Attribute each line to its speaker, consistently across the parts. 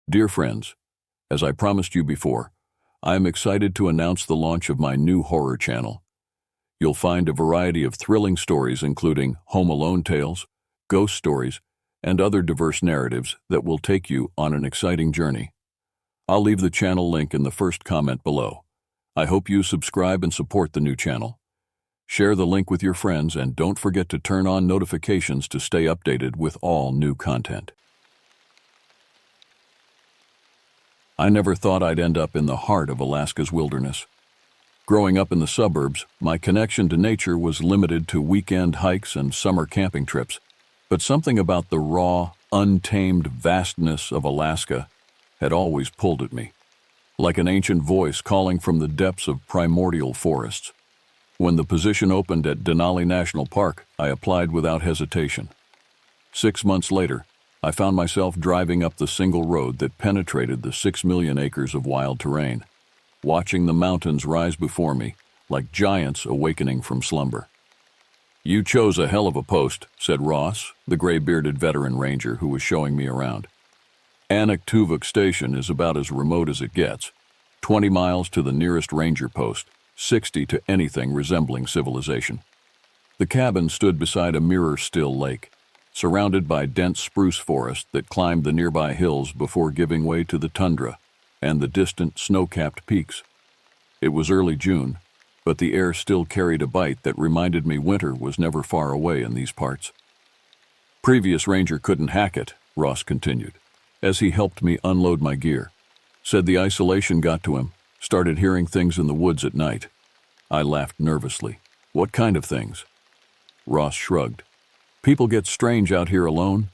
Speaker 1: Dear friends, as I promised you before, I am excited to announce the launch of my new horror channel. You'll find a variety of thrilling stories including Home Alone tales, ghost stories, and other diverse narratives that will take you on an exciting journey. I'll leave the channel link in the first comment below. I hope you subscribe and support the new channel. Share the link with your friends and don't forget to turn on notifications to stay updated with all new content. I never thought I'd end up in the heart of Alaska's wilderness. Growing up in the suburbs, my connection to nature was limited to weekend hikes and summer camping trips, but something about the raw, untamed vastness of Alaska had always pulled at me, like an ancient voice calling from the depths of primordial forests. When the position opened at Denali National Park, I applied without hesitation. 6 months later, I found myself driving up the single road that penetrated the 6 million acres of wild terrain, watching the mountains rise before me like giants awakening from slumber. "You chose a hell of a post," said Ross, the gray-bearded veteran ranger who was showing me around. Unexplained Station is about as remote as it gets, 20 miles to the nearest ranger post, 60 to anything resembling civilization. The cabin stood beside a mirror-still lake, surrounded by dense spruce forest that climbed the nearby hills before giving way to the tundra and the distant snow-capped peaks. It was early June, but the air still carried a bite that reminded me winter was never far away in these parts. "Previous ranger couldn't hack it," Ross continued, as he helped me unload my gear. "Said the isolation got to him, started hearing things in the woods at night." I laughed nervously. "What kind of things?" Ross shrugged. "People get strange out here alone.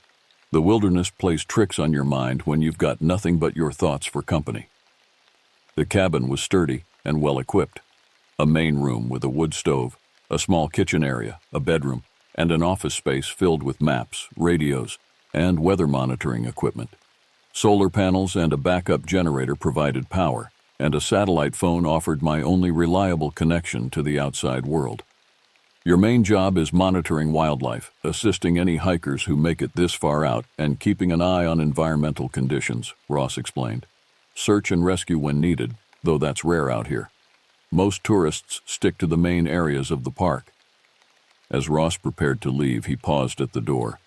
Speaker 1: The wilderness plays tricks on your mind when you've got nothing but your thoughts for company." The cabin was sturdy and well-equipped. A main room with a wood stove, a small kitchen area, a bedroom, and an office space filled with maps, radios, and weather monitoring equipment. Solar panels and a backup generator provided power, and a satellite phone offered my only reliable connection to the outside world. "Your main job is monitoring wildlife, assisting any hikers who make it this far out, and keeping an eye on environmental conditions," Ross explained. "Search and rescue when needed, though that's rare out here. Most tourists stick to the main areas of the park." As Ross prepared to leave, he paused at the door.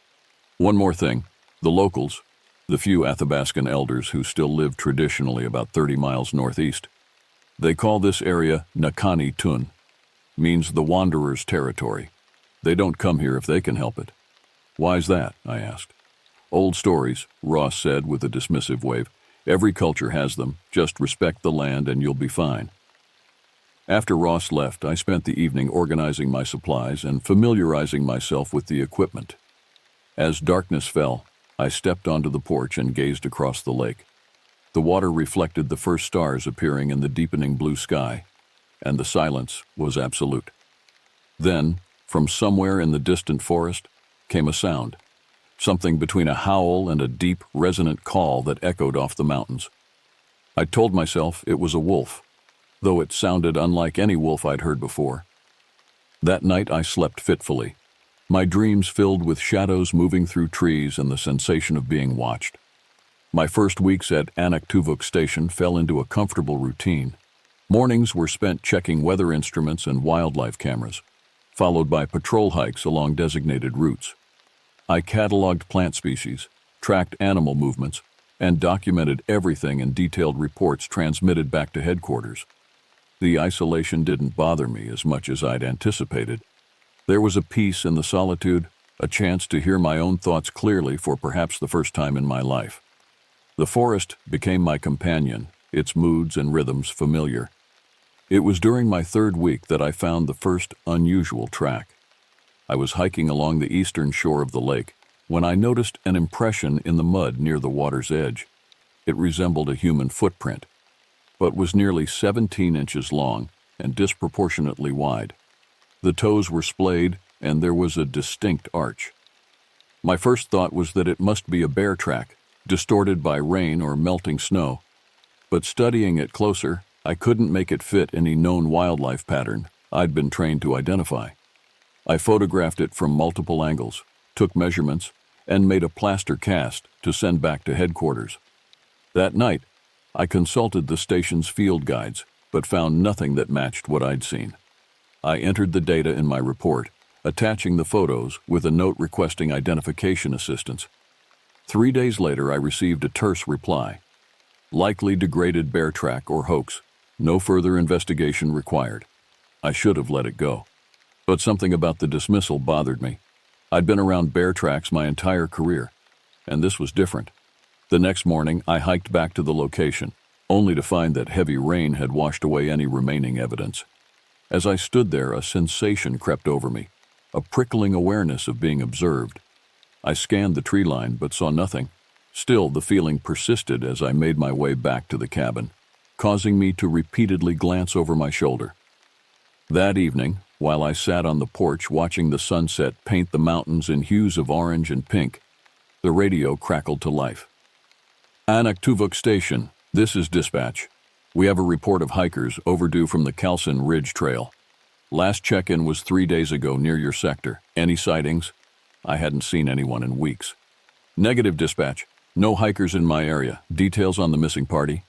Speaker 1: "One more thing. The locals, the few Athabascan elders who still live traditionally about 30 miles northeast, they call this area Nakani Tun, means the wanderer's territory. They don't come here if they can help it." "Why's that?" I asked. "Old stories," Ross said with a dismissive wave. "Every culture has them. Just respect the land and you'll be fine." After Ross left, I spent the evening organizing my supplies and familiarizing myself with the equipment. As darkness fell, I stepped onto the porch and gazed across the lake. The water reflected the first stars appearing in the deepening blue sky, and the silence was absolute. Then, from somewhere in the distant forest, came a sound, something between a howl and a deep, resonant call that echoed off the mountains. I told myself it was a wolf, though it sounded unlike any wolf I'd heard before. That night I slept fitfully, my dreams filled with shadows moving through trees and the sensation of being watched. My first weeks at Unexplained Station fell into a comfortable routine. Mornings were spent checking weather instruments and wildlife cameras, followed by patrol hikes along designated routes. I cataloged plant species, tracked animal movements, and documented everything in detailed reports transmitted back to headquarters. The isolation didn't bother me as much as I'd anticipated. There was a peace in the solitude, a chance to hear my own thoughts clearly for perhaps the first time in my life. The forest became my companion, its moods and rhythms familiar. It was during my third week that I found the first unusual track. I was hiking along the eastern shore of the lake when I noticed an impression in the mud near the water's edge. It resembled a human footprint, but was nearly 17 inches long and disproportionately wide. The toes were splayed, and there was a distinct arch. My first thought was that it must be a bear track, distorted by rain or melting snow. But studying it closer, I couldn't make it fit any known wildlife pattern I'd been trained to identify. I photographed it from multiple angles, took measurements, and made a plaster cast to send back to headquarters. That night, I consulted the station's field guides, but found nothing that matched what I'd seen. I entered the data in my report, attaching the photos with a note requesting identification assistance. 3 days later, I received a terse reply. Likely degraded bear track or hoax. No further investigation required. I should have let it go. But something about the dismissal bothered me. I'd been around bear tracks my entire career, and this was different. The next morning, I hiked back to the location, only to find that heavy rain had washed away any remaining evidence. As I stood there, a sensation crept over me, a prickling awareness of being observed. I scanned the tree line but saw nothing. Still, the feeling persisted as I made my way back to the cabin, causing me to repeatedly glance over my shoulder. That evening, while I sat on the porch watching the sunset paint the mountains in hues of orange and pink, the radio crackled to life. Unexplained Station, this is dispatch. We have a report of hikers overdue from the Calcin Ridge Trail. Last check-in was 3 days ago near your sector. Any sightings? I hadn't seen anyone in weeks. Negative, dispatch. No hikers in my area. Details on the missing party?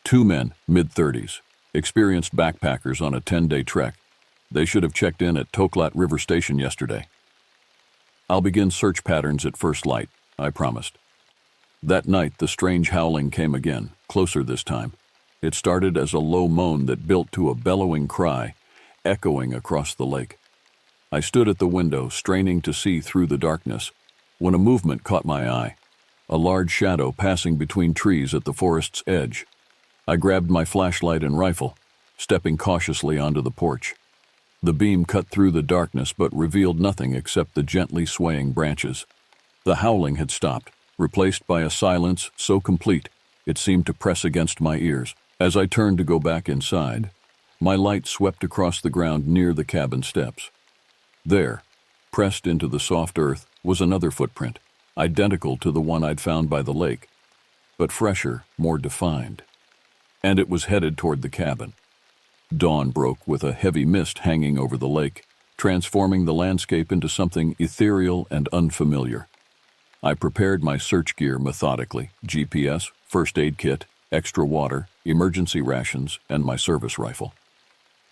Speaker 1: 2 men, mid-30s, experienced backpackers on a 10-day trek. They should have checked in at Toklat River Station yesterday. I'll begin search patterns at first light, I promised. That night, the strange howling came again, closer this time. It started as a low moan that built to a bellowing cry, echoing across the lake. I stood at the window, straining to see through the darkness, when a movement caught my eye, a large shadow passing between trees at the forest's edge. I grabbed my flashlight and rifle, stepping cautiously onto the porch. The beam cut through the darkness but revealed nothing except the gently swaying branches. The howling had stopped, replaced by a silence so complete it seemed to press against my ears. As I turned to go back inside, my light swept across the ground near the cabin steps. There, pressed into the soft earth, was another footprint, identical to the one I'd found by the lake, but fresher, more defined. And it was headed toward the cabin. Dawn broke with a heavy mist hanging over the lake, transforming the landscape into something ethereal and unfamiliar. I prepared my search gear methodically: GPS, first aid kit, extra water, emergency rations, and my service rifle.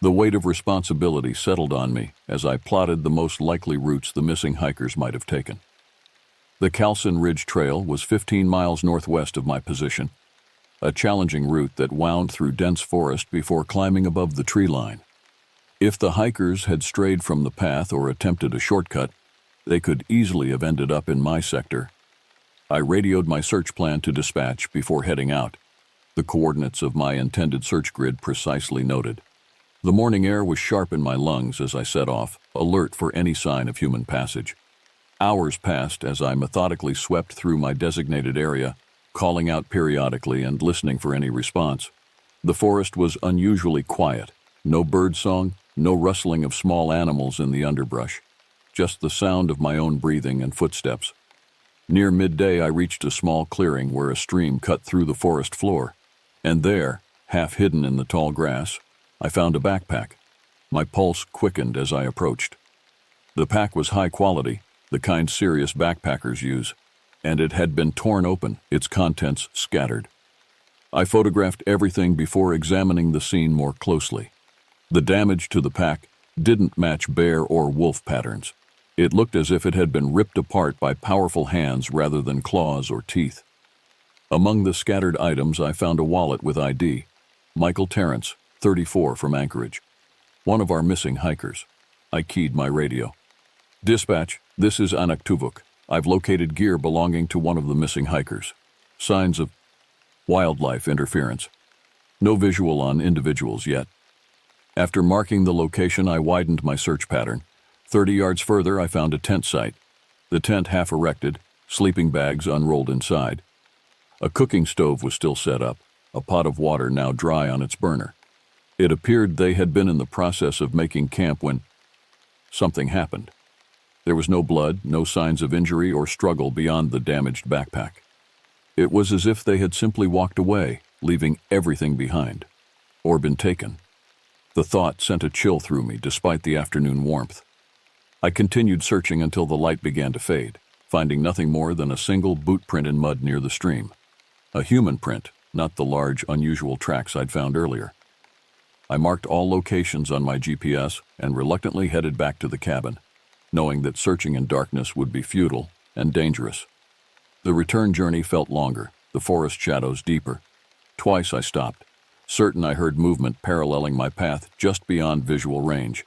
Speaker 1: The weight of responsibility settled on me as I plotted the most likely routes the missing hikers might have taken. The Calcin Ridge Trail was 15 miles northwest of my position, a challenging route that wound through dense forest before climbing above the tree line. If the hikers had strayed from the path or attempted a shortcut, they could easily have ended up in my sector. I radioed my search plan to dispatch before heading out, the coordinates of my intended search grid precisely noted. The morning air was sharp in my lungs as I set off, alert for any sign of human passage. Hours passed as I methodically swept through my designated area, calling out periodically and listening for any response. The forest was unusually quiet. No birdsong, no rustling of small animals in the underbrush. Just the sound of my own breathing and footsteps. Near midday, I reached a small clearing where a stream cut through the forest floor, and there, half hidden in the tall grass, I found a backpack. My pulse quickened as I approached. The pack was high quality, the kind serious backpackers use, and it had been torn open, its contents scattered. I photographed everything before examining the scene more closely. The damage to the pack didn't match bear or wolf patterns. It looked as if it had been ripped apart by powerful hands rather than claws or teeth. Among the scattered items, I found a wallet with ID. Michael Terrence, 34, from Anchorage. One of our missing hikers. I keyed my radio. Dispatch, this is Unexplained. I've located gear belonging to one of the missing hikers. Signs of wildlife interference. No visual on individuals yet. After marking the location, I widened my search pattern. 30 yards further, I found a tent site. The tent half erected, sleeping bags unrolled inside. A cooking stove was still set up, a pot of water now dry on its burner. It appeared they had been in the process of making camp when something happened. There was no blood, no signs of injury or struggle beyond the damaged backpack. It was as if they had simply walked away, leaving everything behind, or been taken. The thought sent a chill through me despite the afternoon warmth. I continued searching until the light began to fade, finding nothing more than a single boot print in mud near the stream. A human print, not the large, unusual tracks I'd found earlier. I marked all locations on my GPS and reluctantly headed back to the cabin, knowing that searching in darkness would be futile and dangerous. The return journey felt longer, the forest shadows deeper. Twice I stopped, certain I heard movement paralleling my path just beyond visual range.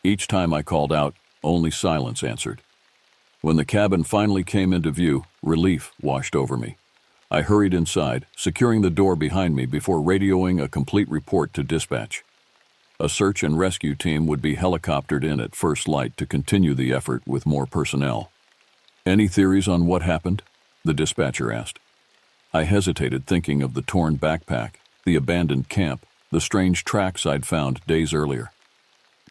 Speaker 1: Each time I called out, only silence answered. When the cabin finally came into view, relief washed over me. I hurried inside, securing the door behind me before radioing a complete report to dispatch. A search and rescue team would be helicoptered in at first light to continue the effort with more personnel. "Any theories on what happened?" the dispatcher asked. I hesitated, thinking of the torn backpack, the abandoned camp, the strange tracks I'd found days earlier.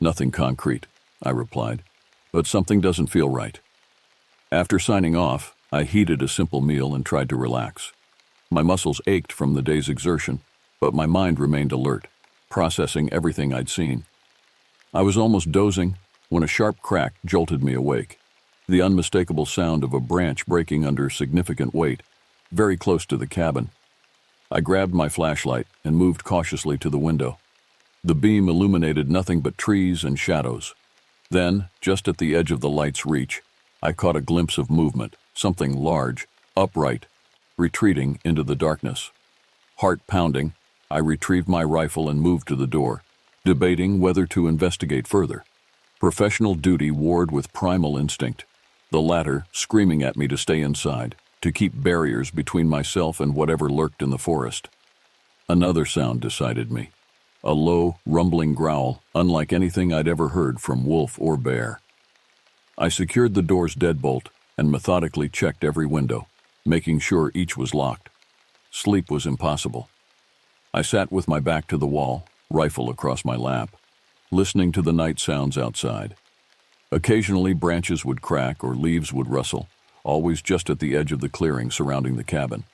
Speaker 1: "Nothing concrete," I replied, "but something doesn't feel right." After signing off, I heated a simple meal and tried to relax. My muscles ached from the day's exertion, but my mind remained alert, processing everything I'd seen. I was almost dozing when a sharp crack jolted me awake, the unmistakable sound of a branch breaking under significant weight, very close to the cabin. I grabbed my flashlight and moved cautiously to the window. The beam illuminated nothing but trees and shadows. Then, just at the edge of the light's reach, I caught a glimpse of movement, something large, upright, retreating into the darkness. Heart pounding, I retrieved my rifle and moved to the door, debating whether to investigate further. Professional duty warred with primal instinct, the latter screaming at me to stay inside, to keep barriers between myself and whatever lurked in the forest. Another sound decided me, a low, rumbling growl, unlike anything I'd ever heard from wolf or bear. I secured the door's deadbolt and methodically checked every window, making sure each was locked. Sleep was impossible. I sat with my back to the wall, rifle across my lap, listening to the night sounds outside. Occasionally branches would crack or leaves would rustle, always just at the edge of the clearing surrounding the cabin.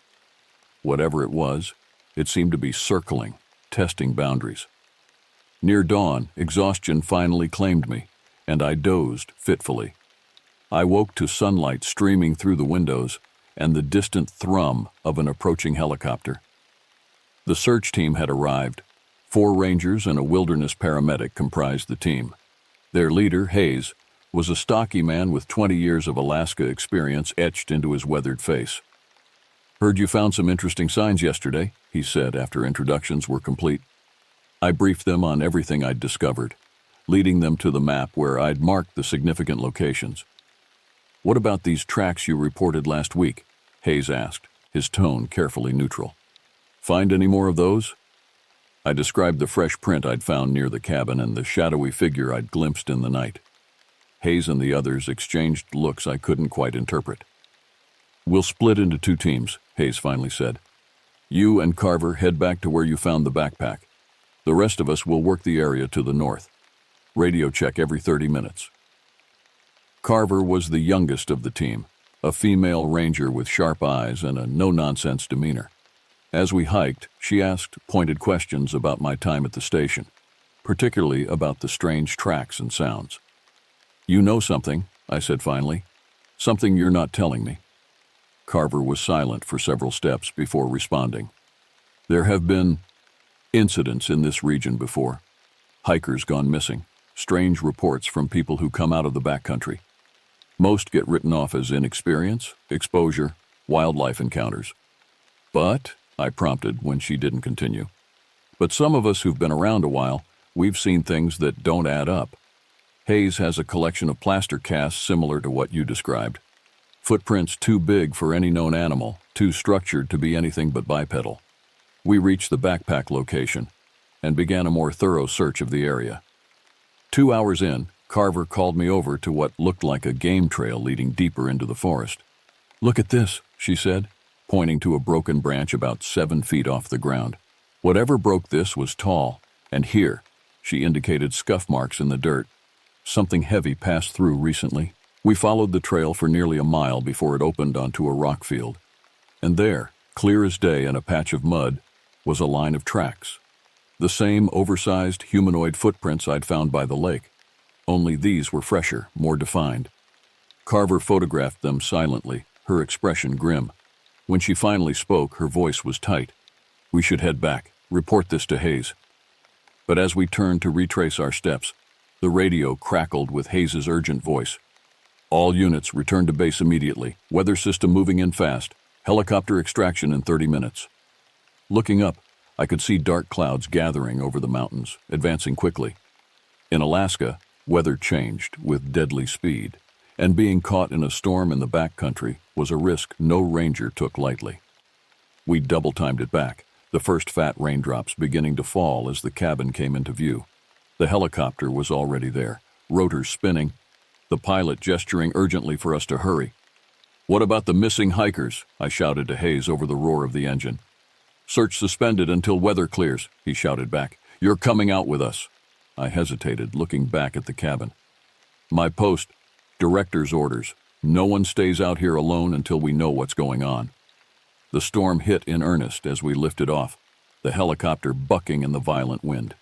Speaker 1: Whatever it was, it seemed to be circling, testing boundaries. Near dawn, exhaustion finally claimed me, and I dozed fitfully. I woke to sunlight streaming through the windows and the distant thrum of an approaching helicopter. The search team had arrived. 4 rangers and a wilderness paramedic comprised the team. Their leader, Hayes, was a stocky man with 20 years of Alaska experience etched into his weathered face. "Heard you found some interesting signs yesterday," he said after introductions were complete. I briefed them on everything I'd discovered, leading them to the map where I'd marked the significant locations. "What about these tracks you reported last week?" Hayes asked, his tone carefully neutral. "Find any more of those?" I described the fresh print I'd found near the cabin and the shadowy figure I'd glimpsed in the night. Hayes and the others exchanged looks I couldn't quite interpret. "We'll split into 2 teams, Hayes finally said. "You and Carver head back to where you found the backpack. The rest of us will work the area to the north. Radio check every 30 minutes. Carver was the youngest of the team, a female ranger with sharp eyes and a no-nonsense demeanor. As we hiked, she asked pointed questions about my time at the station, particularly about the strange tracks and sounds. "You know something," I said finally. "Something you're not telling me." Carver was silent for several steps before responding. "There have been incidents in this region before. Hikers gone missing, strange reports from people who come out of the backcountry. Most get written off as inexperience, exposure, wildlife encounters. But," I prompted when she didn't continue, "but some of us who've been around a while, we've seen things that don't add up. Hayes has a collection of plaster casts similar to what you described. Footprints too big for any known animal, too structured to be anything but bipedal. We reached the backpack location and began a more thorough search of the area. 2 hours in, Carver called me over to what looked like a game trail leading deeper into the forest. "Look at this," she said, pointing to a broken branch about 7 feet off the ground. Whatever broke this was tall, and here, she indicated scuff marks in the dirt. Something heavy passed through recently. We followed the trail for nearly a mile before it opened onto a rock field. And there, clear as day in a patch of mud, was a line of tracks. The same oversized humanoid footprints I'd found by the lake. Only these were fresher, more defined. Carver photographed them silently, her expression grim. When she finally spoke, her voice was tight. "We should head back. Report this to Hayes." But as we turned to retrace our steps, the radio crackled with Hayes' urgent voice. "All units return to base immediately. Weather system moving in fast. Helicopter extraction in 30 minutes." Looking up, I could see dark clouds gathering over the mountains, advancing quickly. In Alaska, weather changed with deadly speed, and being caught in a storm in the backcountry was a risk no ranger took lightly. We double-timed it back, the first fat raindrops beginning to fall as the cabin came into view. The helicopter was already there, rotors spinning, the pilot gesturing urgently for us to hurry. "What about the missing hikers?" I shouted to Hayes over the roar of the engine. "Search suspended until weather clears," he shouted back. "You're coming out with us." I hesitated, looking back at the cabin. "My post, director's orders. No one stays out here alone until we know what's going on." The storm hit in earnest as we lifted off, the helicopter bucking in the violent wind.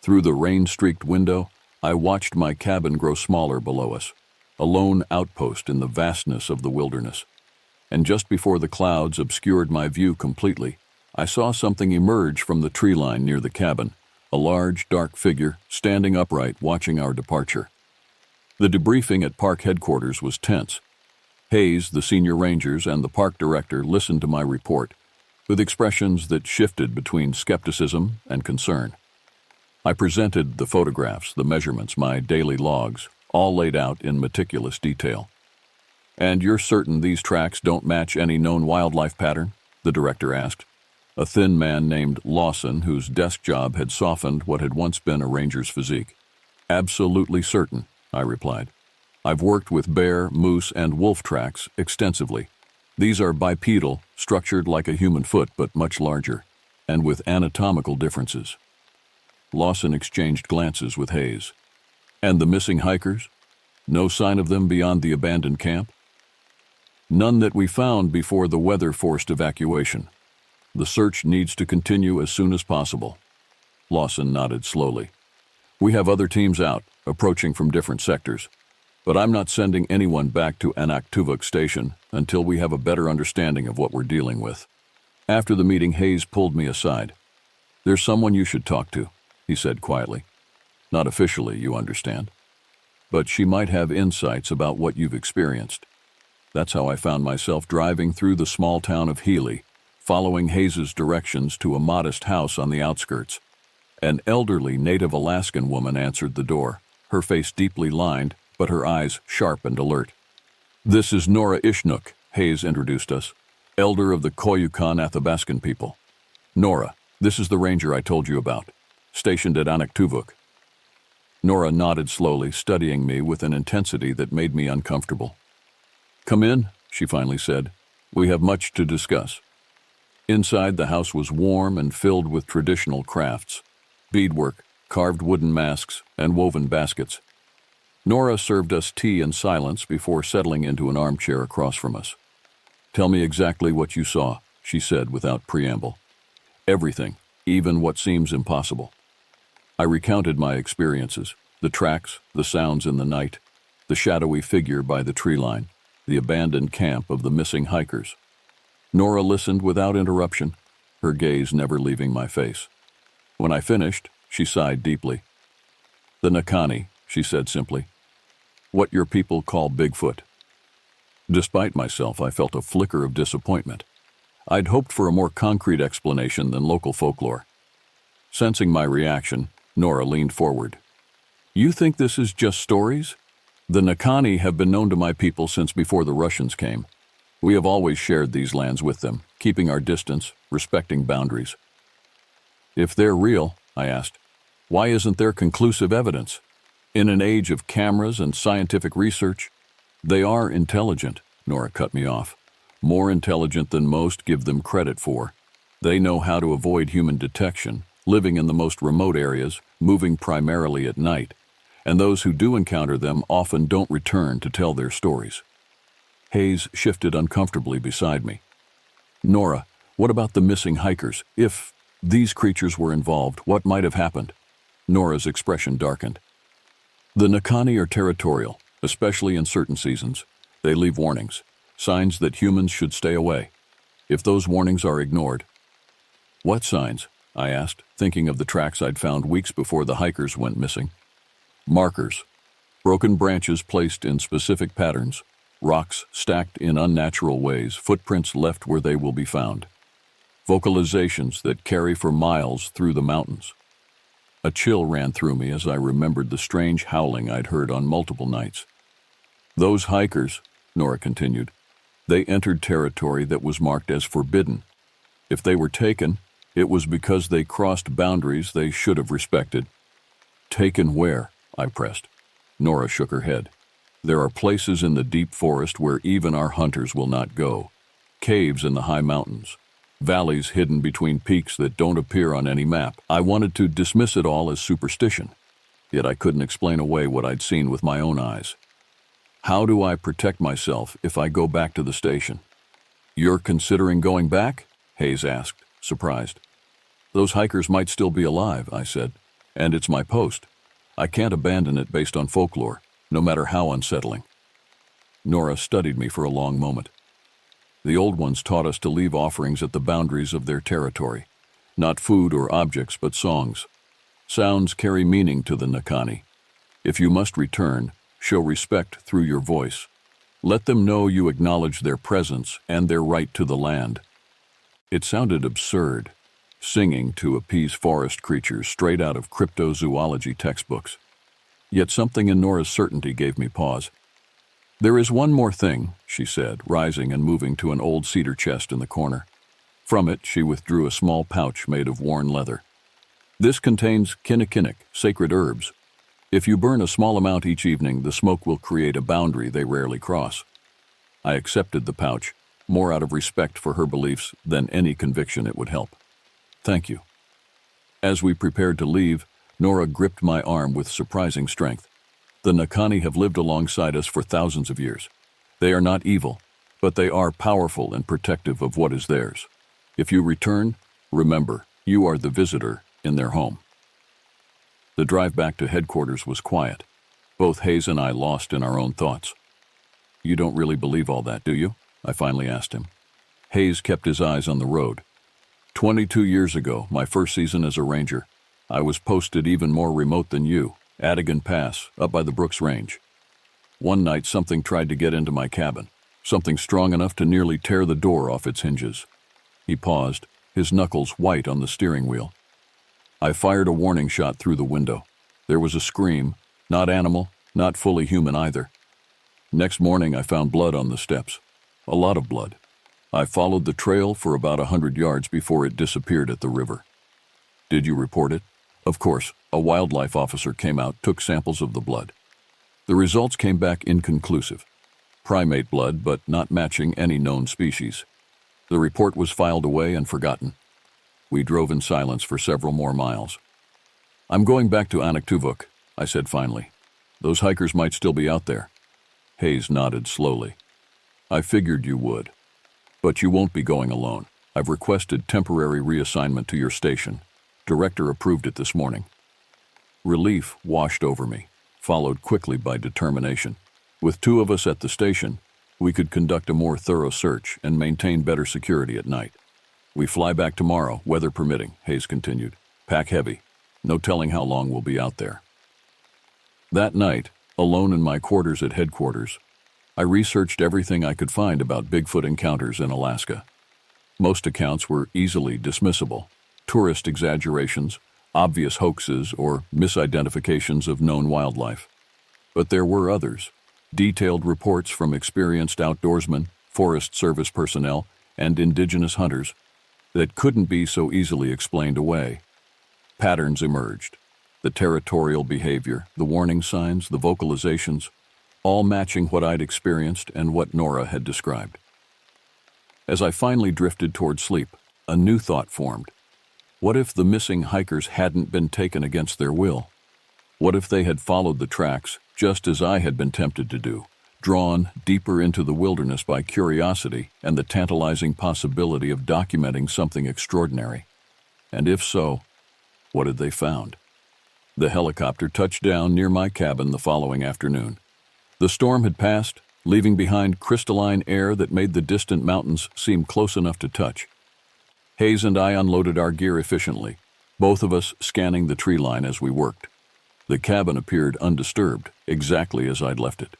Speaker 1: Through the rain-streaked window, I watched my cabin grow smaller below us, a lone outpost in the vastness of the wilderness. And just before the clouds obscured my view completely, I saw something emerge from the tree line near the cabin, a large, dark figure standing upright watching our departure. The debriefing at park headquarters was tense. Hayes, the senior rangers, and the park director listened to my report, with expressions that shifted between skepticism and concern. I presented the photographs, the measurements, my daily logs, all laid out in meticulous detail. "And you're certain these tracks don't match any known wildlife pattern?" the director asked. A thin man named Lawson, whose desk job had softened what had once been a ranger's physique. "Absolutely certain," I replied. "I've worked with bear, moose, and wolf tracks extensively. These are bipedal, structured like a human foot but much larger, and with anatomical differences." Lawson exchanged glances with Hayes. "And the missing hikers? No sign of them beyond the abandoned camp?" "None that we found before the weather forced evacuation. The search needs to continue as soon as possible." Lawson nodded slowly. "We have other teams out, approaching from different sectors, but I'm not sending anyone back to Anaktuvuk Station until we have a better understanding of what we're dealing with." After the meeting, Hayes pulled me aside. "There's someone you should talk to," he said quietly. "Not officially, you understand. But she might have insights about what you've experienced." That's how I found myself driving through the small town of Healy, following Hayes' directions to a modest house on the outskirts. An elderly native Alaskan woman answered the door, her face deeply lined, but her eyes sharp and alert. "This is Nora Ishnuk," Hayes introduced us, elder of the Koyukon Athabaskan people. "Nora, this is the ranger I told you about, stationed at Anaktuvuk." Nora nodded slowly, studying me with an intensity that made me uncomfortable. "Come in," she finally said. "We have much to discuss." Inside, the house was warm and filled with traditional crafts, beadwork, carved wooden masks, and woven baskets. Nora served us tea in silence before settling into an armchair across from us. "Tell me exactly what you saw," she said without preamble. "Everything, even what seems impossible." I recounted my experiences, the tracks, the sounds in the night, the shadowy figure by the tree line, the abandoned camp of the missing hikers. Nora listened without interruption, her gaze never leaving my face. When I finished, she sighed deeply. "The Nakani," she said simply. "What your people call Bigfoot." Despite myself, I felt a flicker of disappointment. I'd hoped for a more concrete explanation than local folklore. Sensing my reaction, Nora leaned forward. "You think this is just stories? The Nakani have been known to my people since before the Russians came. We have always shared these lands with them, keeping our distance, respecting boundaries." "If they're real," I asked, "why isn't there conclusive evidence? In an age of cameras and scientific research?" "They are intelligent," Nora cut me off. "More intelligent than most give them credit for. They know how to avoid human detection, living in the most remote areas, moving primarily at night, and those who do encounter them often don't return to tell their stories." Hayes shifted uncomfortably beside me. "Nora, what about the missing hikers? If these creatures were involved, what might have happened?" Nora's expression darkened. "The Nakani are territorial, especially in certain seasons. They leave warnings, signs that humans should stay away. If those warnings are ignored. What signs? I asked, thinking of the tracks I'd found weeks before the hikers went missing. Markers. Broken branches placed in specific patterns, rocks stacked in unnatural ways, footprints left where they will be found. Vocalizations that carry for miles through the mountains. A chill ran through me as I remembered the strange howling I'd heard on multiple nights. Those hikers, Nora continued, they entered territory that was marked as forbidden. If they were taken, it was because they crossed boundaries they should have respected. Taken where? I pressed. Nora shook her head. There are places in the deep forest where even our hunters will not go. Caves in the high mountains. Valleys hidden between peaks that don't appear on any map. I wanted to dismiss it all as superstition, yet I couldn't explain away what I'd seen with my own eyes. How do I protect myself if I go back to the station? You're considering going back? Hayes asked, surprised. Those hikers might still be alive, I said, and it's my post. I can't abandon it based on folklore, no matter how unsettling. Nora studied me for a long moment. The old ones taught us to leave offerings at the boundaries of their territory. Not food or objects, but songs. Sounds carry meaning to the Nakani. If you must return, show respect through your voice. Let them know you acknowledge their presence and their right to the land. It sounded absurd, singing to appease forest creatures straight out of cryptozoology textbooks. Yet something in Nora's certainty gave me pause. There is one more thing, she said, rising and moving to an old cedar chest in the corner. From it, she withdrew a small pouch made of worn leather. This contains kinnikinnick, sacred herbs. If you burn a small amount each evening, the smoke will create a boundary they rarely cross. I accepted the pouch, more out of respect for her beliefs than any conviction it would help. Thank you. As we prepared to leave, Nora gripped my arm with surprising strength. The Nakani have lived alongside us for thousands of years. They are not evil, but they are powerful and protective of what is theirs. If you return, remember, you are the visitor in their home. The drive back to headquarters was quiet. Both Hayes and I lost in our own thoughts. You don't really believe all that, do you? I finally asked him. Hayes kept his eyes on the road. 22 years ago, my first season as a ranger, I was posted even more remote than you. Adigan Pass, up by the Brooks Range. One night something tried to get into my cabin, something strong enough to nearly tear the door off its hinges. He paused, his knuckles white on the steering wheel. I fired a warning shot through the window. There was a scream, not animal, not fully human either. Next morning I found blood on the steps. A lot of blood. I followed the trail for about 100 yards before it disappeared at the river. Did you report it? Of course, a wildlife officer came out, took samples of the blood. The results came back inconclusive. Primate blood, but not matching any known species. The report was filed away and forgotten. We drove in silence for several more miles. I'm going back to Anaktuvuk, I said finally. Those hikers might still be out there. Hayes nodded slowly. I figured you would. But you won't be going alone. I've requested temporary reassignment to your station. Director approved it this morning. Relief washed over me, followed quickly by determination. With two of us at the station, we could conduct a more thorough search and maintain better security at night. We fly back tomorrow, weather permitting, Hayes continued. Pack heavy. No telling how long we'll be out there. That night, alone in my quarters at headquarters, I researched everything I could find about Bigfoot encounters in Alaska. Most accounts were easily dismissible. Tourist exaggerations, obvious hoaxes, or misidentifications of known wildlife. But there were others, detailed reports from experienced outdoorsmen, Forest Service personnel, and indigenous hunters that couldn't be so easily explained away. Patterns emerged. The territorial behavior, the warning signs, the vocalizations, all matching what I'd experienced and what Nora had described. As I finally drifted toward sleep, a new thought formed. What if the missing hikers hadn't been taken against their will? What if they had followed the tracks, just as I had been tempted to do, drawn deeper into the wilderness by curiosity and the tantalizing possibility of documenting something extraordinary? And if so, what had they found? The helicopter touched down near my cabin the following afternoon. The storm had passed, leaving behind crystalline air that made the distant mountains seem close enough to touch. Hayes and I unloaded our gear efficiently, both of us scanning the tree line as we worked. The cabin appeared undisturbed, exactly as I'd left it.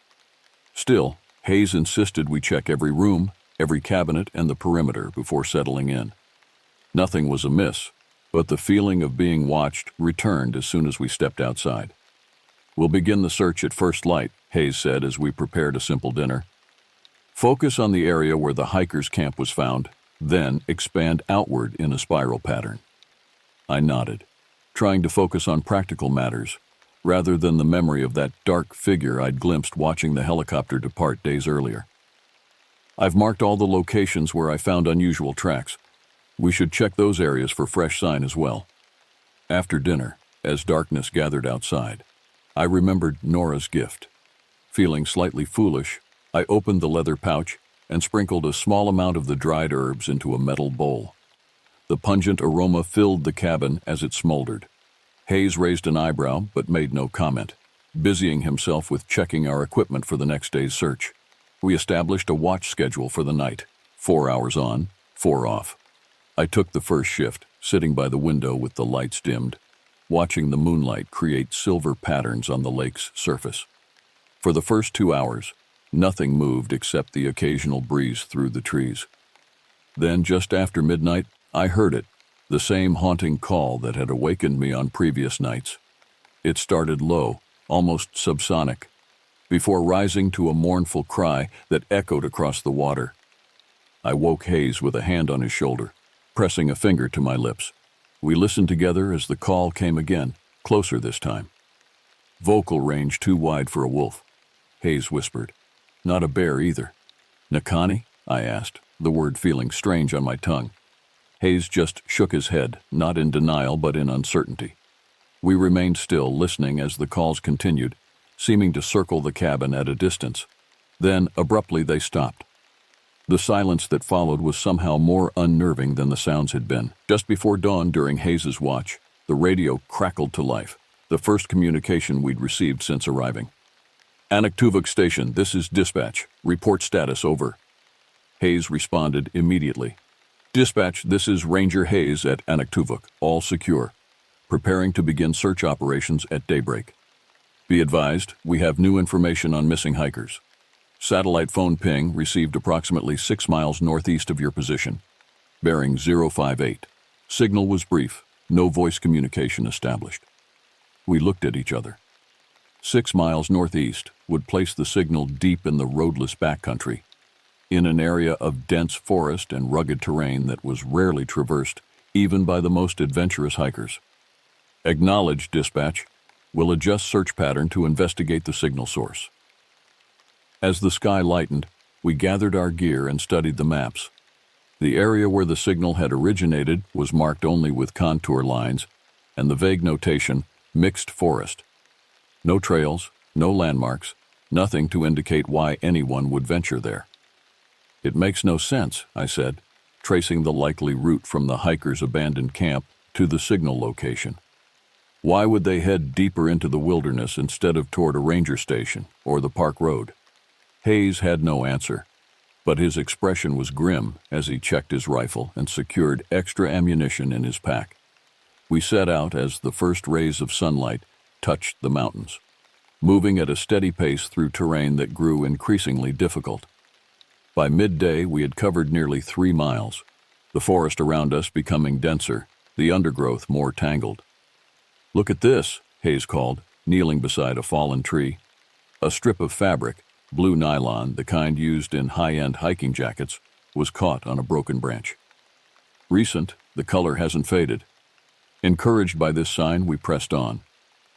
Speaker 1: Still, Hayes insisted we check every room, every cabinet, and the perimeter before settling in. Nothing was amiss, but the feeling of being watched returned as soon as we stepped outside. "We'll begin the search at first light," Hayes said as we prepared a simple dinner. "Focus on the area where the hikers' camp was found, then expand outward in a spiral pattern." I nodded, trying to focus on practical matters, rather than the memory of that dark figure I'd glimpsed watching the helicopter depart days earlier. "I've marked all the locations where I found unusual tracks. We should check those areas for fresh sign as well." After dinner, as darkness gathered outside, I remembered Nora's gift. Feeling slightly foolish, I opened the leather pouch and sprinkled a small amount of the dried herbs into a metal bowl. The pungent aroma filled the cabin as it smoldered. Hayes raised an eyebrow but made no comment, busying himself with checking our equipment for the next day's search. We established a watch schedule for the night, 4 hours on, 4 off. I took the first shift, sitting by the window with the lights dimmed, watching the moonlight create silver patterns on the lake's surface. For the first 2 hours, nothing moved except the occasional breeze through the trees. Then, just after midnight, I heard it, the same haunting call that had awakened me on previous nights. It started low, almost subsonic, before rising to a mournful cry that echoed across the water. I woke Hayes with a hand on his shoulder, pressing a finger to my lips. We listened together as the call came again, closer this time. "Vocal range too wide for a wolf," Hayes whispered. "Not a bear either." "Nakani?" I asked, the word feeling strange on my tongue. Hayes just shook his head, not in denial but in uncertainty. We remained still, listening as the calls continued, seeming to circle the cabin at a distance. Then, abruptly, they stopped. The silence that followed was somehow more unnerving than the sounds had been. Just before dawn during Hayes's watch, the radio crackled to life, the first communication we'd received since arriving. "Anaktuvuk Station, this is dispatch. Report status, over." Hayes responded immediately. "Dispatch, this is Ranger Hayes at Anaktuvuk, all secure. Preparing to begin search operations at daybreak. Be advised, we have new information on missing hikers. Satellite phone ping received approximately 6 miles northeast of your position. Bearing 058. Signal was brief, no voice communication established." We looked at each other. 6 miles northeast would place the signal deep in the roadless backcountry, in an area of dense forest and rugged terrain that was rarely traversed even by the most adventurous hikers. "Acknowledged, dispatch. We'll adjust search pattern to investigate the signal source." As the sky lightened, we gathered our gear and studied the maps. The area where the signal had originated was marked only with contour lines and the vague notation, "mixed forest." No trails, no landmarks, nothing to indicate why anyone would venture there. "It makes no sense," I said, tracing the likely route from the hikers' abandoned camp to the signal location. "Why would they head deeper into the wilderness instead of toward a ranger station or the park road?" Hayes had no answer, but his expression was grim as he checked his rifle and secured extra ammunition in his pack. We set out as the first rays of sunlight touched the mountains, moving at a steady pace through terrain that grew increasingly difficult. By midday, we had covered nearly 3 miles, the forest around us becoming denser, the undergrowth more tangled. "Look at this," Hayes called, kneeling beside a fallen tree. A strip of fabric, blue nylon, the kind used in high-end hiking jackets, was caught on a broken branch. "Recent, the color hasn't faded." Encouraged by this sign, we pressed on.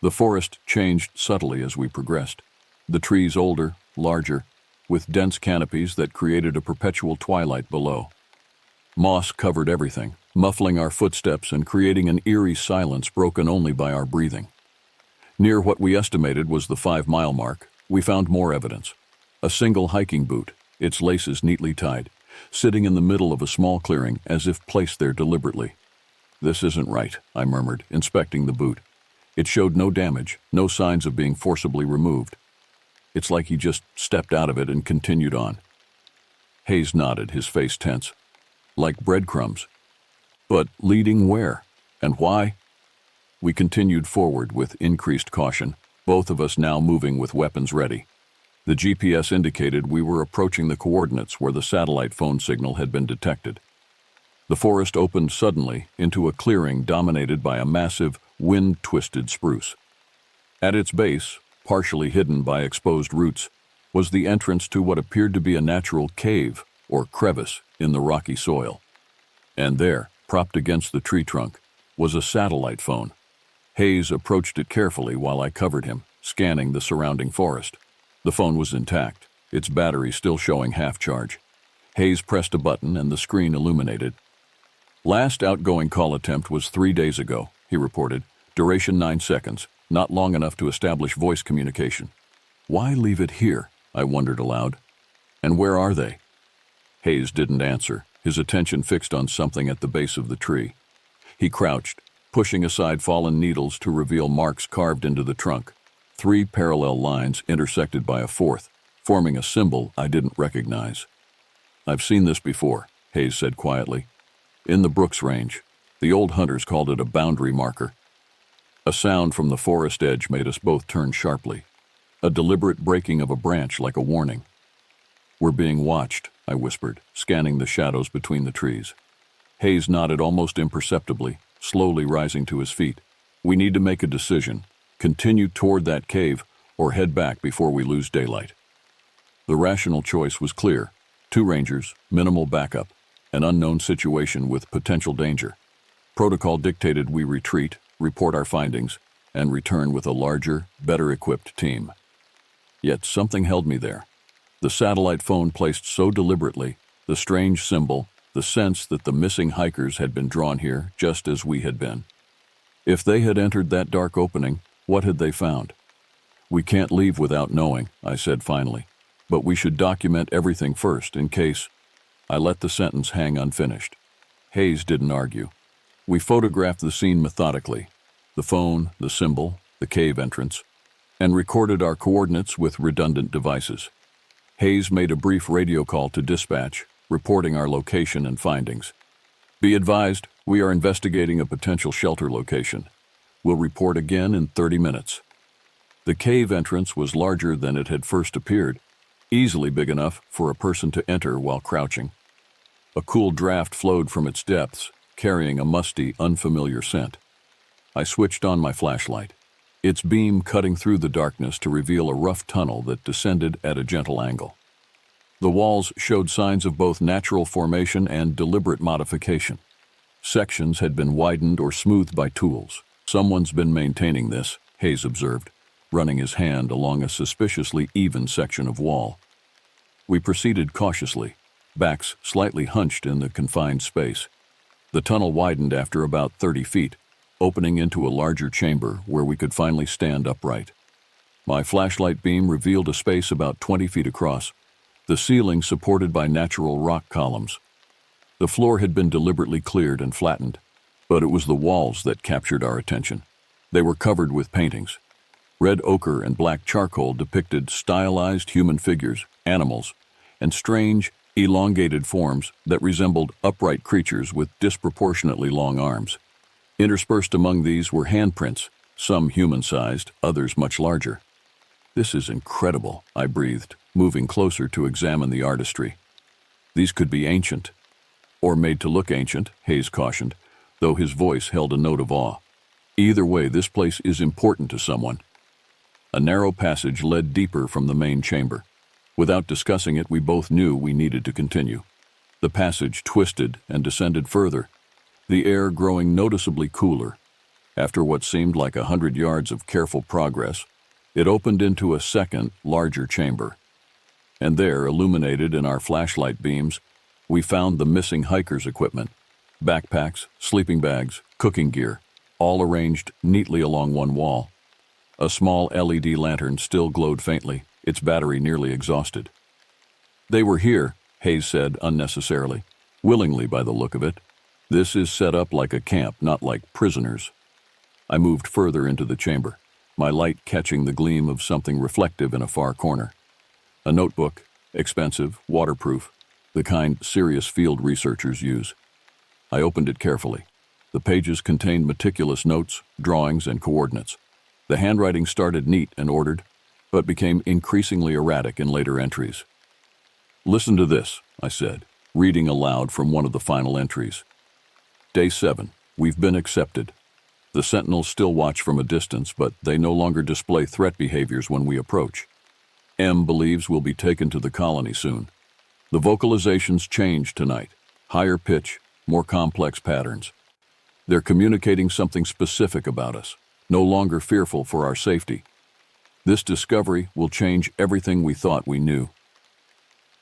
Speaker 1: The forest changed subtly as we progressed. The trees older, larger, with dense canopies that created a perpetual twilight below. Moss covered everything, muffling our footsteps and creating an eerie silence broken only by our breathing. Near what we estimated was the 5-mile mark, we found more evidence. A single hiking boot, its laces neatly tied, sitting in the middle of a small clearing as if placed there deliberately. "This isn't right," I murmured, inspecting the boot. It showed no damage, no signs of being forcibly removed. It's like he just stepped out of it and continued on. Hayes nodded, his face tense. Like breadcrumbs. But leading where? And why? We continued forward with increased caution, both of us now moving with weapons ready. The GPS indicated we were approaching the coordinates where the satellite phone signal had been detected. The forest opened suddenly into a clearing dominated by a massive, wind-twisted spruce. At its base, partially hidden by exposed roots, was the entrance to what appeared to be a natural cave or crevice in the rocky soil. And there, propped against the tree trunk, was a satellite phone. Hayes approached it carefully while I covered him, scanning the surrounding forest. The phone was intact, its battery still showing half charge. Hayes pressed a button and the screen illuminated. Last outgoing call attempt was 3 days ago, he reported. Duration 9 seconds, not long enough to establish voice communication. Why leave it here? I wondered aloud. And where are they? Hayes didn't answer, his attention fixed on something at the base of the tree. He crouched, pushing aside fallen needles to reveal marks carved into the trunk. 3 parallel lines intersected by a 4th, forming a symbol I didn't recognize. I've seen this before, Hayes said quietly. In the Brooks Range, the old hunters called it a boundary marker. A sound from the forest edge made us both turn sharply. A deliberate breaking of a branch like a warning. We're being watched, I whispered, scanning the shadows between the trees. Hayes nodded almost imperceptibly, slowly rising to his feet. We need to make a decision. Continue toward that cave or head back before we lose daylight. The rational choice was clear. 2 rangers, minimal backup, an unknown situation with potential danger. Protocol dictated we retreat, report our findings, and return with a larger, better-equipped team. Yet something held me there. The satellite phone placed so deliberately, the strange symbol, the sense that the missing hikers had been drawn here just as we had been. If they had entered that dark opening, what had they found? We can't leave without knowing, I said finally, but we should document everything first in case. I let the sentence hang unfinished. Hayes didn't argue. We photographed the scene methodically, the phone, the symbol, the cave entrance, and recorded our coordinates with redundant devices. Hayes made a brief radio call to dispatch, reporting our location and findings. Be advised, we are investigating a potential shelter location. We'll report again in 30 minutes. The cave entrance was larger than it had first appeared, easily big enough for a person to enter while crouching. A cool draft flowed from its depths, carrying a musty, unfamiliar scent. I switched on my flashlight, its beam cutting through the darkness to reveal a rough tunnel that descended at a gentle angle. The walls showed signs of both natural formation and deliberate modification. Sections had been widened or smoothed by tools. Someone's been maintaining this, Hayes observed, running his hand along a suspiciously even section of wall. We proceeded cautiously, backs slightly hunched in the confined space. The tunnel widened after about 30 feet, opening into a larger chamber where we could finally stand upright. My flashlight beam revealed a space about 20 feet across, the ceiling supported by natural rock columns. The floor had been deliberately cleared and flattened, but it was the walls that captured our attention. They were covered with paintings. Red ochre and black charcoal depicted stylized human figures, animals, and strange, elongated forms that resembled upright creatures with disproportionately long arms. Interspersed among these were handprints, some human-sized, others much larger. This is incredible, I breathed, moving closer to examine the artistry. These could be ancient, or made to look ancient, Hayes cautioned, though his voice held a note of awe. Either way, this place is important to someone. A narrow passage led deeper from the main chamber. Without discussing it, we both knew we needed to continue. The passage twisted and descended further, the air growing noticeably cooler. After what seemed like 100 yards of careful progress, it opened into a second, larger chamber. And there, illuminated in our flashlight beams, we found the missing hikers' equipment, backpacks, sleeping bags, cooking gear, all arranged neatly along one wall. A small LED lantern still glowed faintly, its battery nearly exhausted. They were here, Hayes said unnecessarily, willingly by the look of it. This is set up like a camp, not like prisoners. I moved further into the chamber. my light catching the gleam of something reflective in a far corner. A notebook, expensive, waterproof, the kind serious field researchers use. I opened it carefully. The pages contained meticulous notes, drawings, and coordinates. The handwriting started neat and ordered, but became increasingly erratic in later entries. "Listen to this," I said, reading aloud from one of the final entries. "Day 7. We've been accepted. The sentinels still watch from a distance, but they no longer display threat behaviors when we approach. M believes we'll be taken to the colony soon. The vocalizations changed tonight. Higher pitch, more complex patterns. They're communicating something specific about us, no longer fearful for our safety. This discovery will change everything we thought we knew."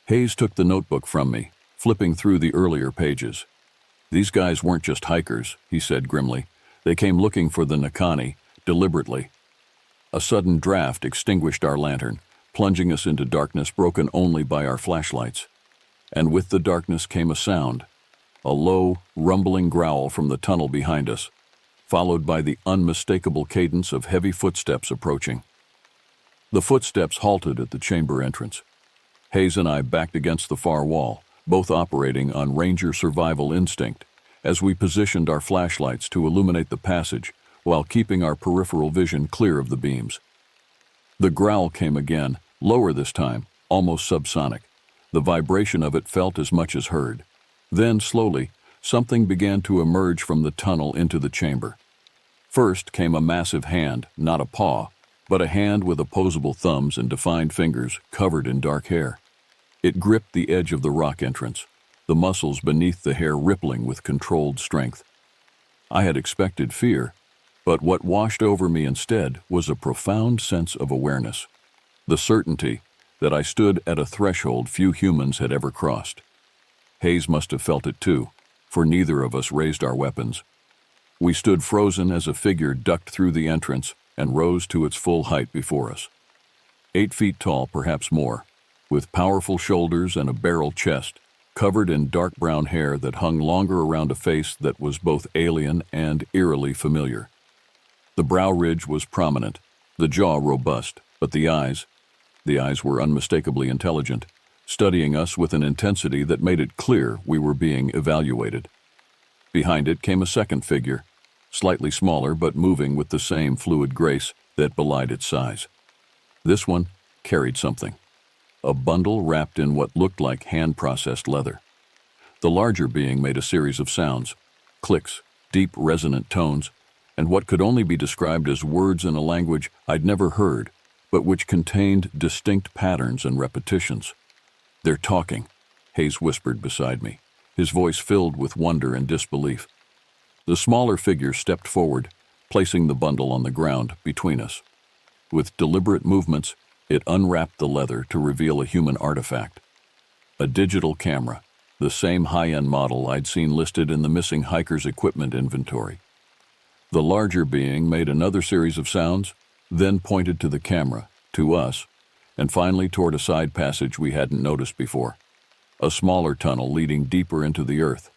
Speaker 1: Hayes took the notebook from me, flipping through the earlier pages. "These guys weren't just hikers," he said grimly. "They came looking for the Nakani, deliberately." A sudden draft extinguished our lantern, plunging us into darkness broken only by our flashlights. And with the darkness came a sound, a low, rumbling growl from the tunnel behind us, followed by the unmistakable cadence of heavy footsteps approaching. The footsteps halted at the chamber entrance. Hayes and I backed against the far wall, both operating on Ranger survival instinct, as we positioned our flashlights to illuminate the passage while keeping our peripheral vision clear of the beams. The growl came again, lower this time, almost subsonic. The vibration of it felt as much as heard. Then, slowly, something began to emerge from the tunnel into the chamber. First came a massive hand, not a paw, but a hand with opposable thumbs and defined fingers covered in dark hair. It gripped the edge of the rock entrance, the muscles beneath the hair rippling with controlled strength. I had expected fear, but what washed over me instead was a profound sense of awareness, the certainty that I stood at a threshold few humans had ever crossed. Hayes must have felt it too, for neither of us raised our weapons. We stood frozen as a figure ducked through the entrance and rose to its full height before us. 8 feet tall, perhaps more, with powerful shoulders and a barrel chest, covered in dark brown hair that hung longer around a face that was both alien and eerily familiar. The brow ridge was prominent, the jaw robust, but the eyes were unmistakably intelligent, studying us with an intensity that made it clear we were being evaluated. Behind it came a second figure, slightly smaller but moving with the same fluid grace that belied its size. This one carried something, a bundle wrapped in what looked like hand-processed leather. The larger being made a series of sounds, clicks, deep resonant tones, and what could only be described as words in a language I'd never heard, but which contained distinct patterns and repetitions. "They're talking," Hayes whispered beside me, his voice filled with wonder and disbelief. The smaller figure stepped forward, placing the bundle on the ground between us. With deliberate movements, it unwrapped the leather to reveal a human artifact. A digital camera, the same high-end model I'd seen listed in the missing hiker's equipment inventory. The larger being made another series of sounds, then pointed to the camera, to us, and finally toward a side passage we hadn't noticed before, a smaller tunnel leading deeper into the earth.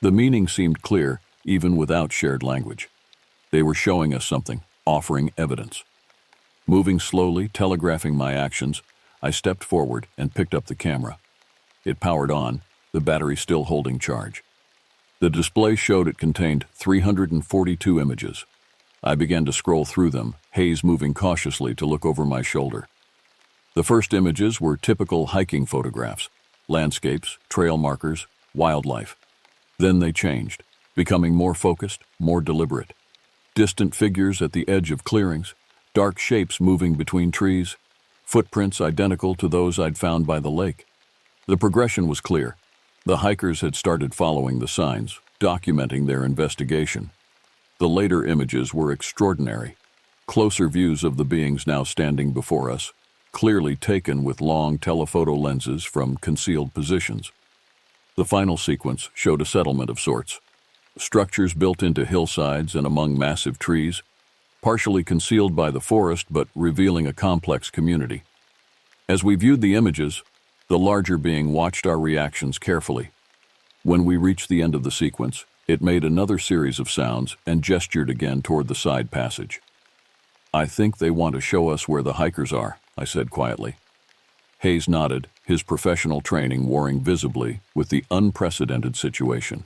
Speaker 1: The meaning seemed clear, even without shared language. They were showing us something, offering evidence. Moving slowly, telegraphing my actions, I stepped forward and picked up the camera. It powered on, the battery still holding charge. The display showed it contained 342 images. I began to scroll through them, Hayes moving cautiously to look over my shoulder. The first images were typical hiking photographs, landscapes, trail markers, wildlife. Then they changed, becoming more focused, more deliberate. Distant figures at the edge of clearings, dark shapes moving between trees, footprints identical to those I'd found by the lake. The progression was clear. The hikers had started following the signs, documenting their investigation. The later images were extraordinary. Closer views of the beings now standing before us, clearly taken with long telephoto lenses from concealed positions. The final sequence showed a settlement of sorts. Structures built into hillsides and among massive trees, partially concealed by the forest but revealing a complex community. As we viewed the images, the larger being watched our reactions carefully. When we reached the end of the sequence, it made another series of sounds and gestured again toward the side passage. I think they want to show us where the hikers are, I said quietly. Hayes nodded, his professional training warring visibly with the unprecedented situation.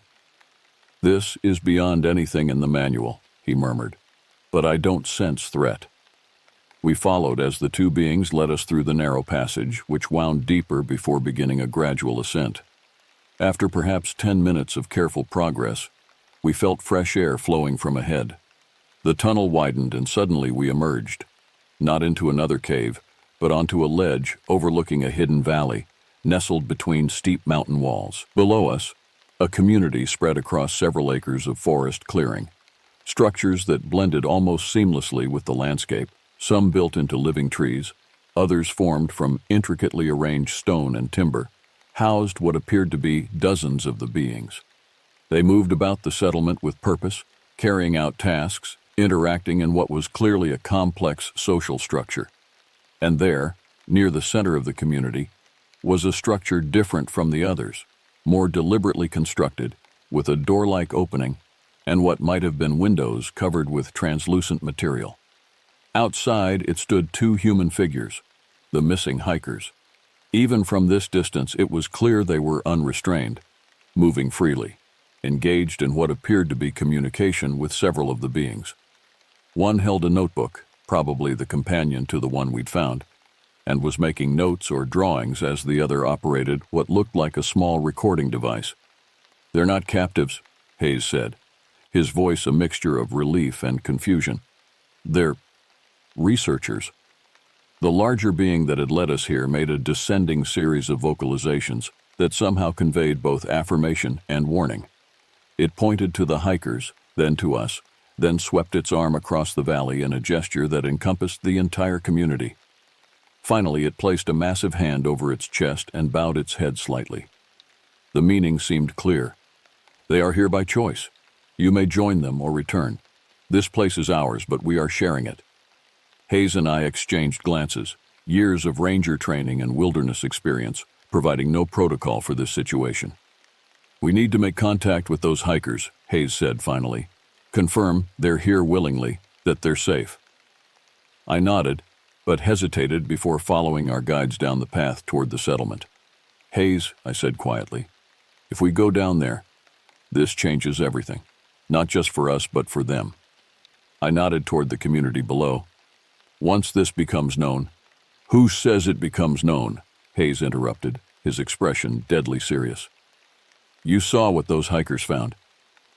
Speaker 1: This is beyond anything in the manual, he murmured, but I don't sense threat. We followed as the two beings led us through the narrow passage, which wound deeper before beginning a gradual ascent. After perhaps 10 minutes of careful progress, we felt fresh air flowing from ahead. The tunnel widened and suddenly we emerged, not into another cave, but onto a ledge overlooking a hidden valley, nestled between steep mountain walls. Below us, a community spread across several acres of forest clearing, structures that blended almost seamlessly with the landscape, some built into living trees, others formed from intricately arranged stone and timber, housed what appeared to be dozens of the beings. They moved about the settlement with purpose, carrying out tasks, interacting in what was clearly a complex social structure. And there, near the center of the community, was a structure different from the others, more deliberately constructed, with a door-like opening and what might have been windows covered with translucent material. Outside, it stood two human figures, the missing hikers. Even from this distance, it was clear they were unrestrained, moving freely, engaged in what appeared to be communication with several of the beings. One held a notebook, probably the companion to the one we'd found, and was making notes or drawings as the other operated what looked like a small recording device. "They're not captives," Hayes said, his voice a mixture of relief and confusion. "They're researchers." The larger being that had led us here made a descending series of vocalizations that somehow conveyed both affirmation and warning. It pointed to the hikers, then to us, then swept its arm across the valley in a gesture that encompassed the entire community. Finally, it placed a massive hand over its chest and bowed its head slightly. The meaning seemed clear. "They are here by choice. You may join them or return. This place is ours, but we are sharing it." Hayes and I exchanged glances, years of ranger training and wilderness experience, providing no protocol for this situation. "We need to make contact with those hikers," Hayes said finally. "Confirm they're here willingly, that they're safe." I nodded, but hesitated before following our guides down the path toward the settlement. "Hayes," I said quietly, "if we go down there, this changes everything, not just for us but for them." I nodded toward the community below. "Once this becomes known—" "Who says it becomes known?" Hayes interrupted, his expression deadly serious. "You saw what those hikers found.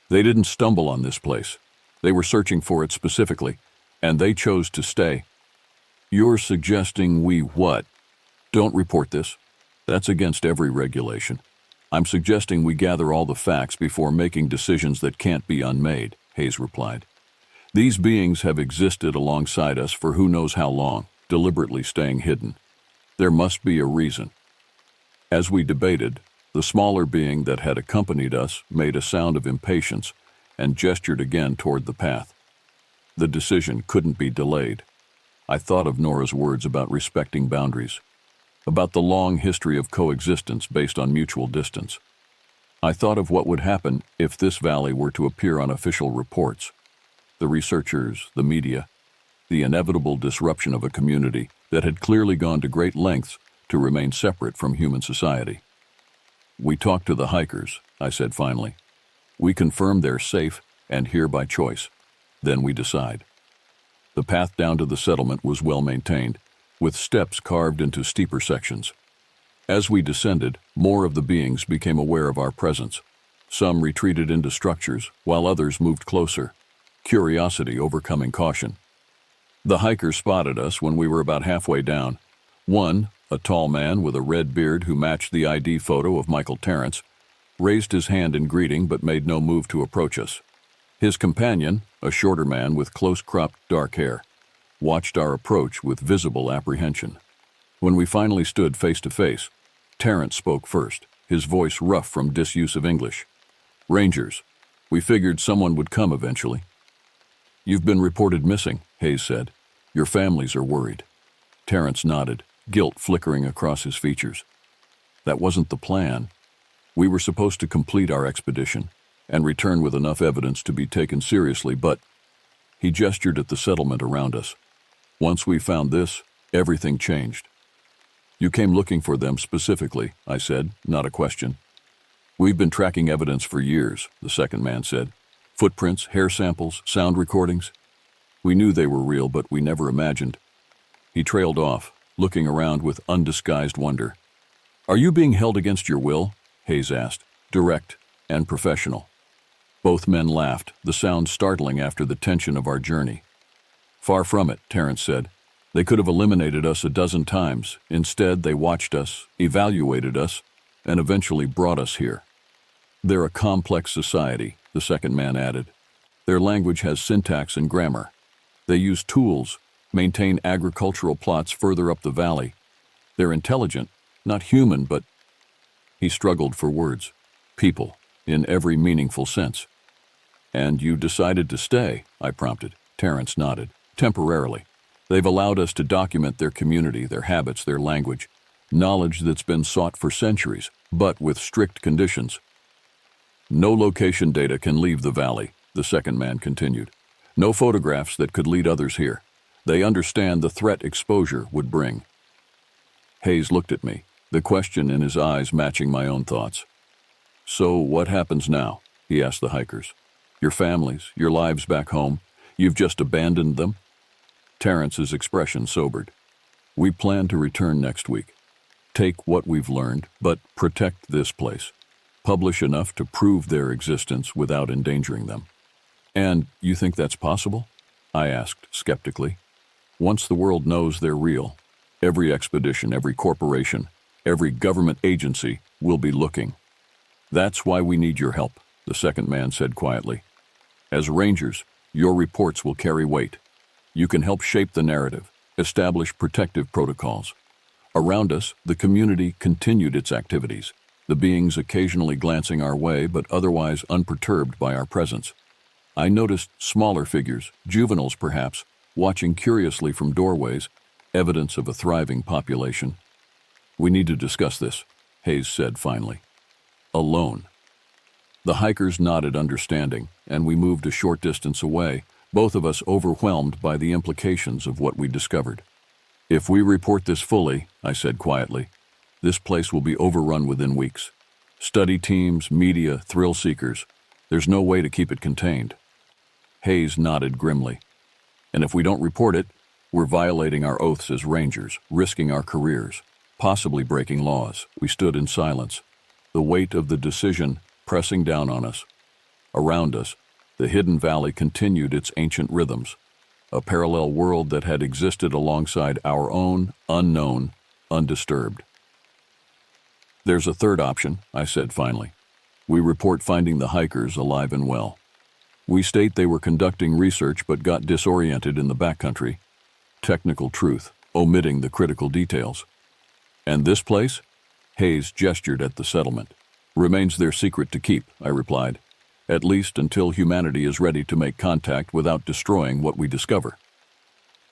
Speaker 1: They didn't stumble on this place. They were searching for it specifically, and they chose to stay." "You're suggesting we what?" "Don't report this. That's against every regulation. I'm suggesting we gather all the facts before making decisions that can't be unmade," Hayes replied. "These beings have existed alongside us for who knows how long, deliberately staying hidden. There must be a reason." As we debated, the smaller being that had accompanied us made a sound of impatience and gestured again toward the path. The decision couldn't be delayed. I thought of Nora's words about respecting boundaries, about the long history of coexistence based on mutual distance. I thought of what would happen if this valley were to appear on official reports. The researchers, the media, the inevitable disruption of a community that had clearly gone to great lengths to remain separate from human society. "We talked to the hikers," I said finally. "We confirm they're safe and here by choice. Then we decide." The path down to the settlement was well maintained, with steps carved into steeper sections. As we descended, more of the beings became aware of our presence. Some retreated into structures, while others moved closer, curiosity overcoming caution. The hikers spotted us when we were about halfway down. One, a tall man with a red beard who matched the ID photo of Michael Terrence, raised his hand in greeting but made no move to approach us. His companion, a shorter man with close-cropped dark hair, watched our approach with visible apprehension. When we finally stood face to face, Terrence spoke first, his voice rough from disuse of English. "Rangers, we figured someone would come eventually." "You've been reported missing," Hayes said. "Your families are worried." Terrence nodded, guilt flickering across his features. "That wasn't the plan. We were supposed to complete our expedition and return with enough evidence to be taken seriously, but—" He gestured at the settlement around us. Once we found this, everything changed. You came looking for them specifically, I said, not a question. We've been tracking evidence for years, the second man said. Footprints, hair samples, sound recordings. We knew they were real, but we never imagined. He trailed off, looking around with undisguised wonder. Are you being held against your will? Hayes asked, direct and professional. Both men laughed, the sound startling after the tension of our journey. Far from it, Terrence said. They could have eliminated us a dozen times. Instead, they watched us, evaluated us, and eventually brought us here. They're a complex society, the second man added. Their language has syntax and grammar. They use tools, maintain agricultural plots further up the valley. They're intelligent, not human, but... He struggled for words. People, in every meaningful sense. And you decided to stay, I prompted. Terrence nodded. Temporarily. They've allowed us to document their community, their habits, their language. Knowledge that's been sought for centuries, but with strict conditions. No location data can leave the valley, the second man continued. No photographs that could lead others here. They understand the threat exposure would bring. Hayes looked at me, the question in his eyes matching my own thoughts. So what happens now? He asked the hikers. Your families, your lives back home, you've just abandoned them? Terrence's expression sobered. We plan to return next week. Take what we've learned, but protect this place. Publish enough to prove their existence without endangering them. And you think that's possible? I asked skeptically. Once the world knows they're real, every expedition, every corporation, every government agency will be looking. That's why we need your help, the second man said quietly. As rangers, your reports will carry weight. You can help shape the narrative, establish protective protocols. Around us, the community continued its activities, the beings occasionally glancing our way but otherwise unperturbed by our presence. I noticed smaller figures, juveniles perhaps, watching curiously from doorways, evidence of a thriving population. We need to discuss this, Hayes said finally. Alone. The hikers nodded understanding, and we moved a short distance away, both of us overwhelmed by the implications of what we discovered. If we report this fully, I said quietly, this place will be overrun within weeks. Study teams, media, thrill seekers. There's no way to keep it contained. Hayes nodded grimly. And if we don't report it, we're violating our oaths as rangers, risking our careers, possibly breaking laws. We stood in silence, the weight of the decision pressing down on us. Around us, the hidden valley continued its ancient rhythms, a parallel world that had existed alongside our own, unknown, undisturbed. There's a third option, I said finally. We report finding the hikers alive and well. We state they were conducting research but got disoriented in the backcountry. Technical truth, omitting the critical details. And this place? Hayes gestured at the settlement. Remains their secret to keep, I replied, at least until humanity is ready to make contact without destroying what we discover.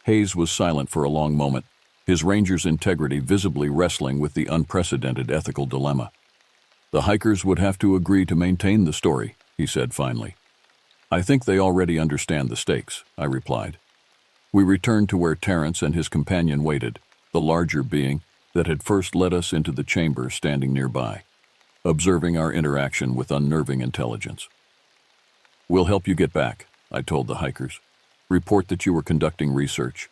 Speaker 1: Hayes was silent for a long moment, his ranger's integrity visibly wrestling with the unprecedented ethical dilemma. The hikers would have to agree to maintain the story, he said finally. I think they already understand the stakes, I replied. We returned to where Terrence and his companion waited, the larger being that had first led us into the chamber standing nearby, observing our interaction with unnerving intelligence. We'll help you get back, I told the hikers. Report that you were conducting research,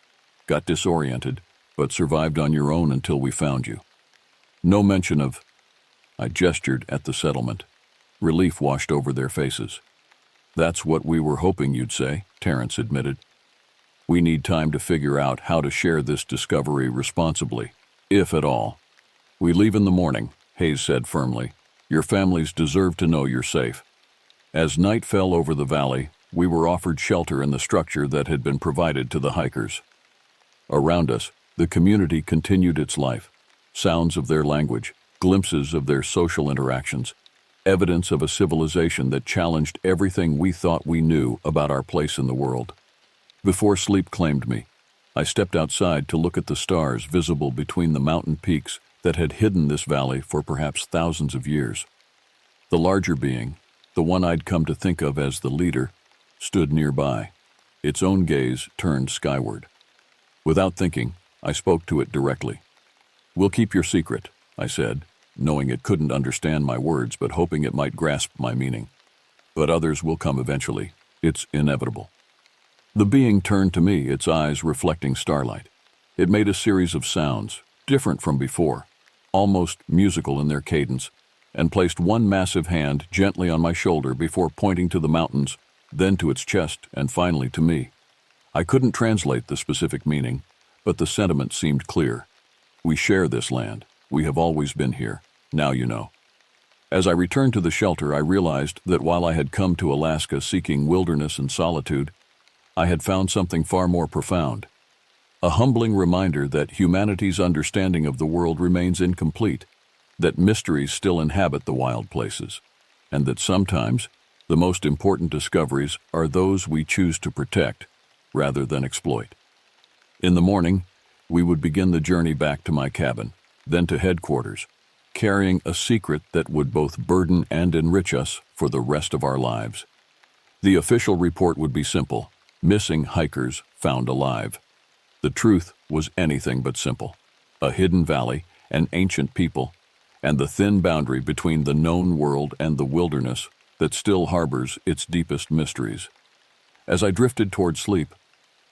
Speaker 1: got disoriented, but survived on your own until we found you. No mention of... I gestured at the settlement. Relief washed over their faces. That's what we were hoping you'd say, Terrence admitted. We need time to figure out how to share this discovery responsibly, if at all. We leave in the morning, Hayes said firmly. Your families deserve to know you're safe. As night fell over the valley, we were offered shelter in the structure that had been provided to the hikers. Around us, the community continued its life. Sounds of their language, glimpses of their social interactions, evidence of a civilization that challenged everything we thought we knew about our place in the world. Before sleep claimed me, I stepped outside to look at the stars visible between the mountain peaks that had hidden this valley for perhaps thousands of years. The larger being, the one I'd come to think of as the leader, stood nearby, its own gaze turned skyward. Without thinking, I spoke to it directly. "We'll keep your secret," I said, knowing it couldn't understand my words but hoping it might grasp my meaning. "But others will come eventually. It's inevitable." The being turned to me, its eyes reflecting starlight. It made a series of sounds, different from before, almost musical in their cadence, and placed one massive hand gently on my shoulder before pointing to the mountains, then to its chest, and finally to me. I couldn't translate the specific meaning, but the sentiment seemed clear. "We share this land. We have always been here. Now you know." As I returned to the shelter, I realized that while I had come to Alaska seeking wilderness and solitude, I had found something far more profound. A humbling reminder that humanity's understanding of the world remains incomplete, that mysteries still inhabit the wild places, and that sometimes the most important discoveries are those we choose to protect rather than exploit. In the morning, we would begin the journey back to my cabin, then to headquarters, carrying a secret that would both burden and enrich us for the rest of our lives. The official report would be simple: missing hikers found alive. The truth was anything but simple: a hidden valley, an ancient people, and the thin boundary between the known world and the wilderness that still harbors its deepest mysteries. As I drifted toward sleep,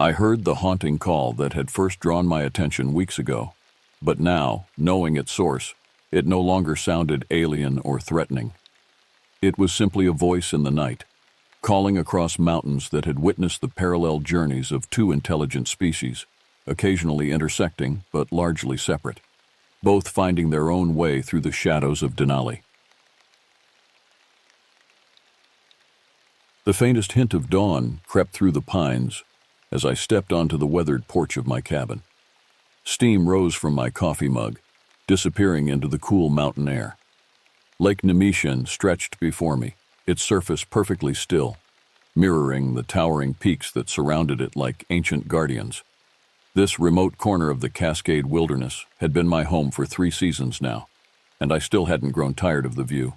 Speaker 1: I heard the haunting call that had first drawn my attention weeks ago, but now, knowing its source, it no longer sounded alien or threatening. It was simply a voice in the night, calling across mountains that had witnessed the parallel journeys of two intelligent species, occasionally intersecting but largely separate, both finding their own way through the shadows of Denali. The faintest hint of dawn crept through the pines as I stepped onto the weathered porch of my cabin. Steam rose from my coffee mug, disappearing into the cool mountain air. Lake Nemeshin stretched before me, its surface perfectly still, mirroring the towering peaks that surrounded it like ancient guardians. This remote corner of the Cascade Wilderness had been my home for 3 seasons now, and I still hadn't grown tired of the view.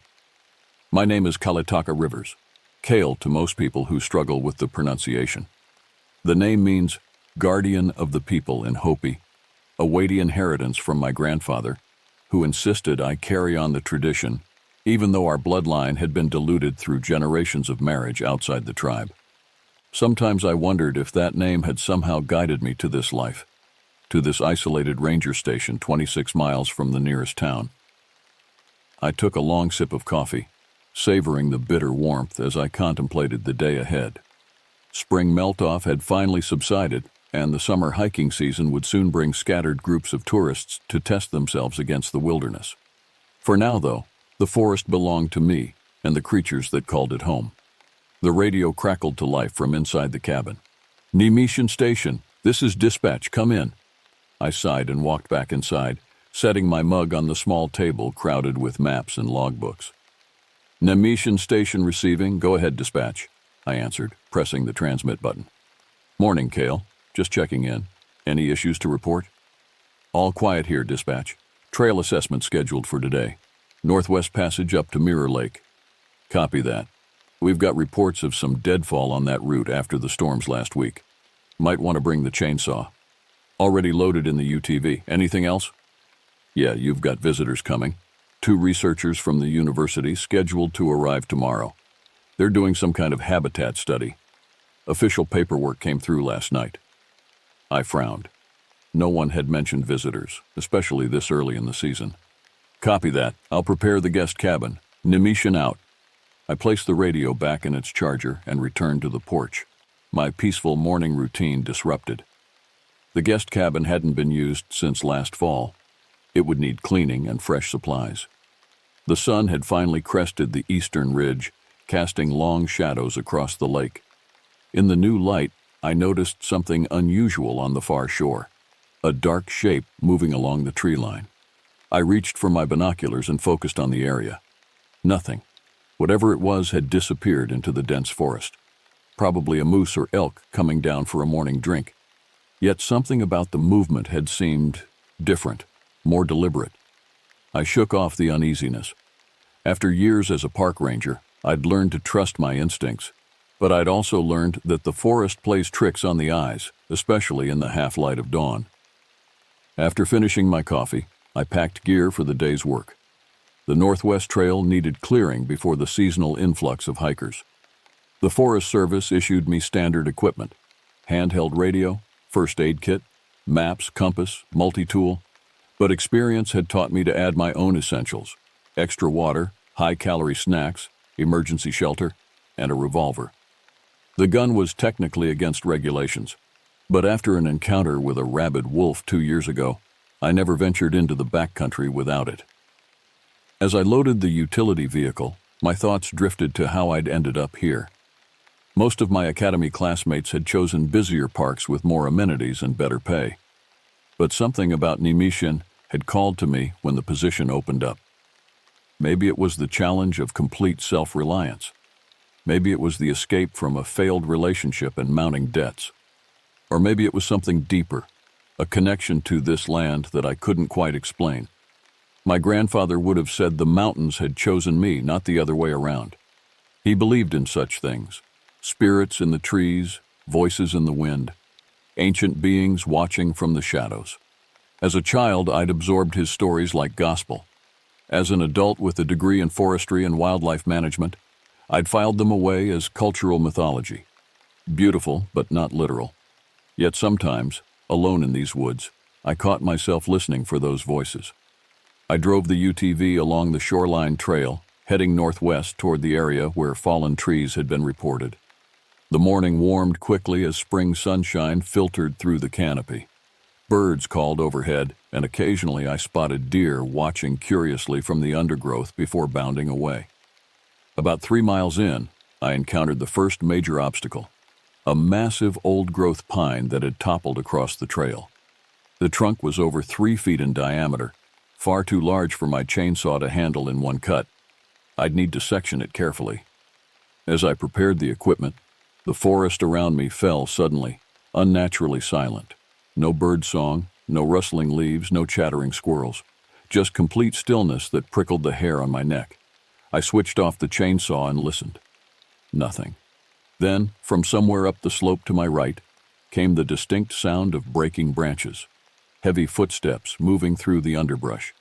Speaker 1: My name is Kalitaka Rivers, Kale to most people who struggle with the pronunciation. The name means guardian of the people in Hopi, a weighty inheritance from my grandfather, who insisted I carry on the tradition, even though our bloodline had been diluted through generations of marriage outside the tribe. Sometimes I wondered if that name had somehow guided me to this life, to this isolated ranger station 26 miles from the nearest town. I took a long sip of coffee, savoring the bitter warmth as I contemplated the day ahead. Spring melt-off had finally subsided, and the summer hiking season would soon bring scattered groups of tourists to test themselves against the wilderness. For now, though, the forest belonged to me and the creatures that called it home. The radio crackled to life from inside the cabin. "Nemeshin Station, this is dispatch, come in." I sighed and walked back inside, setting my mug on the small table crowded with maps and logbooks. "Nemeshin Station receiving, go ahead dispatch," I answered, pressing the transmit button. "Morning, Kale. Just checking in. Any issues to report?" "All quiet here, dispatch. Trail assessment scheduled for today. Northwest passage up to Mirror Lake." "Copy that. We've got reports of some deadfall on that route after the storms last week. Might want to bring the chainsaw." "Already loaded in the UTV. Anything else?" "Yeah, you've got visitors coming. 2 researchers from the university scheduled to arrive tomorrow. They're doing some kind of habitat study. Official paperwork came through last night." I frowned. No one had mentioned visitors, especially this early in the season. "Copy that. I'll prepare the guest cabin. Nemeshin out." I placed the radio back in its charger and returned to the porch, my peaceful morning routine disrupted. The guest cabin hadn't been used since last fall. It would need cleaning and fresh supplies. The sun had finally crested the eastern ridge, casting long shadows across the lake. In the new light, I noticed something unusual on the far shore, a dark shape moving along the tree line. I reached for my binoculars and focused on the area. Nothing. Whatever it was had disappeared into the dense forest. Probably a moose or elk coming down for a morning drink. Yet something about the movement had seemed different, more deliberate. I shook off the uneasiness. After years as a park ranger, I'd learned to trust my instincts, but I'd also learned that the forest plays tricks on the eyes, especially in the half-light of dawn. After finishing my coffee, I packed gear for the day's work. The Northwest Trail needed clearing before the seasonal influx of hikers. The Forest Service issued me standard equipment: handheld radio, first aid kit, maps, compass, multi-tool, but experience had taught me to add my own essentials: extra water, high-calorie snacks, emergency shelter, and a revolver. The gun was technically against regulations, but after an encounter with a rabid wolf 2 years ago, I never ventured into the backcountry without it. As I loaded the utility vehicle, my thoughts drifted to how I'd ended up here. Most of my academy classmates had chosen busier parks with more amenities and better pay. But something about Nemishin had called to me when the position opened up. Maybe it was the challenge of complete self-reliance. Maybe it was the escape from a failed relationship and mounting debts. Or maybe it was something deeper, a connection to this land that I couldn't quite explain. My grandfather would have said the mountains had chosen me, not the other way around. He believed in such things: spirits in the trees, voices in the wind, ancient beings watching from the shadows. As a child, I'd absorbed his stories like gospel. As an adult with a degree in forestry and wildlife management, I'd filed them away as cultural mythology. Beautiful, but not literal. Yet sometimes, alone in these woods, I caught myself listening for those voices. I drove the UTV along the shoreline trail, heading northwest toward the area where fallen trees had been reported. The morning warmed quickly as spring sunshine filtered through the canopy. Birds called overhead, and occasionally I spotted deer watching curiously from the undergrowth before bounding away. About 3 miles in, I encountered the first major obstacle: a massive old-growth pine that had toppled across the trail. The trunk was over 3 feet in diameter, far too large for my chainsaw to handle in one cut. I'd need to section it carefully. As I prepared the equipment, the forest around me fell suddenly, unnaturally silent. No bird song, no rustling leaves, no chattering squirrels. Just complete stillness that prickled the hair on my neck. I switched off the chainsaw and listened. Nothing. Then, from somewhere up the slope to my right, came the distinct sound of breaking branches. Heavy footsteps moving through the underbrush.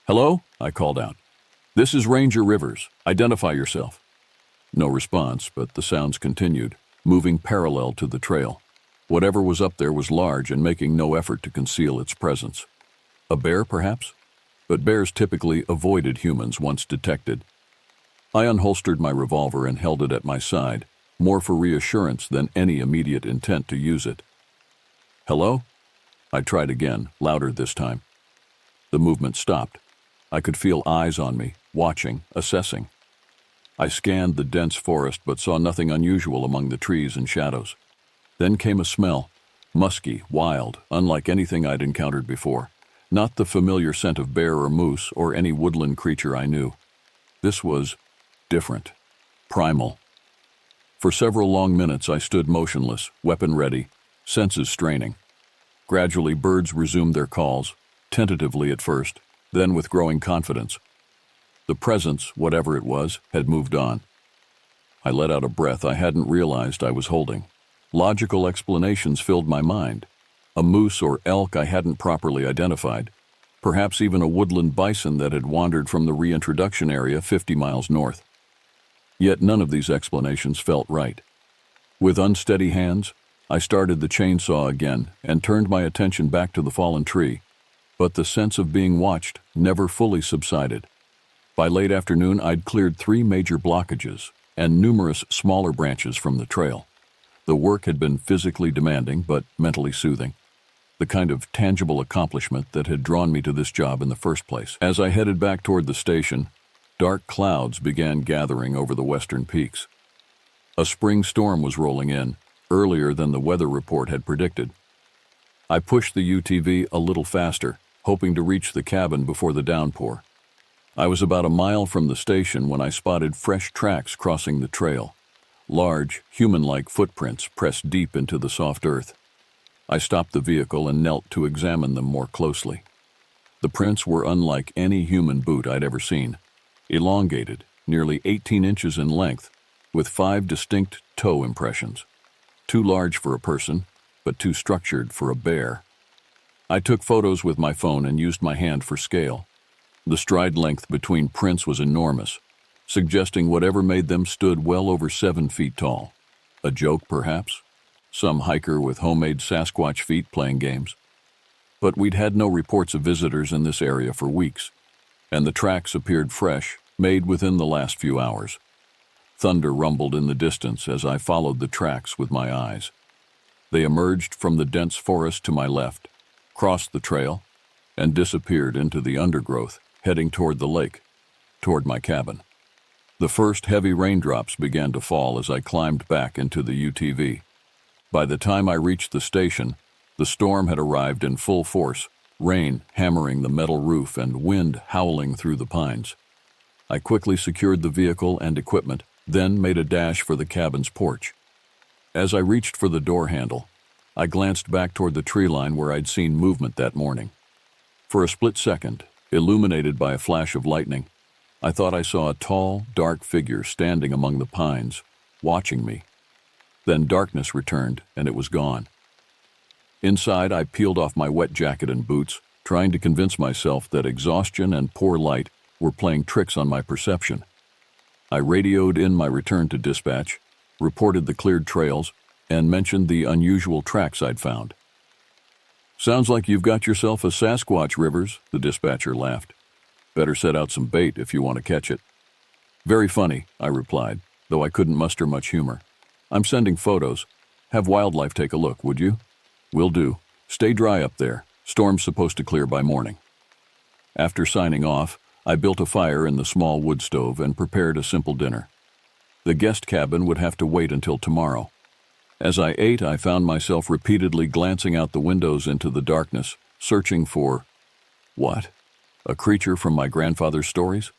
Speaker 1: "Hello?" I called out. "This is Ranger Rivers. Identify yourself." No response, but the sounds continued, moving parallel to the trail. Whatever was up there was large and making no effort to conceal its presence. A bear, perhaps? But bears typically avoided humans once detected. I unholstered my revolver and held it at my side, more for reassurance than any immediate intent to use it. "Hello?" I tried again, louder this time. The movement stopped. I could feel eyes on me, watching, assessing. I scanned the dense forest but saw nothing unusual among the trees and shadows. Then came a smell, musky, wild, unlike anything I'd encountered before. Not the familiar scent of bear or moose or any woodland creature I knew. This was different, primal. For several long minutes I stood motionless, weapon ready, senses straining. Gradually birds resumed their calls, tentatively at first, then with growing confidence. The presence, whatever it was, had moved on. I let out a breath I hadn't realized I was holding. Logical explanations filled my mind. A moose or elk I hadn't properly identified. Perhaps even a woodland bison that had wandered from the reintroduction area 50 miles north. Yet none of these explanations felt right. With unsteady hands, I started the chainsaw again and turned my attention back to the fallen tree. But the sense of being watched never fully subsided. By late afternoon, I'd cleared 3 major blockages and numerous smaller branches from the trail. The work had been physically demanding, but mentally soothing. The kind of tangible accomplishment that had drawn me to this job in the first place. As I headed back toward the station, dark clouds began gathering over the western peaks. A spring storm was rolling in, earlier than the weather report had predicted. I pushed the UTV a little faster, hoping to reach the cabin before the downpour. I was about a mile from the station when I spotted fresh tracks crossing the trail. Large, human-like footprints pressed deep into the soft earth. I stopped the vehicle and knelt to examine them more closely. The prints were unlike any human boot I'd ever seen. Elongated, nearly 18 inches in length, with 5 distinct toe impressions. Too large for a person, but too structured for a bear. I took photos with my phone and used my hand for scale. The stride length between prints was enormous, suggesting whatever made them stood well over 7 feet tall. A joke, perhaps? Some hiker with homemade Sasquatch feet playing games? But we'd had no reports of visitors in this area for weeks, and the tracks appeared fresh, made within the last few hours. Thunder rumbled in the distance as I followed the tracks with my eyes. They emerged from the dense forest to my left, crossed the trail, and disappeared into the undergrowth, heading toward the lake, toward my cabin. The first heavy raindrops began to fall as I climbed back into the UTV. By the time I reached the station, the storm had arrived in full force, rain hammering the metal roof and wind howling through the pines. I quickly secured the vehicle and equipment, then made a dash for the cabin's porch. As I reached for the door handle, I glanced back toward the tree line where I'd seen movement that morning. For a split second, illuminated by a flash of lightning, I thought I saw a tall, dark figure standing among the pines, watching me. Then darkness returned, and it was gone. Inside, I peeled off my wet jacket and boots, trying to convince myself that exhaustion and poor light were playing tricks on my perception. I radioed in my return to dispatch, reported the cleared trails, and mentioned the unusual tracks I'd found. "Sounds like you've got yourself a Sasquatch, Rivers," the dispatcher laughed. "Better set out some bait if you want to catch it." "Very funny," I replied, though I couldn't muster much humor. "I'm sending photos. Have wildlife take a look, would you?" "Will do. Stay dry up there. Storm's supposed to clear by morning." After signing off, I built a fire in the small wood stove and prepared a simple dinner. The guest cabin would have to wait until tomorrow. As I ate, I found myself repeatedly glancing out the windows into the darkness, searching for, what? A creature from my grandfather's stories?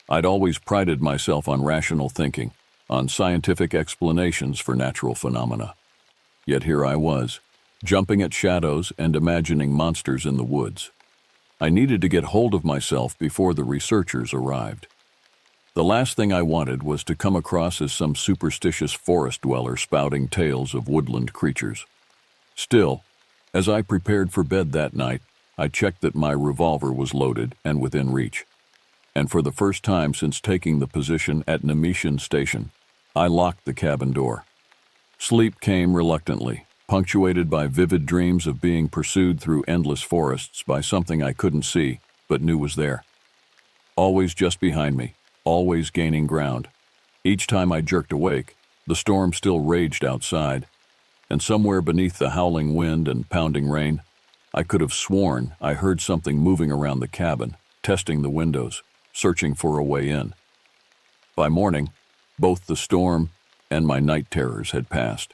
Speaker 1: I'd always prided myself on rational thinking, on scientific explanations for natural phenomena. Yet here I was, jumping at shadows and imagining monsters in the woods. I needed to get hold of myself before the researchers arrived. The last thing I wanted was to come across as some superstitious forest dweller spouting tales of woodland creatures. Still, as I prepared for bed that night, I checked that my revolver was loaded and within reach. And for the first time since taking the position at Nemeshian Station, I locked the cabin door. Sleep came reluctantly, punctuated by vivid dreams of being pursued through endless forests by something I couldn't see, but knew was there. Always just behind me, always gaining ground. Each time I jerked awake, the storm still raged outside, and somewhere beneath the howling wind and pounding rain, I could have sworn I heard something moving around the cabin, testing the windows, searching for a way in. By morning, both the storm and my night terrors had passed.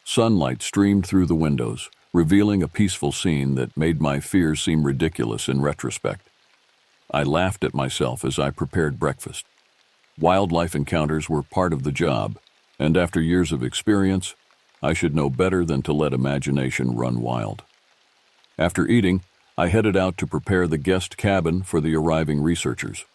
Speaker 1: Sunlight streamed through the windows, revealing a peaceful scene that made my fears seem ridiculous in retrospect. I laughed at myself as I prepared breakfast. Wildlife encounters were part of the job, and after years of experience, I should know better than to let imagination run wild. After eating, I headed out to prepare the guest cabin for the arriving researchers.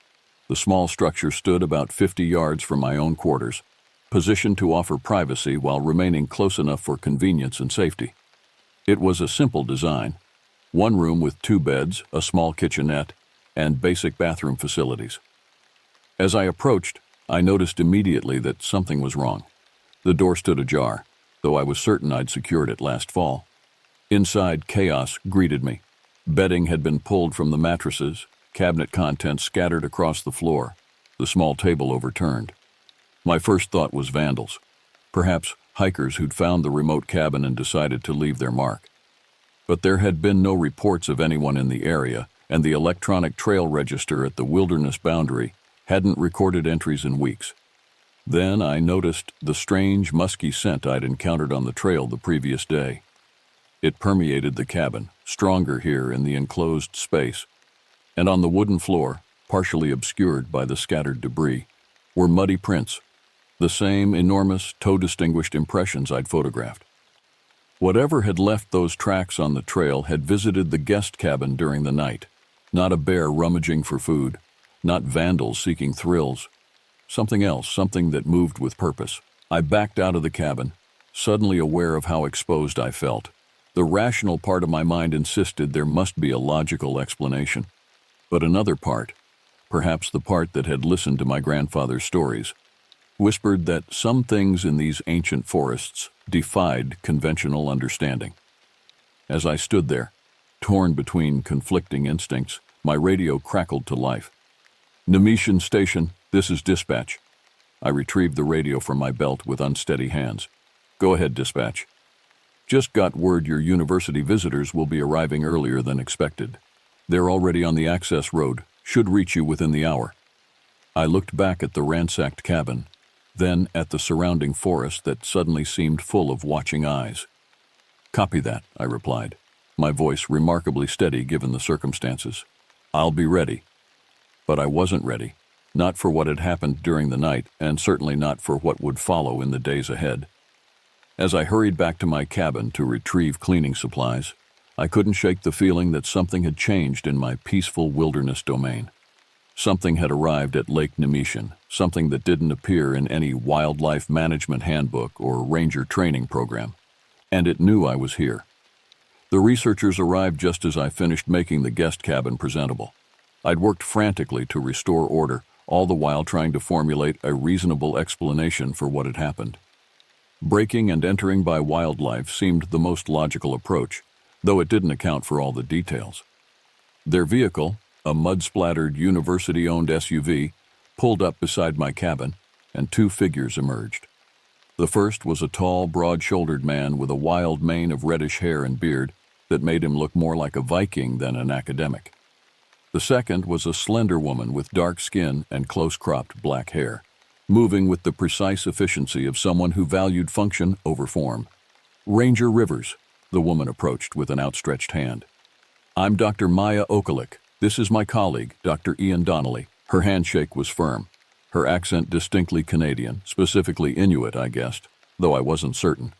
Speaker 1: The small structure stood about 50 yards from my own quarters, positioned to offer privacy while remaining close enough for convenience and safety. It was a simple design: one room with 2 beds, a small kitchenette, and basic bathroom facilities. As I approached, I noticed immediately that something was wrong. The door stood ajar, though I was certain I'd secured it last fall. Inside, chaos greeted me. Bedding had been pulled from the mattresses, cabinet contents scattered across the floor, the small table overturned. My first thought was vandals, perhaps hikers who'd found the remote cabin and decided to leave their mark. But there had been no reports of anyone in the area, and the electronic trail register at the wilderness boundary hadn't recorded entries in weeks. Then I noticed the strange, musky scent I'd encountered on the trail the previous day. It permeated the cabin, stronger here in the enclosed space, and on the wooden floor, partially obscured by the scattered debris, were muddy prints, the same enormous, toe-distinguished impressions I'd photographed. Whatever had left those tracks on the trail had visited the guest cabin during the night. Not a bear rummaging for food, not vandals seeking thrills. Something else, something that moved with purpose. I backed out of the cabin, suddenly aware of how exposed I felt. The rational part of my mind insisted there must be a logical explanation. But another part, perhaps the part that had listened to my grandfather's stories, whispered that some things in these ancient forests defied conventional understanding. As I stood there, torn between conflicting instincts, my radio crackled to life. "Nemetian Station, this is dispatch." I retrieved the radio from my belt with unsteady hands. "Go ahead, dispatch." "Just got word your university visitors will be arriving earlier than expected. They're already on the access road, should reach you within the hour." I looked back at the ransacked cabin, then at the surrounding forest that suddenly seemed full of watching eyes. "Copy that," I replied, my voice remarkably steady given the circumstances. "I'll be ready." But I wasn't ready, not for what had happened during the night, and certainly not for what would follow in the days ahead. As I hurried back to my cabin to retrieve cleaning supplies, I couldn't shake the feeling that something had changed in my peaceful wilderness domain. Something had arrived at Lake Nemetian, something that didn't appear in any wildlife management handbook or ranger training program. And it knew I was here. The researchers arrived just as I finished making the guest cabin presentable. I'd worked frantically to restore order, all the while trying to formulate a reasonable explanation for what had happened. Breaking and entering by wildlife seemed the most logical approach, though it didn't account for all the details. Their vehicle, a mud-splattered university-owned SUV, pulled up beside my cabin, and two figures emerged. The first was a tall, broad-shouldered man with a wild mane of reddish hair and beard that made him look more like a Viking than an academic. The second was a slender woman with dark skin and close-cropped black hair, moving with the precise efficiency of someone who valued function over form. "Ranger Rivers," the woman approached with an outstretched hand. "I'm Dr. Maya Okalik. This is my colleague, Dr. Ian Donnelly." Her handshake was firm, her accent distinctly Canadian, specifically Inuit, I guessed, though I wasn't certain.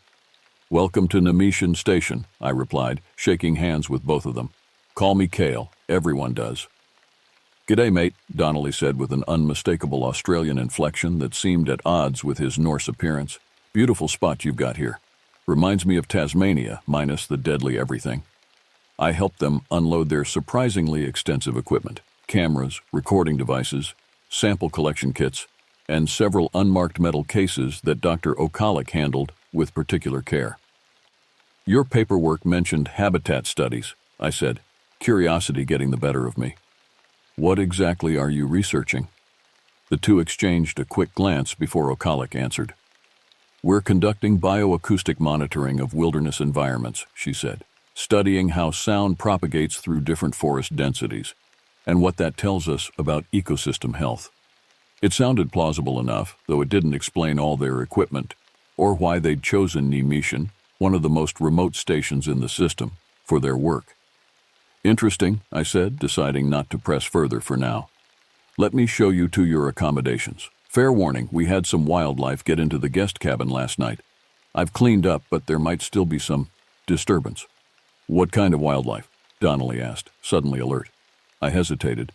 Speaker 1: "Welcome to Nemetian Station," I replied, shaking hands with both of them. "Call me Cale. Everyone does." "G'day, mate," Donnelly said with an unmistakable Australian inflection that seemed at odds with his Norse appearance. "Beautiful spot you've got here. Reminds me of Tasmania, minus the deadly everything." I helped them unload their surprisingly extensive equipment: cameras, recording devices, sample collection kits, and several unmarked metal cases that Dr. Okalik handled with particular care. "Your paperwork mentioned habitat studies," I said, curiosity getting the better of me. "What exactly are you researching?" The two exchanged a quick glance before Okalik answered. "We're conducting bioacoustic monitoring of wilderness environments," she said, "studying how sound propagates through different forest densities, and what that tells us about ecosystem health." It sounded plausible enough, though it didn't explain all their equipment, or why they'd chosen Nemetian, one of the most remote stations in the system, for their work. "Interesting," I said, deciding not to press further for now. "Let me show you to your accommodations. Fair warning, we had some wildlife get into the guest cabin last night. I've cleaned up, but there might still be some disturbance." "What kind of wildlife?" Donnelly asked, suddenly alert. I hesitated.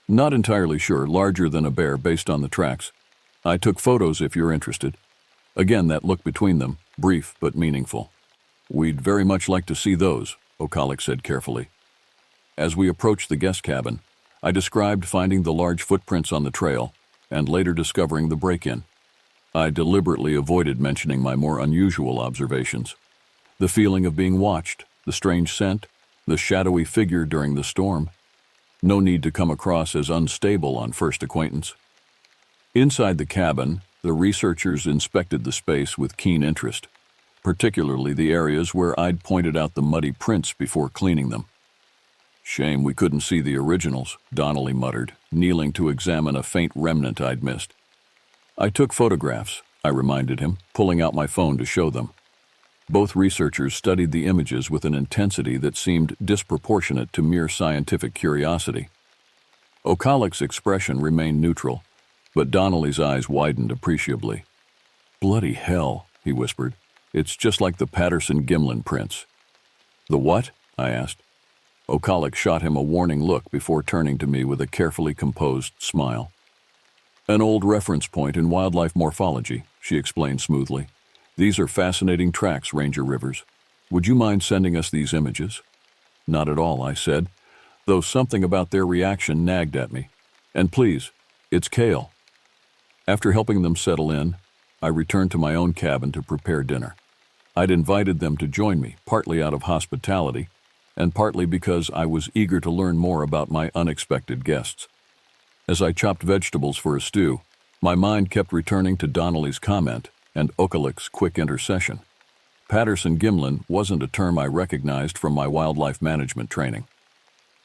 Speaker 1: "Not entirely sure, larger than a bear based on the tracks. I took photos if you're interested." Again, that look between them, brief but meaningful. "We'd very much like to see those," Okalik said carefully. As we approached the guest cabin, I described finding the large footprints on the trail and later discovering the break-in. I deliberately avoided mentioning my more unusual observations: the feeling of being watched, the strange scent, the shadowy figure during the storm. No need to come across as unstable on first acquaintance. Inside the cabin, the researchers inspected the space with keen interest, particularly the areas where I'd pointed out the muddy prints before cleaning them. "Shame we couldn't see the originals," Donnelly muttered, kneeling to examine a faint remnant I'd missed. "I took photographs," I reminded him, pulling out my phone to show them. Both researchers studied the images with an intensity that seemed disproportionate to mere scientific curiosity. Okalik's expression remained neutral, but Donnelly's eyes widened appreciably. "Bloody hell," he whispered. "It's just like the Patterson-Gimlin prints." "The what?" I asked. Okalik shot him a warning look before turning to me with a carefully composed smile. "An old reference point in wildlife morphology," she explained smoothly. These are fascinating tracks, Ranger Rivers. Would you mind sending us these images? Not at all, I said, though something about their reaction nagged at me. And please, it's Kale. After helping them settle in, I returned to my own cabin to prepare dinner. I'd invited them to join me, partly out of hospitality, and partly because I was eager to learn more about my unexpected guests. As I chopped vegetables for a stew, my mind kept returning to Donnelly's comment and Okalik's quick intercession. Patterson-Gimlin wasn't a term I recognized from my wildlife management training.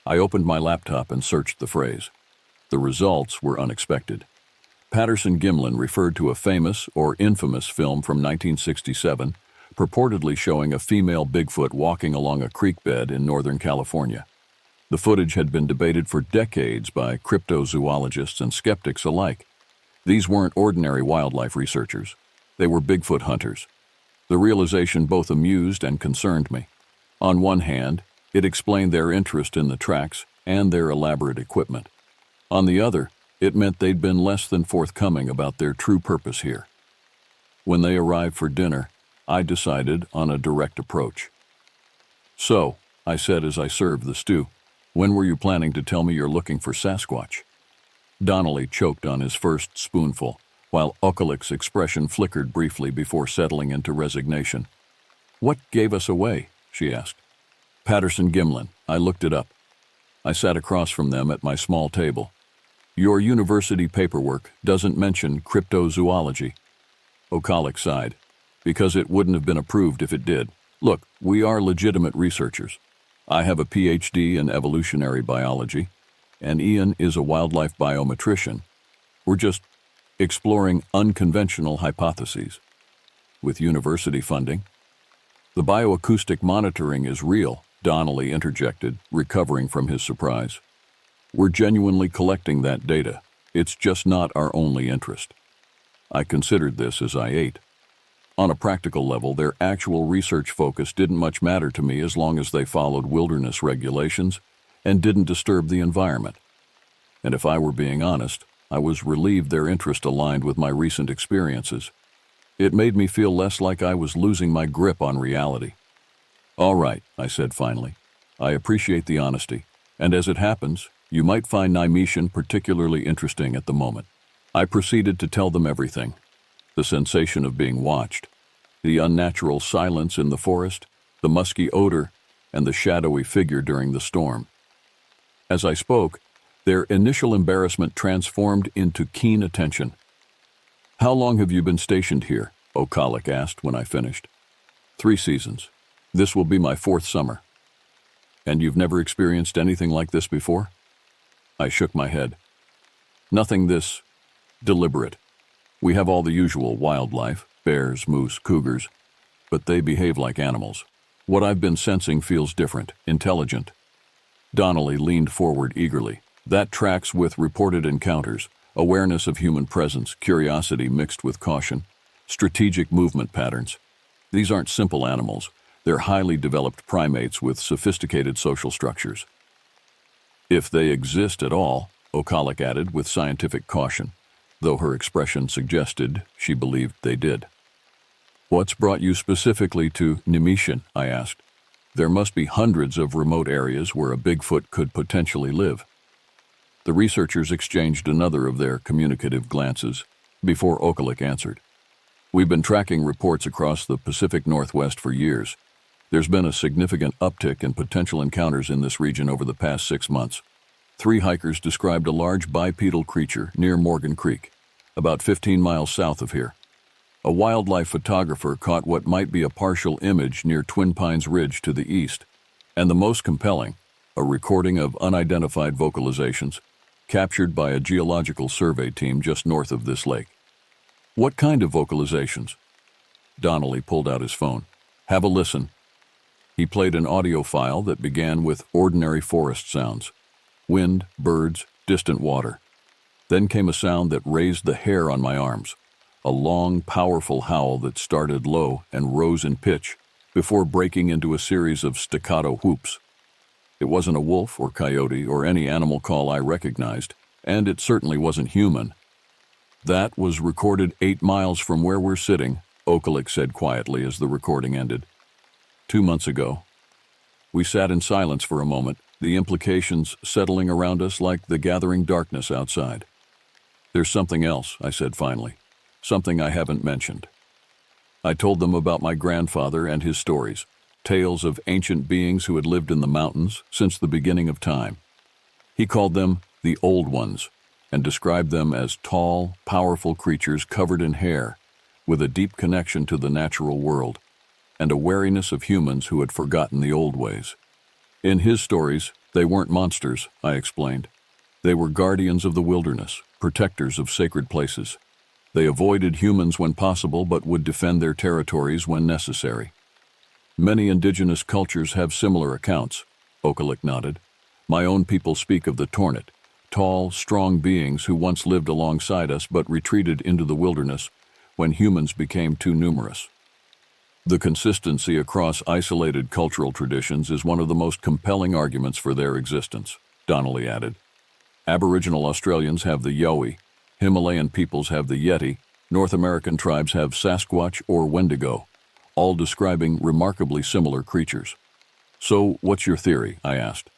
Speaker 1: I opened my laptop and searched the phrase. The results were unexpected. Patterson-Gimlin referred to a famous or infamous film from 1967, purportedly showing a female Bigfoot walking along a creek bed in Northern California. The footage had been debated for decades by cryptozoologists and skeptics alike. These weren't ordinary wildlife researchers. They were Bigfoot hunters. The realization both amused and concerned me. On one hand, it explained their interest in the tracks and their elaborate equipment. On the other, it meant they'd been less than forthcoming about their true purpose here. When they arrived for dinner, I decided on a direct approach. "So," I said as I served the stew, "when were you planning to tell me you're looking for Sasquatch?" Donnelly choked on his first spoonful, while Okalik's expression flickered briefly before settling into resignation. "What gave us away?" she asked. Patterson-Gimlin. I looked it up. I sat across from them at my small table. "Your university paperwork doesn't mention cryptozoology." Okalik sighed. "Because it wouldn't have been approved if it did. Look, we are legitimate researchers. I have a PhD in evolutionary biology, and Ian is a wildlife biometrician. We're just exploring unconventional hypotheses. With university funding." "The bioacoustic monitoring is real," Donnelly interjected, recovering from his surprise. "We're genuinely collecting that data. It's just not our only interest." I considered this as I ate. On a practical level, their actual research focus didn't much matter to me as long as they followed wilderness regulations and didn't disturb the environment. And if I were being honest, I was relieved their interest aligned with my recent experiences. It made me feel less like I was losing my grip on reality. "All right," I said finally. "I appreciate the honesty, and as it happens, you might find Naimishan particularly interesting at the moment." I proceeded to tell them everything. The sensation of being watched, the unnatural silence in the forest, the musky odor, and the shadowy figure during the storm. As I spoke, their initial embarrassment transformed into keen attention. "How long have you been stationed here?" Okalik asked when I finished. 3 seasons. This will be my 4th summer." "And you've never experienced anything like this before?" I shook my head. "Nothing this deliberate. We have all the usual wildlife, bears, moose, cougars, but they behave like animals. What I've been sensing feels different, intelligent." Donnelly leaned forward eagerly. "That tracks with reported encounters, awareness of human presence, curiosity mixed with caution, strategic movement patterns. These aren't simple animals. They're highly developed primates with sophisticated social structures." "If they exist at all," Okalik added with scientific caution, though her expression suggested she believed they did. "What's brought you specifically to Naimishan?" I asked. "There must be hundreds of remote areas where a Bigfoot could potentially live." The researchers exchanged another of their communicative glances before Okalik answered. "We've been tracking reports across the Pacific Northwest for years. There's been a significant uptick in potential encounters in this region over the past 6 months. 3 hikers described a large bipedal creature near Morgan Creek, about 15 miles south of here. A wildlife photographer caught what might be a partial image near Twin Pines Ridge to the east, and the most compelling, a recording of unidentified vocalizations captured by a geological survey team just north of this lake." "What kind of vocalizations?" Donnelly pulled out his phone. "Have a listen." He played an audio file that began with ordinary forest sounds: wind, birds, distant water. Then came a sound that raised the hair on my arms, a long, powerful howl that started low and rose in pitch before breaking into a series of staccato whoops. It wasn't a wolf or coyote or any animal call I recognized, and it certainly wasn't human. "That was recorded 8 miles from where we're sitting," Okalik said quietly as the recording ended. 2 months ago. We sat in silence for a moment, the implications settling around us like the gathering darkness outside. There's something else, I said finally. Something I haven't mentioned. I told them about my grandfather and his stories, tales of ancient beings who had lived in the mountains since the beginning of time. He called them the Old Ones and described them as tall, powerful creatures covered in hair, with a deep connection to the natural world, and a wariness of humans who had forgotten the old ways. In his stories, they weren't monsters, I explained. They were guardians of the wilderness, protectors of sacred places. They avoided humans when possible but would defend their territories when necessary. Many indigenous cultures have similar accounts, Okalik nodded. My own people speak of the Tornit, tall, strong beings who once lived alongside us but retreated into the wilderness when humans became too numerous. The consistency across isolated cultural traditions is one of the most compelling arguments for their existence, Donnelly added. Aboriginal Australians have the Yowie, Himalayan peoples have the Yeti, North American tribes have Sasquatch or Wendigo, all describing remarkably similar creatures. So, what's your theory? I asked.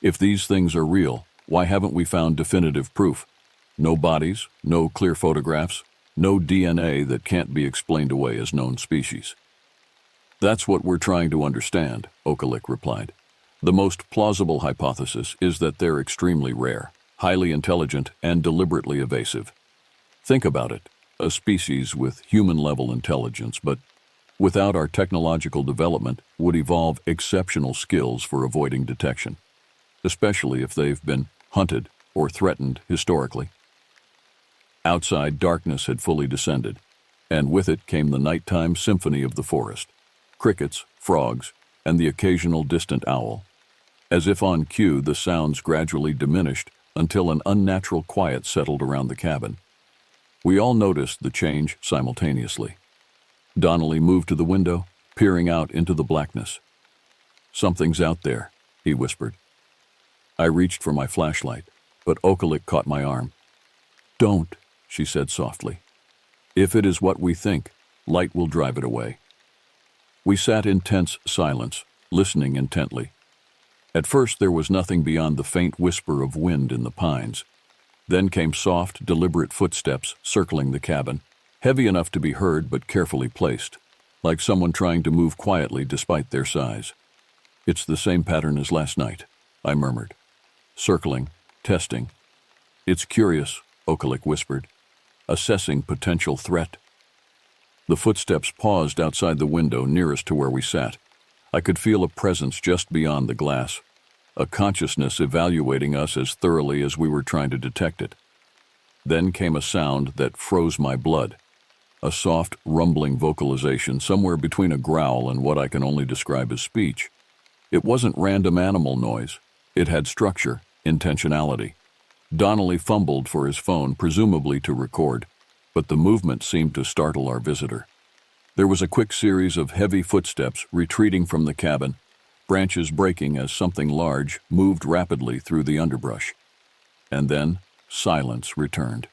Speaker 1: If these things are real, why haven't we found definitive proof? No bodies, no clear photographs, no DNA that can't be explained away as known species. That's what we're trying to understand, Okalik replied. The most plausible hypothesis is that they're extremely rare, highly intelligent, and deliberately evasive. Think about it, a species with human-level intelligence, but without our technological development, would evolve exceptional skills for avoiding detection, especially if they've been hunted or threatened historically. Outside, darkness had fully descended, and with it came the nighttime symphony of the forest. Crickets, frogs, and the occasional distant owl. As if on cue, the sounds gradually diminished until an unnatural quiet settled around the cabin. We all noticed the change simultaneously. Donnelly moved to the window, peering out into the blackness. "Something's out there," he whispered. I reached for my flashlight, but Okalik caught my arm. "Don't," she said softly. "If it is what we think, light will drive it away." We sat in tense silence, listening intently. At first there was nothing beyond the faint whisper of wind in the pines. Then came soft, deliberate footsteps circling the cabin, heavy enough to be heard but carefully placed, like someone trying to move quietly despite their size. "It's the same pattern as last night," I murmured. "Circling, testing." "It's curious," Okalik whispered, "assessing potential threat." The footsteps paused outside the window nearest to where we sat. I could feel a presence just beyond the glass, a consciousness evaluating us as thoroughly as we were trying to detect it. Then came a sound that froze my blood, a soft, rumbling vocalization somewhere between a growl and what I can only describe as speech. It wasn't random animal noise. It had structure, intentionality. Donnelly fumbled for his phone, presumably to record, but the movement seemed to startle our visitor. There was a quick series of heavy footsteps retreating from the cabin, branches breaking as something large moved rapidly through the underbrush. And then silence returned.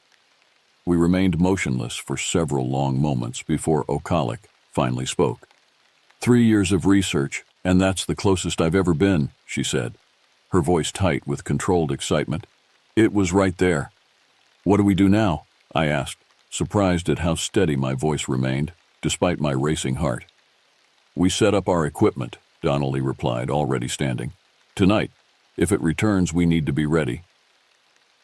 Speaker 1: We remained motionless for several long moments before Okalik finally spoke. 3 years of research, and that's the closest I've ever been," she said, her voice tight with controlled excitement. "It was right there." "What do we do now?" I asked, surprised at how steady my voice remained, despite my racing heart. "We set up our equipment," Donnelly replied, already standing. "Tonight. If it returns, we need to be ready."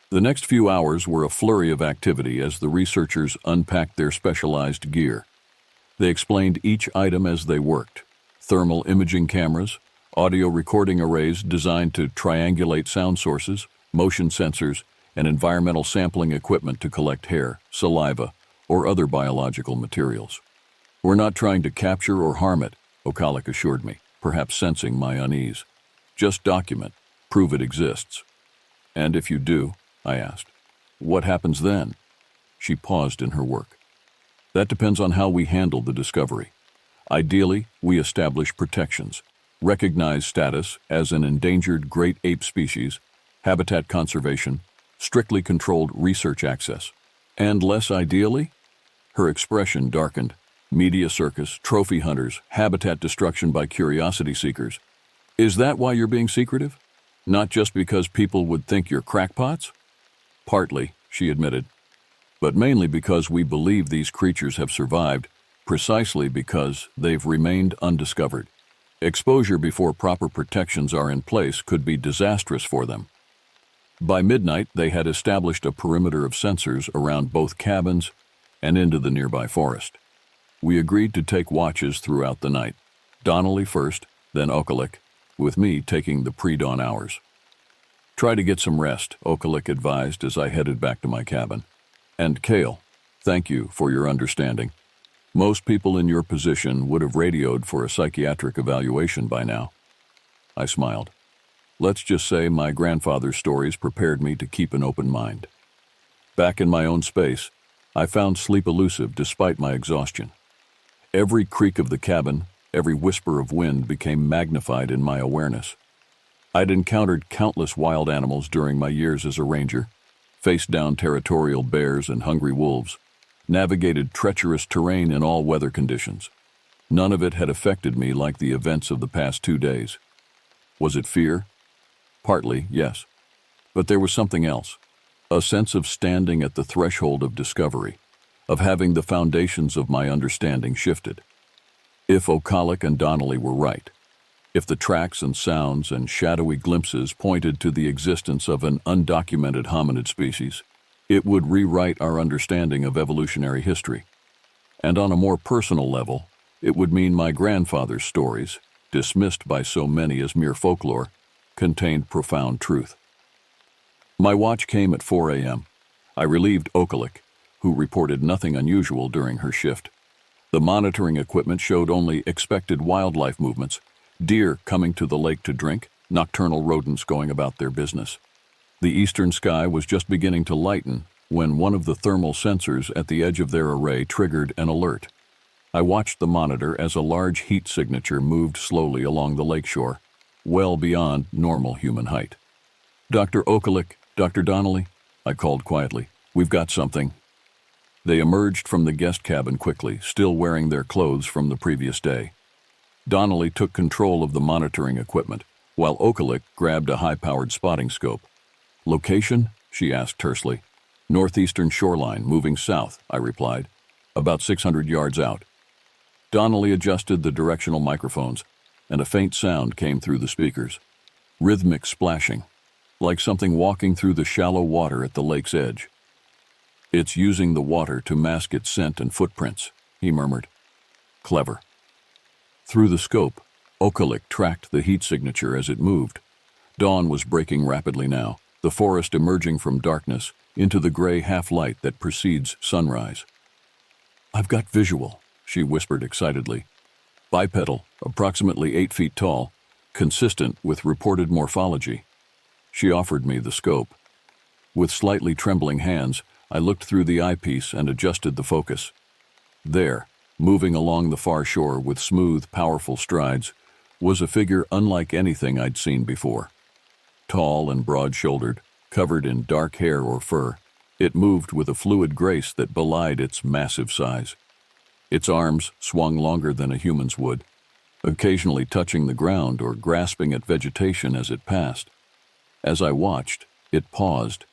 Speaker 1: The next few hours were a flurry of activity as the researchers unpacked their specialized gear. They explained each item as they worked: thermal imaging cameras, audio recording arrays designed to triangulate sound sources, motion sensors, and environmental sampling equipment to collect hair, saliva, or other biological materials. "We're not trying to capture or harm it," Okalik assured me, perhaps sensing my unease. "Just document, prove it exists." "And if you do," I asked, "what happens then?" She paused in her work. "That depends on how we handle the discovery. Ideally, we establish protections, recognize status as an endangered great ape species, habitat conservation, strictly controlled research access. And less ideally?" Her expression darkened. Media circus, trophy hunters, habitat destruction by curiosity seekers. Is that why you're being secretive? Not just because people would think you're crackpots? Partly, she admitted, but mainly because we believe these creatures have survived precisely because they've remained undiscovered. Exposure before proper protections are in place could be disastrous for them. By midnight, they had established a perimeter of sensors around both cabins and into the nearby forest. We agreed to take watches throughout the night, Donnelly first, then Okalik, with me taking the pre-dawn hours. Try to get some rest, Okalik advised as I headed back to my cabin. And Kale, thank you for your understanding. Most people in your position would have radioed for a psychiatric evaluation by now. I smiled. Let's just say my grandfather's stories prepared me to keep an open mind. Back in my own space, I found sleep elusive despite my exhaustion. Every creak of the cabin, every whisper of wind became magnified in my awareness. I'd encountered countless wild animals during my years as a ranger, faced down territorial bears and hungry wolves, navigated treacherous terrain in all weather conditions. None of it had affected me like the events of the past 2 days. Was it fear? Partly, yes. But there was something else. A sense of standing at the threshold of discovery, of having the foundations of my understanding shifted. If Okalik and Donnelly were right, if the tracks and sounds and shadowy glimpses pointed to the existence of an undocumented hominid species, it would rewrite our understanding of evolutionary history. And on a more personal level, it would mean my grandfather's stories, dismissed by so many as mere folklore, contained profound truth. My watch came at 4 a.m. I relieved Okalik, who reported nothing unusual during her shift. The monitoring equipment showed only expected wildlife movements, deer coming to the lake to drink, nocturnal rodents going about their business. The eastern sky was just beginning to lighten when one of the thermal sensors at the edge of their array triggered an alert. I watched the monitor as a large heat signature moved slowly along the lakeshore, well beyond normal human height. Dr. Okalik, Dr. Donnelly, I called quietly. We've got something. They emerged from the guest cabin quickly, still wearing their clothes from the previous day. Donnelly took control of the monitoring equipment, while Okalik grabbed a high-powered spotting scope. Location? She asked tersely. Northeastern shoreline, moving south, I replied. About 600 yards out. Donnelly adjusted the directional microphones, and a faint sound came through the speakers. Rhythmic splashing, like something walking through the shallow water at the lake's edge. It's using the water to mask its scent and footprints, he murmured. Clever. Through the scope, Okalik tracked the heat signature as it moved. Dawn was breaking rapidly now, the forest emerging from darkness into the gray half-light that precedes sunrise. I've got visual, she whispered excitedly. Bipedal, approximately 8 feet tall, consistent with reported morphology. She offered me the scope. With slightly trembling hands, I looked through the eyepiece and adjusted the focus. There, moving along the far shore with smooth, powerful strides, was a figure unlike anything I'd seen before. Tall and broad-shouldered, covered in dark hair or fur, it moved with a fluid grace that belied its massive size. Its arms swung longer than a human's would, occasionally touching the ground or grasping at vegetation as it passed. As I watched, it paused,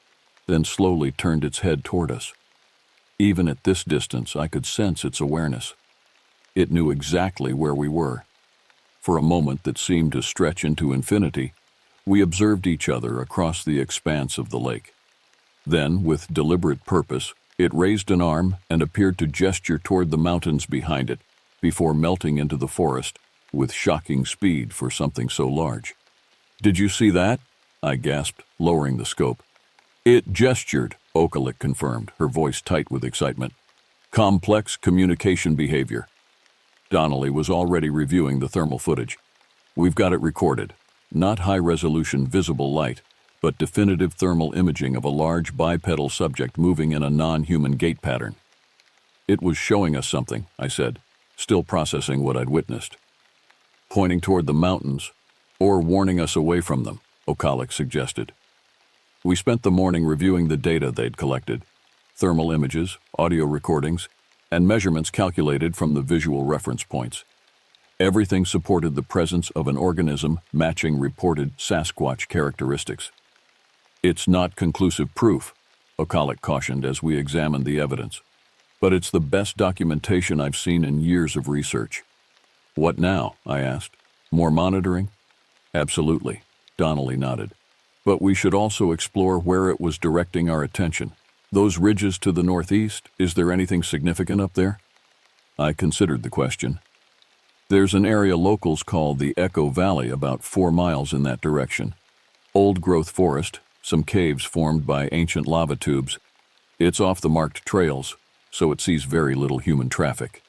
Speaker 1: then slowly turned its head toward us. Even at this distance, I could sense its awareness. It knew exactly where we were. For a moment that seemed to stretch into infinity, we observed each other across the expanse of the lake. Then, with deliberate purpose, it raised an arm and appeared to gesture toward the mountains behind it, before melting into the forest with shocking speed for something so large. Did you see that? I gasped, lowering the scope. It gestured, Okalik confirmed, her voice tight with excitement. Complex communication behavior. Donnelly was already reviewing the thermal footage. We've got it recorded. Not high-resolution visible light, but definitive thermal imaging of a large bipedal subject moving in a non-human gait pattern. It was showing us something, I said, still processing what I'd witnessed. Pointing toward the mountains, or warning us away from them, Okalik suggested. We spent the morning reviewing the data they'd collected, thermal images, audio recordings, and measurements calculated from the visual reference points. Everything supported the presence of an organism matching reported Sasquatch characteristics. "It's not conclusive proof," Okalik cautioned as we examined the evidence. "But it's the best documentation I've seen in years of research." "What now?" I asked. "More monitoring?" "Absolutely," Donnelly nodded. "But we should also explore where it was directing our attention. Those ridges to the northeast, is there anything significant up there?" I considered the question. "There's an area locals call the Echo Valley about 4 miles in that direction. Old-growth forest, some caves formed by ancient lava tubes. It's off the marked trails, so it sees very little human traffic."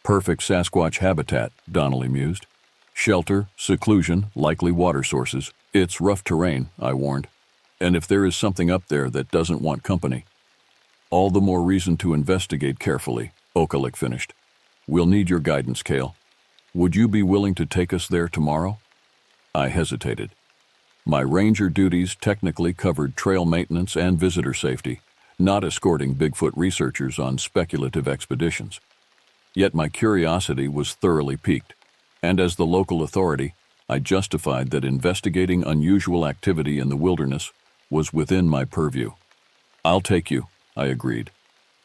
Speaker 1: "Perfect Sasquatch habitat," Donnelly mused. "Shelter, seclusion, likely water sources. It's rough terrain," I warned. "And if there is something up there that doesn't want company." "All the more reason to investigate carefully," Okalik finished. "We'll need your guidance, Kale. Would you be willing to take us there tomorrow?" I hesitated. My ranger duties technically covered trail maintenance and visitor safety, not escorting Bigfoot researchers on speculative expeditions. Yet my curiosity was thoroughly piqued, and as the local authority, I justified that investigating unusual activity in the wilderness was within my purview. "I'll take you," I agreed.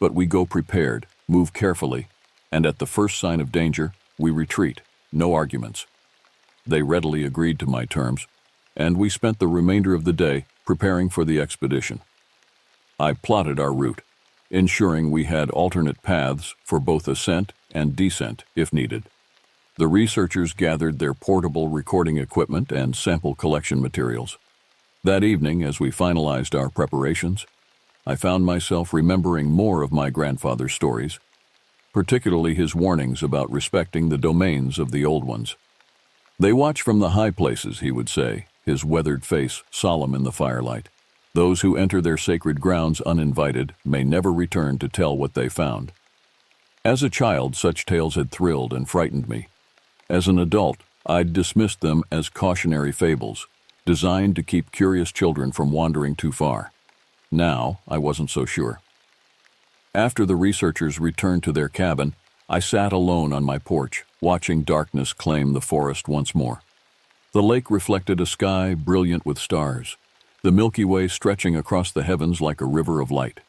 Speaker 1: "But we go prepared, move carefully, and at the first sign of danger, we retreat, no arguments." They readily agreed to my terms, and we spent the remainder of the day preparing for the expedition. I plotted our route, ensuring we had alternate paths for both ascent and descent if needed. The researchers gathered their portable recording equipment and sample collection materials. That evening, as we finalized our preparations, I found myself remembering more of my grandfather's stories, particularly his warnings about respecting the domains of the old ones. "They watch from the high places," he would say, his weathered face solemn in the firelight. "Those who enter their sacred grounds uninvited may never return to tell what they found." As a child, such tales had thrilled and frightened me. As an adult, I'd dismissed them as cautionary fables, designed to keep curious children from wandering too far. Now, I wasn't so sure. After the researchers returned to their cabin, I sat alone on my porch, watching darkness claim the forest once more. The lake reflected a sky brilliant with stars, the Milky Way stretching across the heavens like a river of light.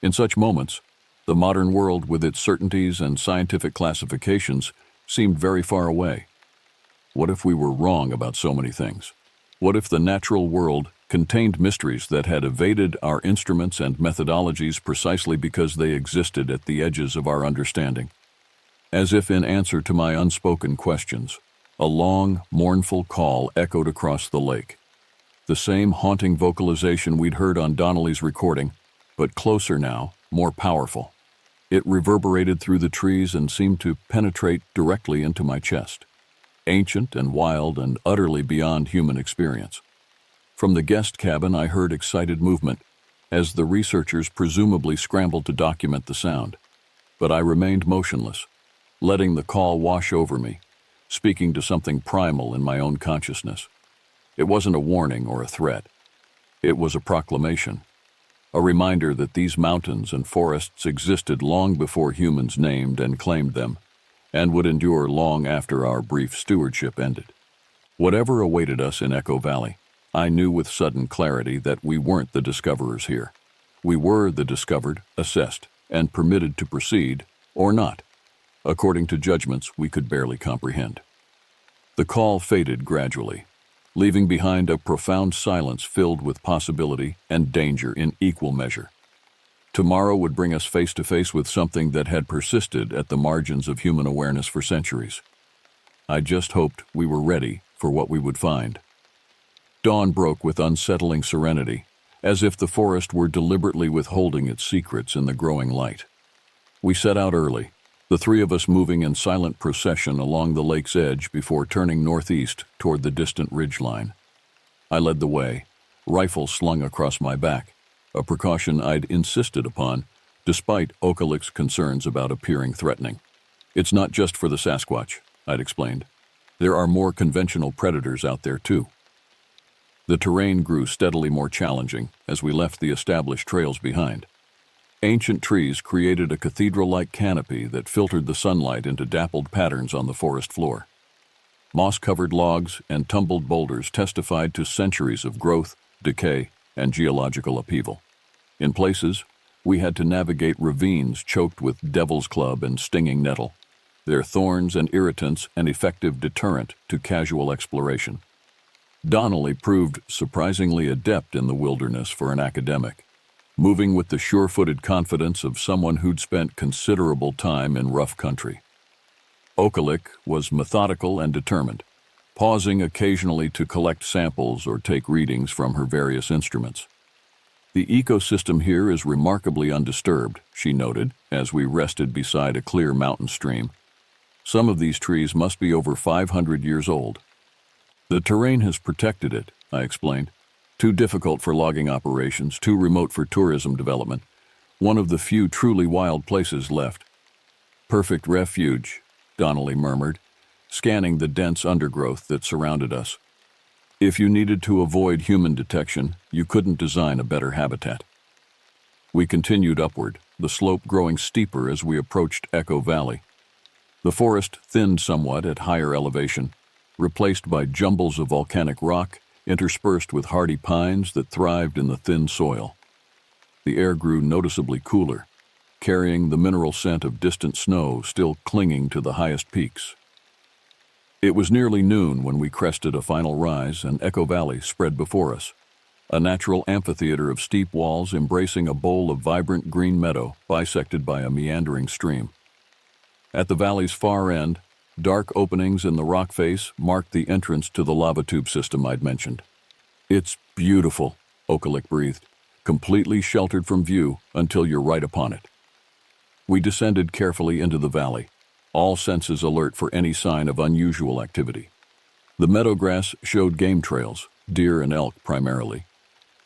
Speaker 1: In such moments, the modern world with its certainties and scientific classifications seemed very far away. What if we were wrong about so many things? What if the natural world contained mysteries that had evaded our instruments and methodologies precisely because they existed at the edges of our understanding? As if in answer to my unspoken questions, a long, mournful call echoed across the lake. The same haunting vocalization we'd heard on Donnelly's recording, but closer now, more powerful. It reverberated through the trees and seemed to penetrate directly into my chest. Ancient and wild and utterly beyond human experience. From the guest cabin, I heard excited movement, as the researchers presumably scrambled to document the sound. But I remained motionless, letting the call wash over me, speaking to something primal in my own consciousness. It wasn't a warning or a threat. It was a proclamation, a reminder that these mountains and forests existed long before humans named and claimed them, and would endure long after our brief stewardship ended. Whatever awaited us in Echo Valley, I knew with sudden clarity that we weren't the discoverers here. We were the discovered, assessed, and permitted to proceed, or not, according to judgments we could barely comprehend. The call faded gradually, leaving behind a profound silence filled with possibility and danger in equal measure. Tomorrow would bring us face to face with something that had persisted at the margins of human awareness for centuries. I just hoped we were ready for what we would find. Dawn broke with unsettling serenity, as if the forest were deliberately withholding its secrets in the growing light. We set out early, the three of us moving in silent procession along the lake's edge before turning northeast toward the distant ridgeline. I led the way, rifle slung across my back, a precaution I'd insisted upon, despite Okalik's concerns about appearing threatening. "It's not just for the Sasquatch," I'd explained. "There are more conventional predators out there too." The terrain grew steadily more challenging as we left the established trails behind. Ancient trees created a cathedral-like canopy that filtered the sunlight into dappled patterns on the forest floor. Moss-covered logs and tumbled boulders testified to centuries of growth, decay, and geological upheaval. In places, we had to navigate ravines choked with devil's club and stinging nettle, their thorns and irritants an effective deterrent to casual exploration. Donnelly proved surprisingly adept in the wilderness for an academic, moving with the sure-footed confidence of someone who'd spent considerable time in rough country. Okalik was methodical and determined, pausing occasionally to collect samples or take readings from her various instruments. The ecosystem here is remarkably undisturbed, she noted, as we rested beside a clear mountain stream. Some of these trees must be over 500 years old. The terrain has protected it, I explained. Too difficult for logging operations, too remote for tourism development. One of the few truly wild places left. Perfect refuge, Donnelly murmured, scanning the dense undergrowth that surrounded us. If you needed to avoid human detection, you couldn't design a better habitat. We continued upward, the slope growing steeper as we approached Echo Valley. The forest thinned somewhat at higher elevation, replaced by jumbles of volcanic rock interspersed with hardy pines that thrived in the thin soil. The air grew noticeably cooler, carrying the mineral scent of distant snow still clinging to the highest peaks. It was nearly noon when we crested a final rise and Echo Valley spread before us, a natural amphitheater of steep walls embracing a bowl of vibrant green meadow bisected by a meandering stream. At the valley's far end, dark openings in the rock face marked the entrance to the lava tube system I'd mentioned. It's beautiful, Okalik breathed, completely sheltered from view until you're right upon it. We descended carefully into the valley, all senses alert for any sign of unusual activity. The meadowgrass showed game trails, deer and elk primarily,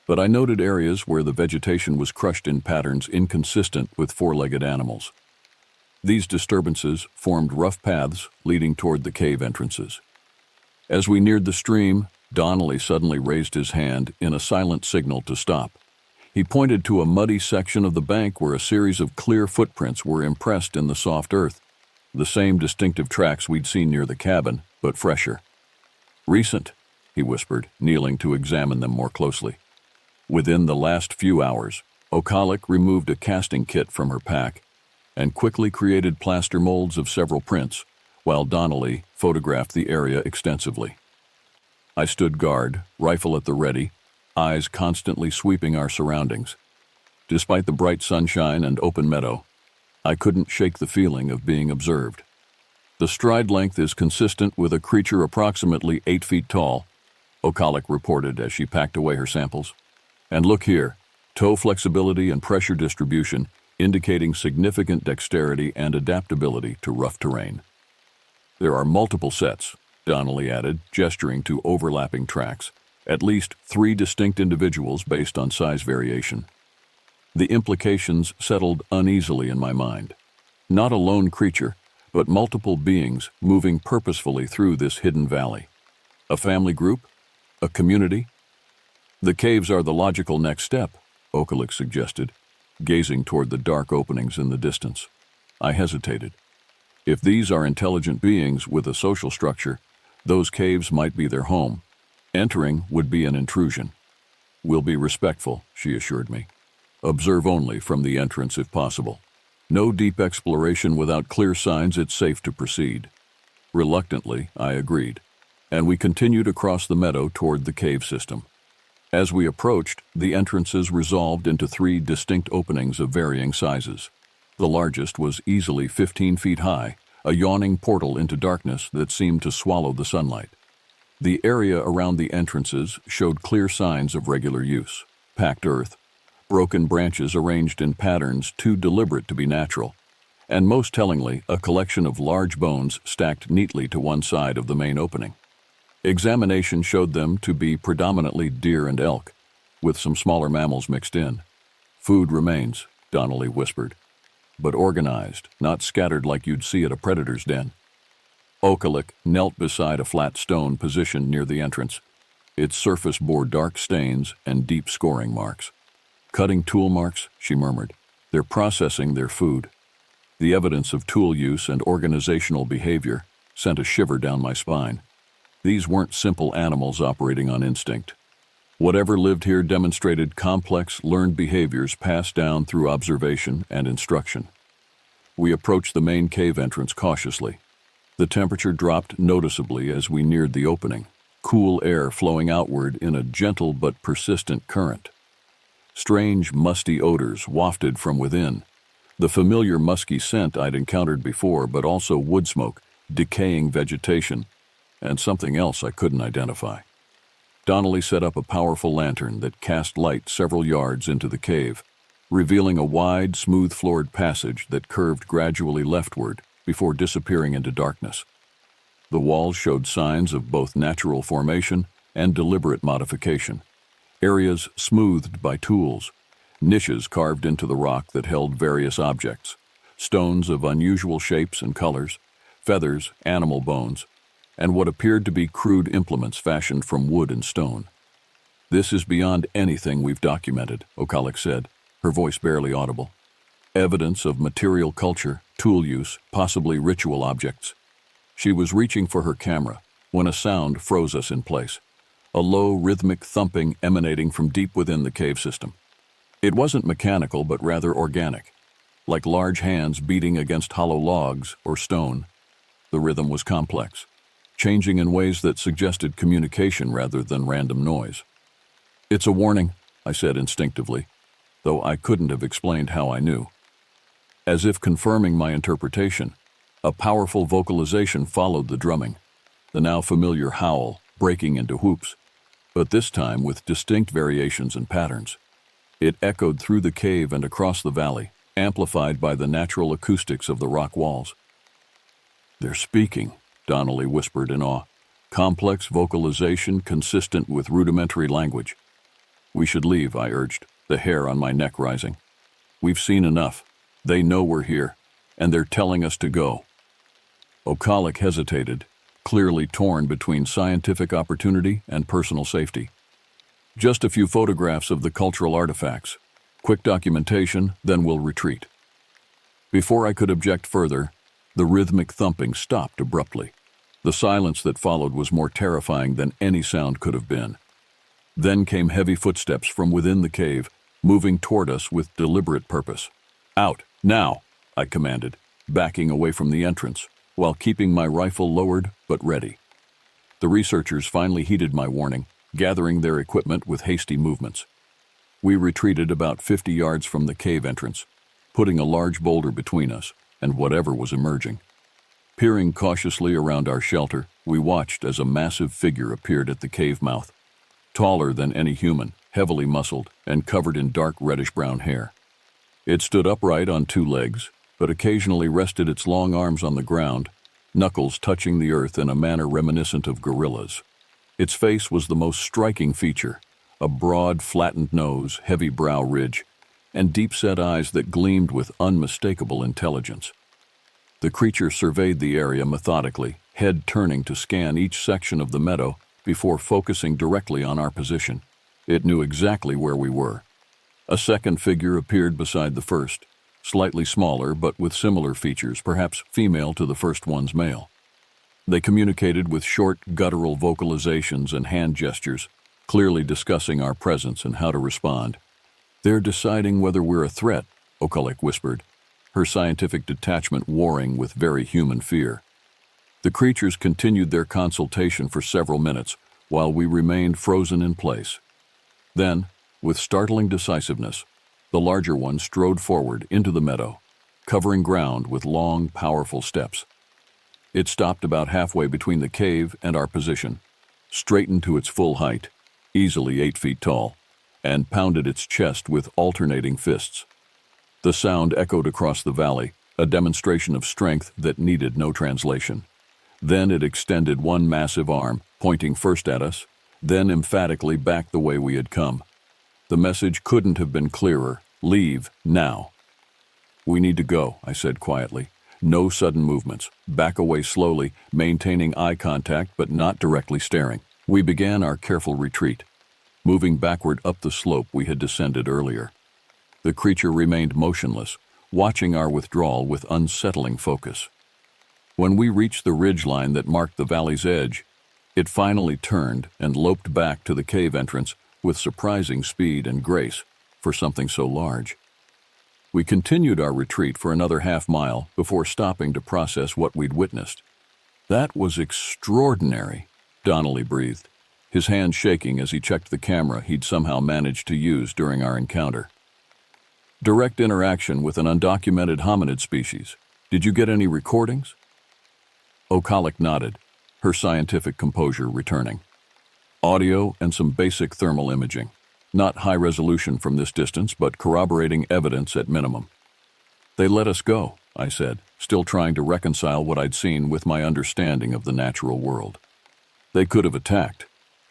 Speaker 1: but I noted areas where the vegetation was crushed in patterns inconsistent with four-legged animals. These disturbances formed rough paths leading toward the cave entrances. As we neared the stream, Donnelly suddenly raised his hand in a silent signal to stop. He pointed to a muddy section of the bank where a series of clear footprints were impressed in the soft earth, the same distinctive tracks we'd seen near the cabin, but fresher. "Recent," he whispered, kneeling to examine them more closely. Within the last few hours, Okalik removed a casting kit from her pack and quickly created plaster molds of several prints, while Donnelly photographed the area extensively. I stood guard, rifle at the ready, eyes constantly sweeping our surroundings. Despite the bright sunshine and open meadow, I couldn't shake the feeling of being observed. The stride length is consistent with a creature approximately 8 feet tall, Okalik reported as she packed away her samples. And look here, toe flexibility and pressure distribution indicating significant dexterity and adaptability to rough terrain. There are multiple sets, Donnelly added, gesturing to overlapping tracks, at least 3 distinct individuals based on size variation. The implications settled uneasily in my mind. Not a lone creature, but multiple beings moving purposefully through this hidden valley. A family group? A community? The caves are the logical next step, Okalik suggested, gazing toward the dark openings in the distance. I hesitated. If these are intelligent beings with a social structure, those caves might be their home. Entering would be an intrusion. We'll be respectful, she assured me. Observe only from the entrance if possible. No deep exploration without clear signs it's safe to proceed. Reluctantly, I agreed, and we continued across the meadow toward the cave system. As we approached, the entrances resolved into 3 distinct openings of varying sizes. The largest was easily 15 feet high, a yawning portal into darkness that seemed to swallow the sunlight. The area around the entrances showed clear signs of regular use: packed earth, broken branches arranged in patterns too deliberate to be natural, and most tellingly, a collection of large bones stacked neatly to one side of the main opening. Examination showed them to be predominantly deer and elk, with some smaller mammals mixed in. Food remains, Donnelly whispered, but organized, not scattered like you'd see at a predator's den. Okalik knelt beside a flat stone positioned near the entrance. Its surface bore dark stains and deep scoring marks. "Cutting tool marks," she murmured. They're processing their food. The evidence of tool use and organizational behavior sent a shiver down my spine. These weren't simple animals operating on instinct. Whatever lived here demonstrated complex, learned behaviors passed down through observation and instruction. We approached the main cave entrance cautiously. The temperature dropped noticeably as we neared the opening, cool air flowing outward in a gentle but persistent current. Strange, musty odors wafted from within. The familiar musky scent I'd encountered before, but also wood smoke, decaying vegetation, and something else I couldn't identify. Donnelly set up a powerful lantern that cast light several yards into the cave, revealing a wide, smooth-floored passage that curved gradually leftward before disappearing into darkness. The walls showed signs of both natural formation and deliberate modification. Areas smoothed by tools, niches carved into the rock that held various objects, stones of unusual shapes and colors, feathers, animal bones, and what appeared to be crude implements fashioned from wood and stone. "This is beyond anything we've documented," Okalik said, her voice barely audible. "Evidence of material culture, tool use, possibly ritual objects." She was reaching for her camera when a sound froze us in place, a low, rhythmic thumping emanating from deep within the cave system. It wasn't mechanical, but rather organic, like large hands beating against hollow logs or stone. The rhythm was complex, changing in ways that suggested communication rather than random noise. "It's a warning," I said instinctively, though I couldn't have explained how I knew. As if confirming my interpretation, a powerful vocalization followed the drumming, the now familiar howl breaking into whoops, but this time with distinct variations and patterns. It echoed through the cave and across the valley, amplified by the natural acoustics of the rock walls. "They're speaking," Donnelly whispered in awe. "Complex vocalization consistent with rudimentary language." "We should leave," I urged, the hair on my neck rising. "We've seen enough. They know we're here, and they're telling us to go." Okalik hesitated, clearly torn between scientific opportunity and personal safety. "Just a few photographs of the cultural artifacts. Quick documentation, then we'll retreat." Before I could object further, the rhythmic thumping stopped abruptly. The silence that followed was more terrifying than any sound could have been. Then came heavy footsteps from within the cave, moving toward us with deliberate purpose. "Out, now," I commanded, backing away from the entrance, while keeping my rifle lowered but ready. The researchers finally heeded my warning, gathering their equipment with hasty movements. We retreated about 50 yards from the cave entrance, putting a large boulder between us and whatever was emerging. Peering cautiously around our shelter, we watched as a massive figure appeared at the cave mouth, taller than any human, heavily muscled, and covered in dark reddish-brown hair. It stood upright on two legs, but occasionally rested its long arms on the ground, knuckles touching the earth in a manner reminiscent of gorillas. Its face was the most striking feature, a broad, flattened nose, heavy brow ridge, and deep-set eyes that gleamed with unmistakable intelligence. The creature surveyed the area methodically, head turning to scan each section of the meadow before focusing directly on our position. It knew exactly where we were. A second figure appeared beside the first, slightly smaller but with similar features, perhaps female to the first one's male. They communicated with short, guttural vocalizations and hand gestures, clearly discussing our presence and how to respond. "They're deciding whether we're a threat," Okalik whispered, her scientific detachment warring with very human fear. The creatures continued their consultation for several minutes, while we remained frozen in place. Then, with startling decisiveness, the larger one strode forward into the meadow, covering ground with long, powerful steps. It stopped about halfway between the cave and our position, straightened to its full height, easily 8 feet tall, and pounded its chest with alternating fists. The sound echoed across the valley, a demonstration of strength that needed no translation. Then it extended one massive arm, pointing first at us, then emphatically back the way we had come. The message couldn't have been clearer: leave, now. "We need to go," I said quietly. "No sudden movements. Back away slowly, maintaining eye contact but not directly staring." We began our careful retreat, moving backward up the slope we had descended earlier. The creature remained motionless, watching our withdrawal with unsettling focus. When we reached the ridgeline that marked the valley's edge, it finally turned and loped back to the cave entrance with surprising speed and grace for something so large. We continued our retreat for another half-mile before stopping to process what we'd witnessed. "That was extraordinary," Donnelly breathed, his hand shaking as he checked the camera he'd somehow managed to use during our encounter. "Direct interaction with an undocumented hominid species. Did you get any recordings?" O'Callaghan nodded, her scientific composure returning. "Audio and some basic thermal imaging. Not high resolution from this distance, but corroborating evidence at minimum." "They let us go," I said, still trying to reconcile what I'd seen with my understanding of the natural world. "They could have attacked.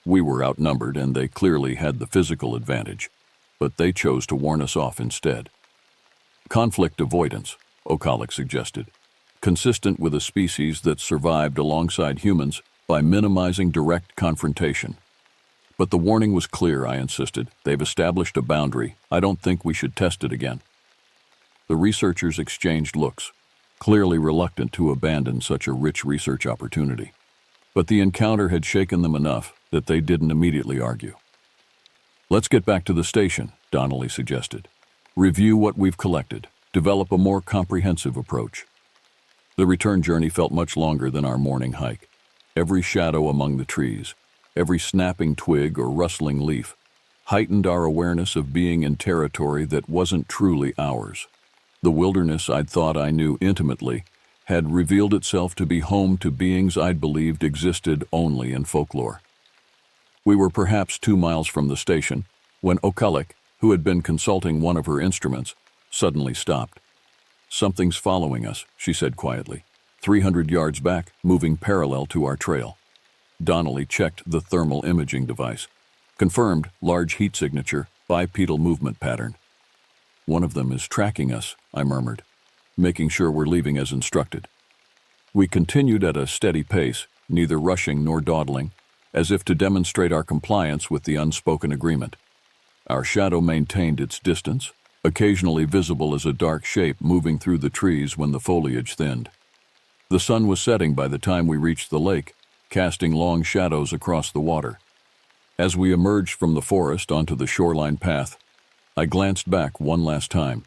Speaker 1: We were outnumbered and they clearly had the physical advantage, but they chose to warn us off instead." "Conflict avoidance," O'Callaghan suggested, "consistent with a species that survived alongside humans by minimizing direct confrontation." "But the warning was clear," I insisted. "They've established a boundary. I don't think we should test it again." The researchers exchanged looks, clearly reluctant to abandon such a rich research opportunity. But the encounter had shaken them enough that they didn't immediately argue. "Let's get back to the station," Donnelly suggested. "Review what we've collected, develop a more comprehensive approach." The return journey felt much longer than our morning hike. Every shadow among the trees, every snapping twig or rustling leaf, heightened our awareness of being in territory that wasn't truly ours. The wilderness I'd thought I knew intimately had revealed itself to be home to beings I'd believed existed only in folklore. We were perhaps 2 miles from the station when O'Callaghan, who had been consulting one of her instruments, suddenly stopped. "Something's following us," she said quietly, 300 yards back, moving parallel to our trail. Donnelly checked the thermal imaging device. Confirmed, large heat signature, bipedal movement pattern. "One of them is tracking us," I murmured, making sure we're leaving as instructed. We continued at a steady pace, neither rushing nor dawdling, as if to demonstrate our compliance with the unspoken agreement. Our shadow maintained its distance, occasionally visible as a dark shape moving through the trees when the foliage thinned. The sun was setting by the time we reached the lake, casting long shadows across the water. As we emerged from the forest onto the shoreline path, I glanced back one last time.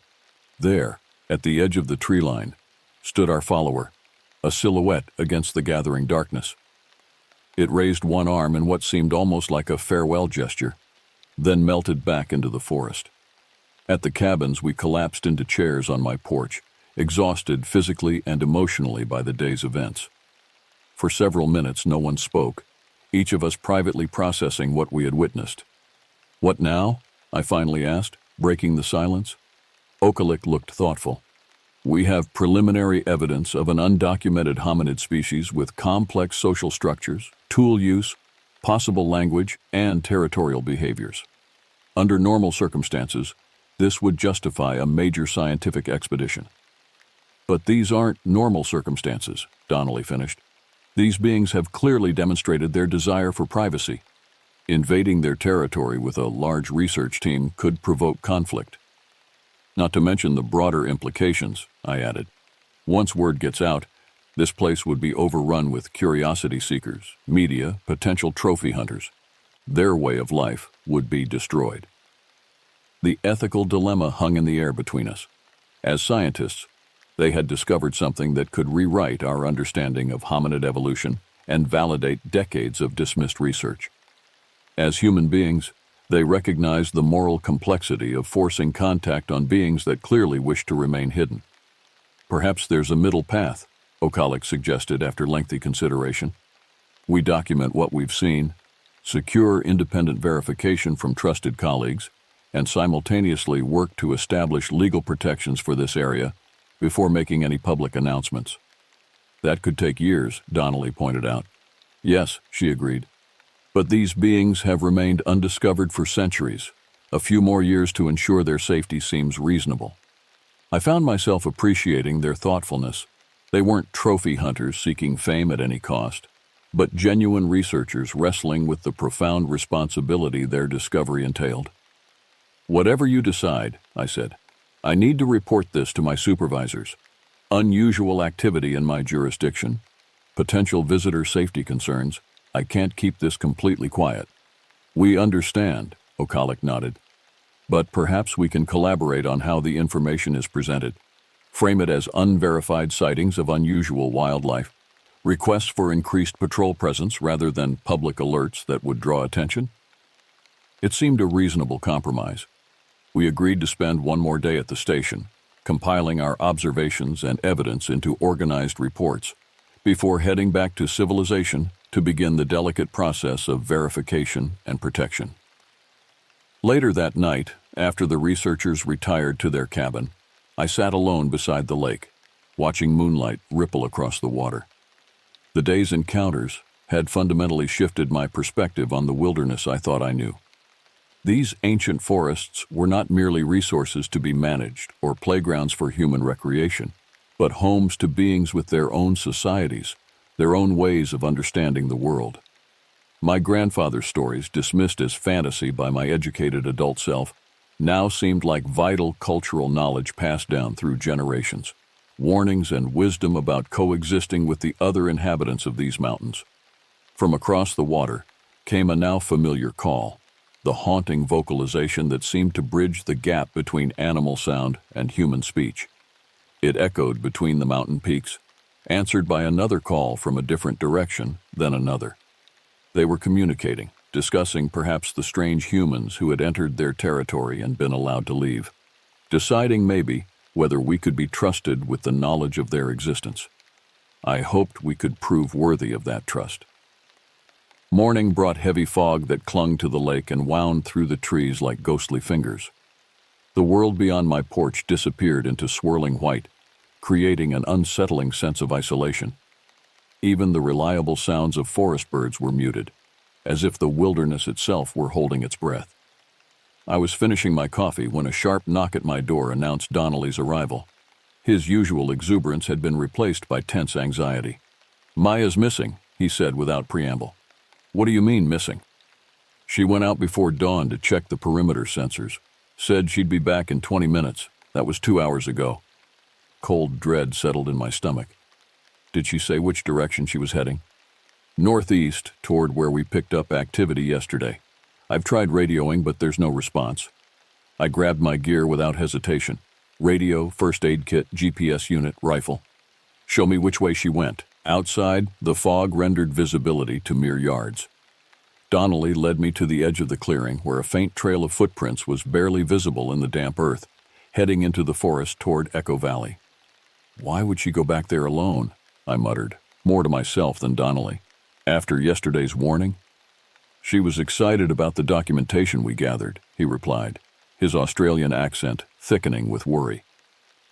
Speaker 1: There, at the edge of the tree line, stood our follower, a silhouette against the gathering darkness. It raised one arm in what seemed almost like a farewell gesture, then melted back into the forest. At the cabins, we collapsed into chairs on my porch, exhausted physically and emotionally by the day's events. For several minutes, no one spoke, each of us privately processing what we had witnessed. "What now?" I finally asked, breaking the silence. O'Callaghan looked thoughtful. "We have preliminary evidence of an undocumented hominid species with complex social structures, tool use, possible language, and territorial behaviors. Under normal circumstances, this would justify a major scientific expedition." "But these aren't normal circumstances," Donnelly finished. "These beings have clearly demonstrated their desire for privacy. Invading their territory with a large research team could provoke conflict. Not to mention the broader implications," I added. "Once word gets out, this place would be overrun with curiosity seekers, media, potential trophy hunters. Their way of life would be destroyed." The ethical dilemma hung in the air between us. As scientists, they had discovered something that could rewrite our understanding of hominid evolution and validate decades of dismissed research. As human beings, they recognized the moral complexity of forcing contact on beings that clearly wish to remain hidden. "Perhaps there's a middle path," O'Callaghan suggested after lengthy consideration. "We document what we've seen, secure independent verification from trusted colleagues, and simultaneously work to establish legal protections for this area before making any public announcements." "That could take years," Donnelly pointed out. "Yes," she agreed. "But these beings have remained undiscovered for centuries. A few more years to ensure their safety seems reasonable." I found myself appreciating their thoughtfulness. They weren't trophy hunters seeking fame at any cost, but genuine researchers wrestling with the profound responsibility their discovery entailed. Whatever you decide, I said. I need to report this to my supervisors. Unusual activity in my jurisdiction. Potential visitor safety concerns. I can't keep this completely quiet. We understand, Okalik nodded. But perhaps we can collaborate on how the information is presented. Frame it as unverified sightings of unusual wildlife. Requests for increased patrol presence rather than public alerts that would draw attention. It seemed a reasonable compromise. We agreed to spend one more day at the station, compiling our observations and evidence into organized reports, before heading back to civilization to begin the delicate process of verification and protection. Later that night, after the researchers retired to their cabin, I sat alone beside the lake, watching moonlight ripple across the water. The day's encounters had fundamentally shifted my perspective on the wilderness I thought I knew. These ancient forests were not merely resources to be managed or playgrounds for human recreation, but homes to beings with their own societies, their own ways of understanding the world. My grandfather's stories, dismissed as fantasy by my educated adult self, now seemed like vital cultural knowledge passed down through generations, warnings and wisdom about coexisting with the other inhabitants of these mountains. From across the water came a now familiar call, the haunting vocalization that seemed to bridge the gap between animal sound and human speech. It echoed between the mountain peaks, answered by another call from a different direction, then another. They were communicating, discussing perhaps the strange humans who had entered their territory and been allowed to leave, deciding maybe whether we could be trusted with the knowledge of their existence. I hoped we could prove worthy of that trust. Morning brought heavy fog that clung to the lake and wound through the trees like ghostly fingers. The world beyond my porch disappeared into swirling white, creating an unsettling sense of isolation. Even the reliable sounds of forest birds were muted, as if the wilderness itself were holding its breath. I was finishing my coffee when a sharp knock at my door announced Donnelly's arrival. His usual exuberance had been replaced by tense anxiety. "Maya's missing," he said without preamble. "What do you mean, missing?" "She went out before dawn to check the perimeter sensors. Said she'd be back in 20 minutes. That was 2 hours ago." Cold dread settled in my stomach. Did she say which direction she was heading? "Northeast, toward where we picked up activity yesterday. I've tried radioing, but there's no response." I grabbed my gear without hesitation. Radio, first aid kit, GPS unit, rifle. "Show me which way she went." Outside, the fog rendered visibility to mere yards. Donnelly led me to the edge of the clearing, where a faint trail of footprints was barely visible in the damp earth, heading into the forest toward Echo Valley. "Why would she go back there alone?" I muttered, more to myself than Donnelly. "After yesterday's warning?" "She was excited about the documentation we gathered," he replied, his Australian accent thickening with worry.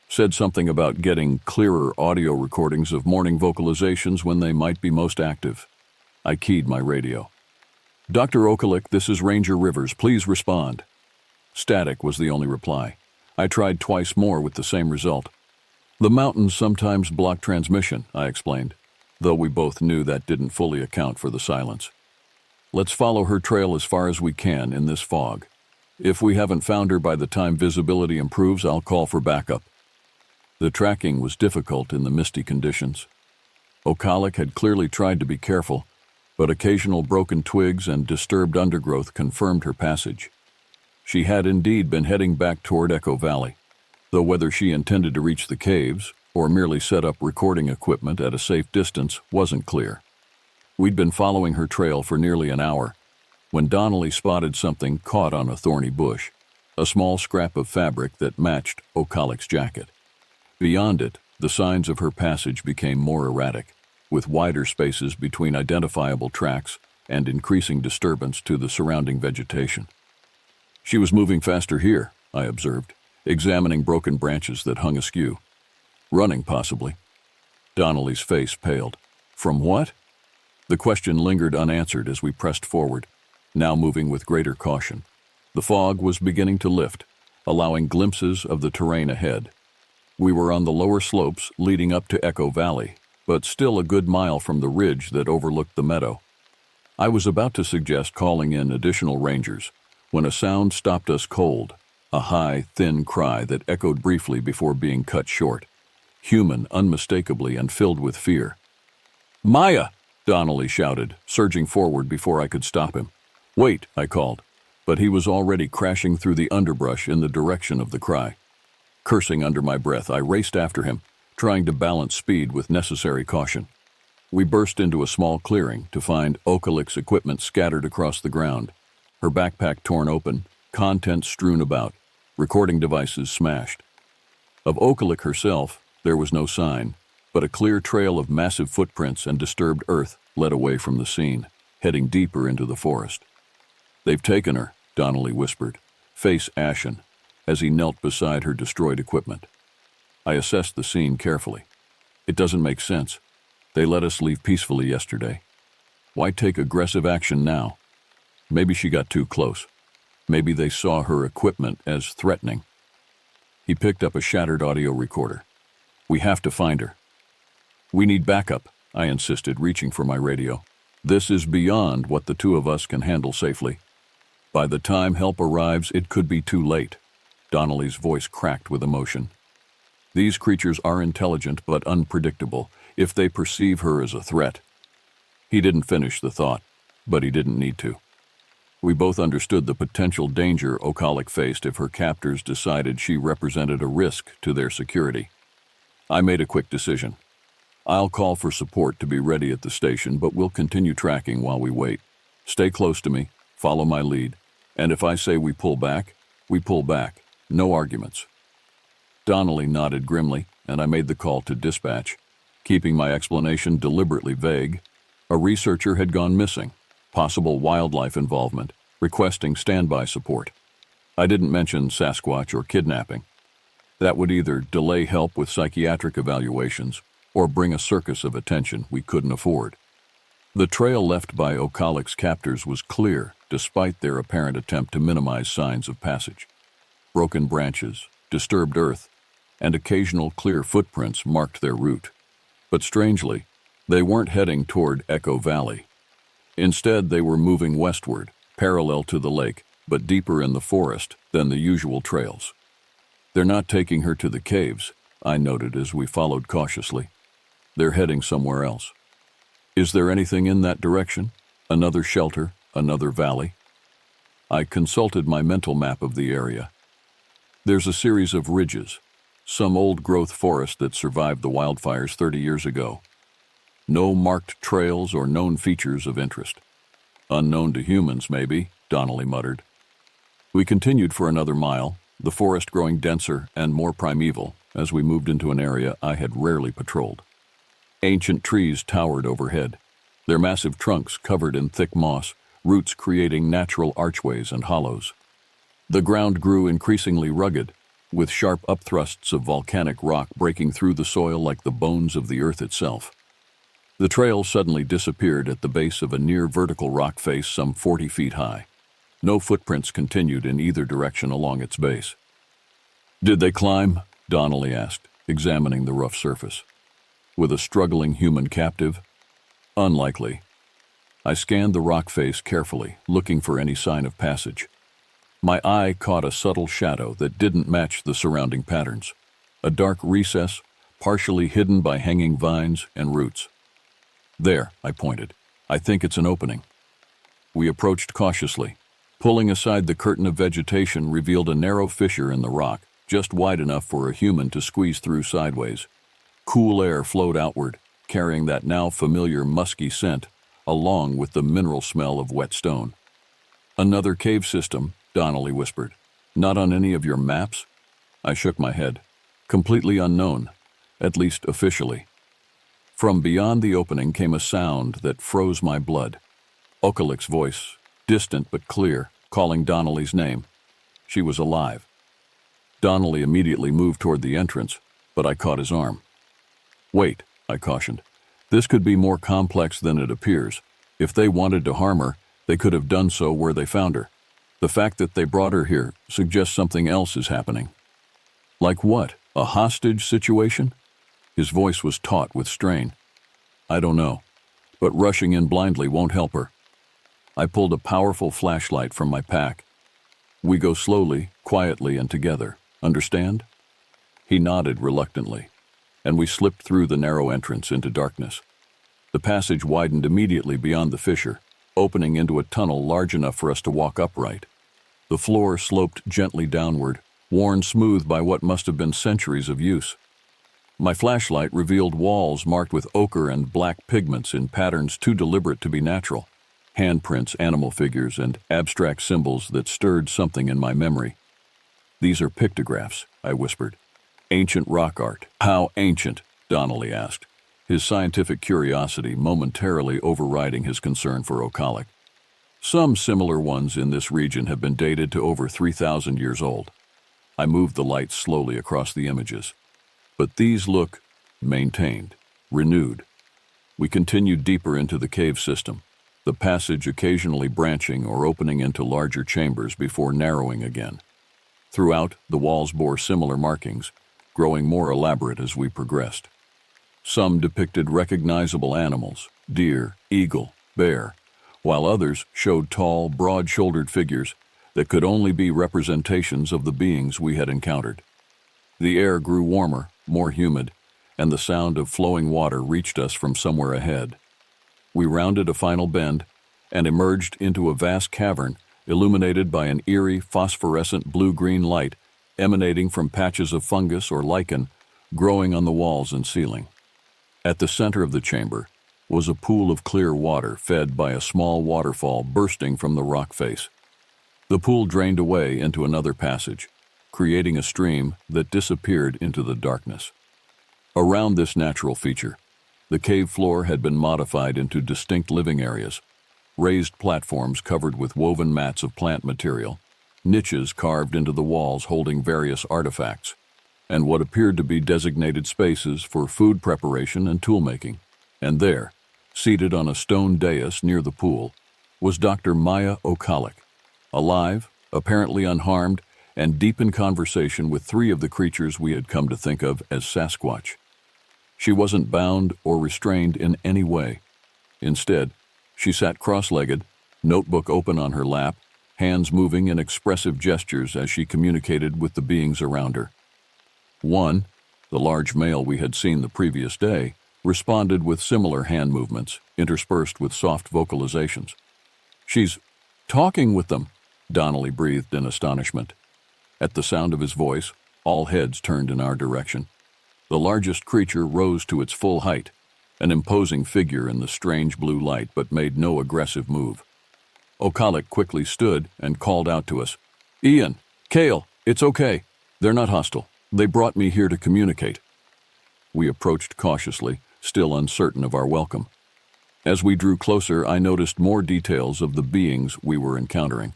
Speaker 1: "Said something about getting clearer audio recordings of morning vocalizations when they might be most active." I keyed my radio. "Dr. Okalik, this is Ranger Rivers. Please respond." Static was the only reply. I tried twice more with the same result. "The mountains sometimes block transmission," I explained, though we both knew that didn't fully account for the silence. "Let's follow her trail as far as we can in this fog. If we haven't found her by the time visibility improves, I'll call for backup." The tracking was difficult in the misty conditions. Okalik had clearly tried to be careful, but occasional broken twigs and disturbed undergrowth confirmed her passage. She had indeed been heading back toward Echo Valley, though whether she intended to reach the caves or merely set up recording equipment at a safe distance wasn't clear. We'd been following her trail for nearly an hour when Donnelly spotted something caught on a thorny bush, a small scrap of fabric that matched Okalik's jacket. Beyond it, the signs of her passage became more erratic, with wider spaces between identifiable tracks and increasing disturbance to the surrounding vegetation. "She was moving faster here," I observed, examining broken branches that hung askew. "Running, possibly." Donnelly's face paled. "From what?" The question lingered unanswered as we pressed forward, now moving with greater caution. The fog was beginning to lift, allowing glimpses of the terrain ahead. We were on the lower slopes leading up to Echo Valley, but still a good mile from the ridge that overlooked the meadow. I was about to suggest calling in additional rangers when a sound stopped us cold, a high, thin cry that echoed briefly before being cut short. Human, unmistakably, and filled with fear. "Maya!" Donnelly shouted, surging forward before I could stop him. "Wait," I called, but he was already crashing through the underbrush in the direction of the cry. Cursing under my breath, I raced after him, trying to balance speed with necessary caution. We burst into a small clearing to find Okalik's equipment scattered across the ground, her backpack torn open, contents strewn about, recording devices smashed. Of Okalik herself, there was no sign, but a clear trail of massive footprints and disturbed earth led away from the scene, heading deeper into the forest. "They've taken her," Donnelly whispered, face ashen, as he knelt beside her destroyed equipment. I assessed the scene carefully. It doesn't make sense. They let us leave peacefully yesterday. Why take aggressive action now? Maybe she got too close. Maybe they saw her equipment as threatening. He picked up a shattered audio recorder. "We have to find her." "We need backup," I insisted, reaching for my radio. "This is beyond what the two of us can handle safely. By the time help arrives, it could be too late." Donnelly's voice cracked with emotion. "These creatures are intelligent but unpredictable if they perceive her as a threat." He didn't finish the thought, but he didn't need to. We both understood the potential danger Okalik faced if her captors decided she represented a risk to their security. I made a quick decision. "I'll call for support to be ready at the station, but we'll continue tracking while we wait. Stay close to me, follow my lead, and if I say we pull back, we pull back. No arguments." Donnelly nodded grimly, and I made the call to dispatch, keeping my explanation deliberately vague. A researcher had gone missing, possible wildlife involvement, requesting standby support. I didn't mention Sasquatch or kidnapping. That would either delay help with psychiatric evaluations or bring a circus of attention we couldn't afford. The trail left by Okalik's captors was clear, despite their apparent attempt to minimize signs of passage. Broken branches, disturbed earth, and occasional clear footprints marked their route. But strangely, they weren't heading toward Echo Valley. Instead, they were moving westward, parallel to the lake, but deeper in the forest than the usual trails. "They're not taking her to the caves," I noted as we followed cautiously. "They're heading somewhere else." "Is there anything in that direction? Another shelter? Another valley?" I consulted my mental map of the area. There's a series of ridges, some old-growth forest that survived the wildfires 30 years ago. No marked trails or known features of interest. "Unknown to humans, maybe," Donnelly muttered. We continued for another mile, the forest growing denser and more primeval as we moved into an area I had rarely patrolled. Ancient trees towered overhead, their massive trunks covered in thick moss, roots creating natural archways and hollows. The ground grew increasingly rugged, with sharp upthrusts of volcanic rock breaking through the soil like the bones of the earth itself. The trail suddenly disappeared at the base of a near-vertical rock face some 40 feet high. No footprints continued in either direction along its base. "Did they climb?" Donnelly asked, examining the rough surface. "With a struggling human captive?" "Unlikely." I scanned the rock face carefully, looking for any sign of passage. My eye caught a subtle shadow that didn't match the surrounding patterns. A dark recess, partially hidden by hanging vines and roots. "There," I pointed. "I think it's an opening." We approached cautiously. Pulling aside the curtain of vegetation revealed a narrow fissure in the rock, just wide enough for a human to squeeze through sideways. Cool air flowed outward, carrying that now familiar musky scent, along with the mineral smell of wet stone. "Another cave system," Donnelly whispered. "Not on any of your maps?" I shook my head. "Completely unknown, at least officially." From beyond the opening came a sound that froze my blood. Okalik's voice, distant but clear, calling Donnelly's name. She was alive. Donnelly immediately moved toward the entrance, but I caught his arm. "Wait," I cautioned. "This could be more complex than it appears. If they wanted to harm her, they could have done so where they found her. The fact that they brought her here suggests something else is happening." "Like what? A hostage situation?" His voice was taut with strain. "I don't know, but rushing in blindly won't help her." I pulled a powerful flashlight from my pack. We go slowly, quietly, and together. Understand?" He nodded reluctantly, and we slipped through the narrow entrance into darkness. The passage widened immediately beyond the fissure, opening into a tunnel large enough for us to walk upright. The floor sloped gently downward, worn smooth by what must have been centuries of use. My flashlight revealed walls marked with ochre and black pigments in patterns too deliberate to be natural, handprints, animal figures, and abstract symbols that stirred something in my memory. "These are pictographs," I whispered. "Ancient rock art." "How ancient?" Donnelly asked, his scientific curiosity momentarily overriding his concern for Ocalic. "Some similar ones in this region have been dated to over 3,000 years old." I moved the light slowly across the images. "But these look maintained, renewed." We continued deeper into the cave system, the passage occasionally branching or opening into larger chambers before narrowing again. Throughout, the walls bore similar markings, growing more elaborate as we progressed. Some depicted recognizable animals, deer, eagle, bear, while others showed tall, broad-shouldered figures that could only be representations of the beings we had encountered. The air grew warmer, more humid, and the sound of flowing water reached us from somewhere ahead. We rounded a final bend and emerged into a vast cavern illuminated by an eerie, phosphorescent blue-green light emanating from patches of fungus or lichen growing on the walls and ceiling. At the center of the chamber was a pool of clear water fed by a small waterfall bursting from the rock face. The pool drained away into another passage, creating a stream that disappeared into the darkness. Around this natural feature, the cave floor had been modified into distinct living areas, raised platforms covered with woven mats of plant material, niches carved into the walls holding various artifacts, and what appeared to be designated spaces for food preparation and tool-making. And there, seated on a stone dais near the pool, was Dr. Maya Ocalic, alive, apparently unharmed, and deep in conversation with three of the creatures we had come to think of as Sasquatch. She wasn't bound or restrained in any way. Instead, she sat cross-legged, notebook open on her lap, hands moving in expressive gestures as she communicated with the beings around her. One, the large male we had seen the previous day, responded with similar hand movements, interspersed with soft vocalizations. "She's talking with them," Donnelly breathed in astonishment. At the sound of his voice, all heads turned in our direction. The largest creature rose to its full height, an imposing figure in the strange blue light, but made no aggressive move. Ocalic quickly stood and called out to us, "Ian, Kale, it's okay. They're not hostile. They brought me here to communicate." We approached cautiously, still uncertain of our welcome. As we drew closer, I noticed more details of the beings we were encountering.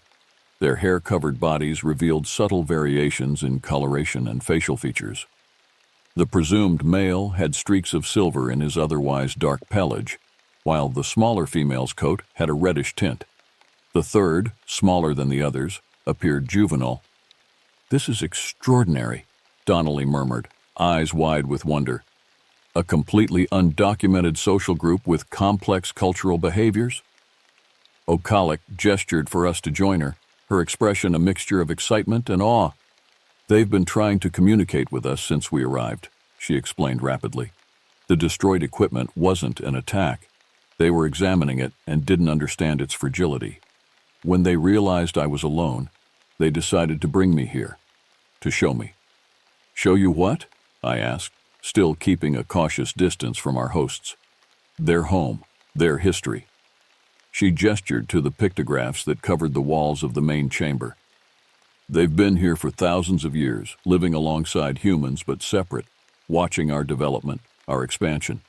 Speaker 1: Their hair-covered bodies revealed subtle variations in coloration and facial features. The presumed male had streaks of silver in his otherwise dark pelage, while the smaller female's coat had a reddish tint. The third, smaller than the others, appeared juvenile. "This is extraordinary," Donnelly murmured, eyes wide with wonder. "A completely undocumented social group with complex cultural behaviors?" Ocalic gestured for us to join her, her expression a mixture of excitement and awe. "They've been trying to communicate with us since we arrived," she explained rapidly. "The destroyed equipment wasn't an attack. They were examining it and didn't understand its fragility. When they realized I was alone, they decided to bring me here, to show me." "Show you what?" I asked, still keeping a cautious distance from our hosts. "Their home, their history." She gestured to the pictographs that covered the walls of the main chamber. "They've been here for thousands of years, living alongside humans but separate, watching our development, our expansion."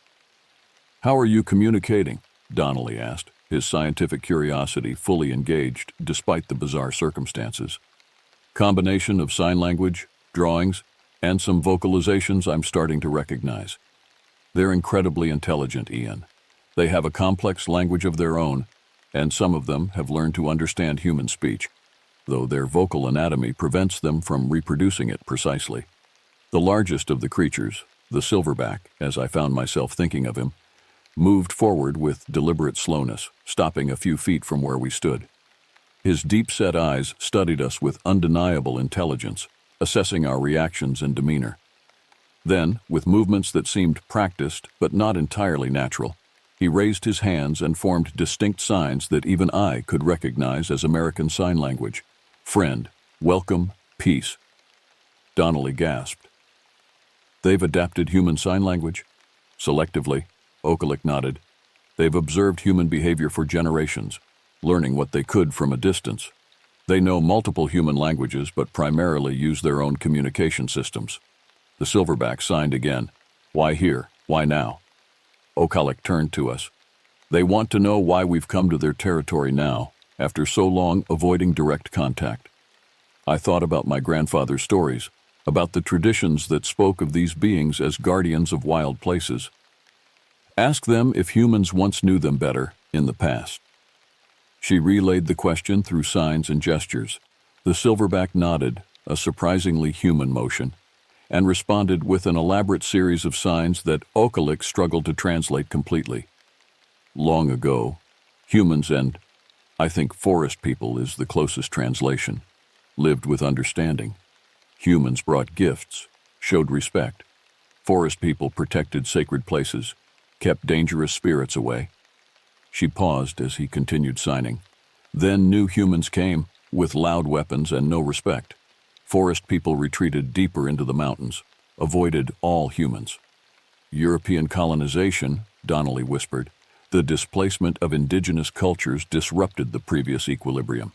Speaker 1: "How are you communicating?" Donnelly asked, his scientific curiosity fully engaged despite the bizarre circumstances. "Combination of sign language, drawings, and some vocalizations I'm starting to recognize. They're incredibly intelligent, Ian. They have a complex language of their own, and some of them have learned to understand human speech, though their vocal anatomy prevents them from reproducing it precisely." The largest of the creatures, the silverback, as I found myself thinking of him, moved forward with deliberate slowness, stopping a few feet from where we stood. His deep-set eyes studied us with undeniable intelligence, assessing our reactions and demeanor. Then, with movements that seemed practiced but not entirely natural, he raised his hands and formed distinct signs that even I could recognize as American Sign Language. Friend, welcome, peace. Donnelly gasped. They've adapted human sign language? Selectively, Okalik nodded. They've observed human behavior for generations, learning what they could from a distance. They know multiple human languages but primarily use their own communication systems. The silverback signed again. Why here? Why now? Okalik turned to us. They want to know why we've come to their territory now, after so long avoiding direct contact. I thought about my grandfather's stories, about the traditions that spoke of these beings as guardians of wild places. Ask them if humans once knew them better in the past. She relayed the question through signs and gestures. The silverback nodded, a surprisingly human motion, and responded with an elaborate series of signs that Okalik struggled to translate completely. Long ago, humans and, I think forest people is the closest translation, lived with understanding. Humans brought gifts, showed respect. Forest people protected sacred places, kept dangerous spirits away. She paused as he continued signing. Then new humans came, with loud weapons and no respect. Forest people retreated deeper into the mountains, avoided all humans. European colonization, Donnelly whispered, the displacement of indigenous cultures disrupted the previous equilibrium.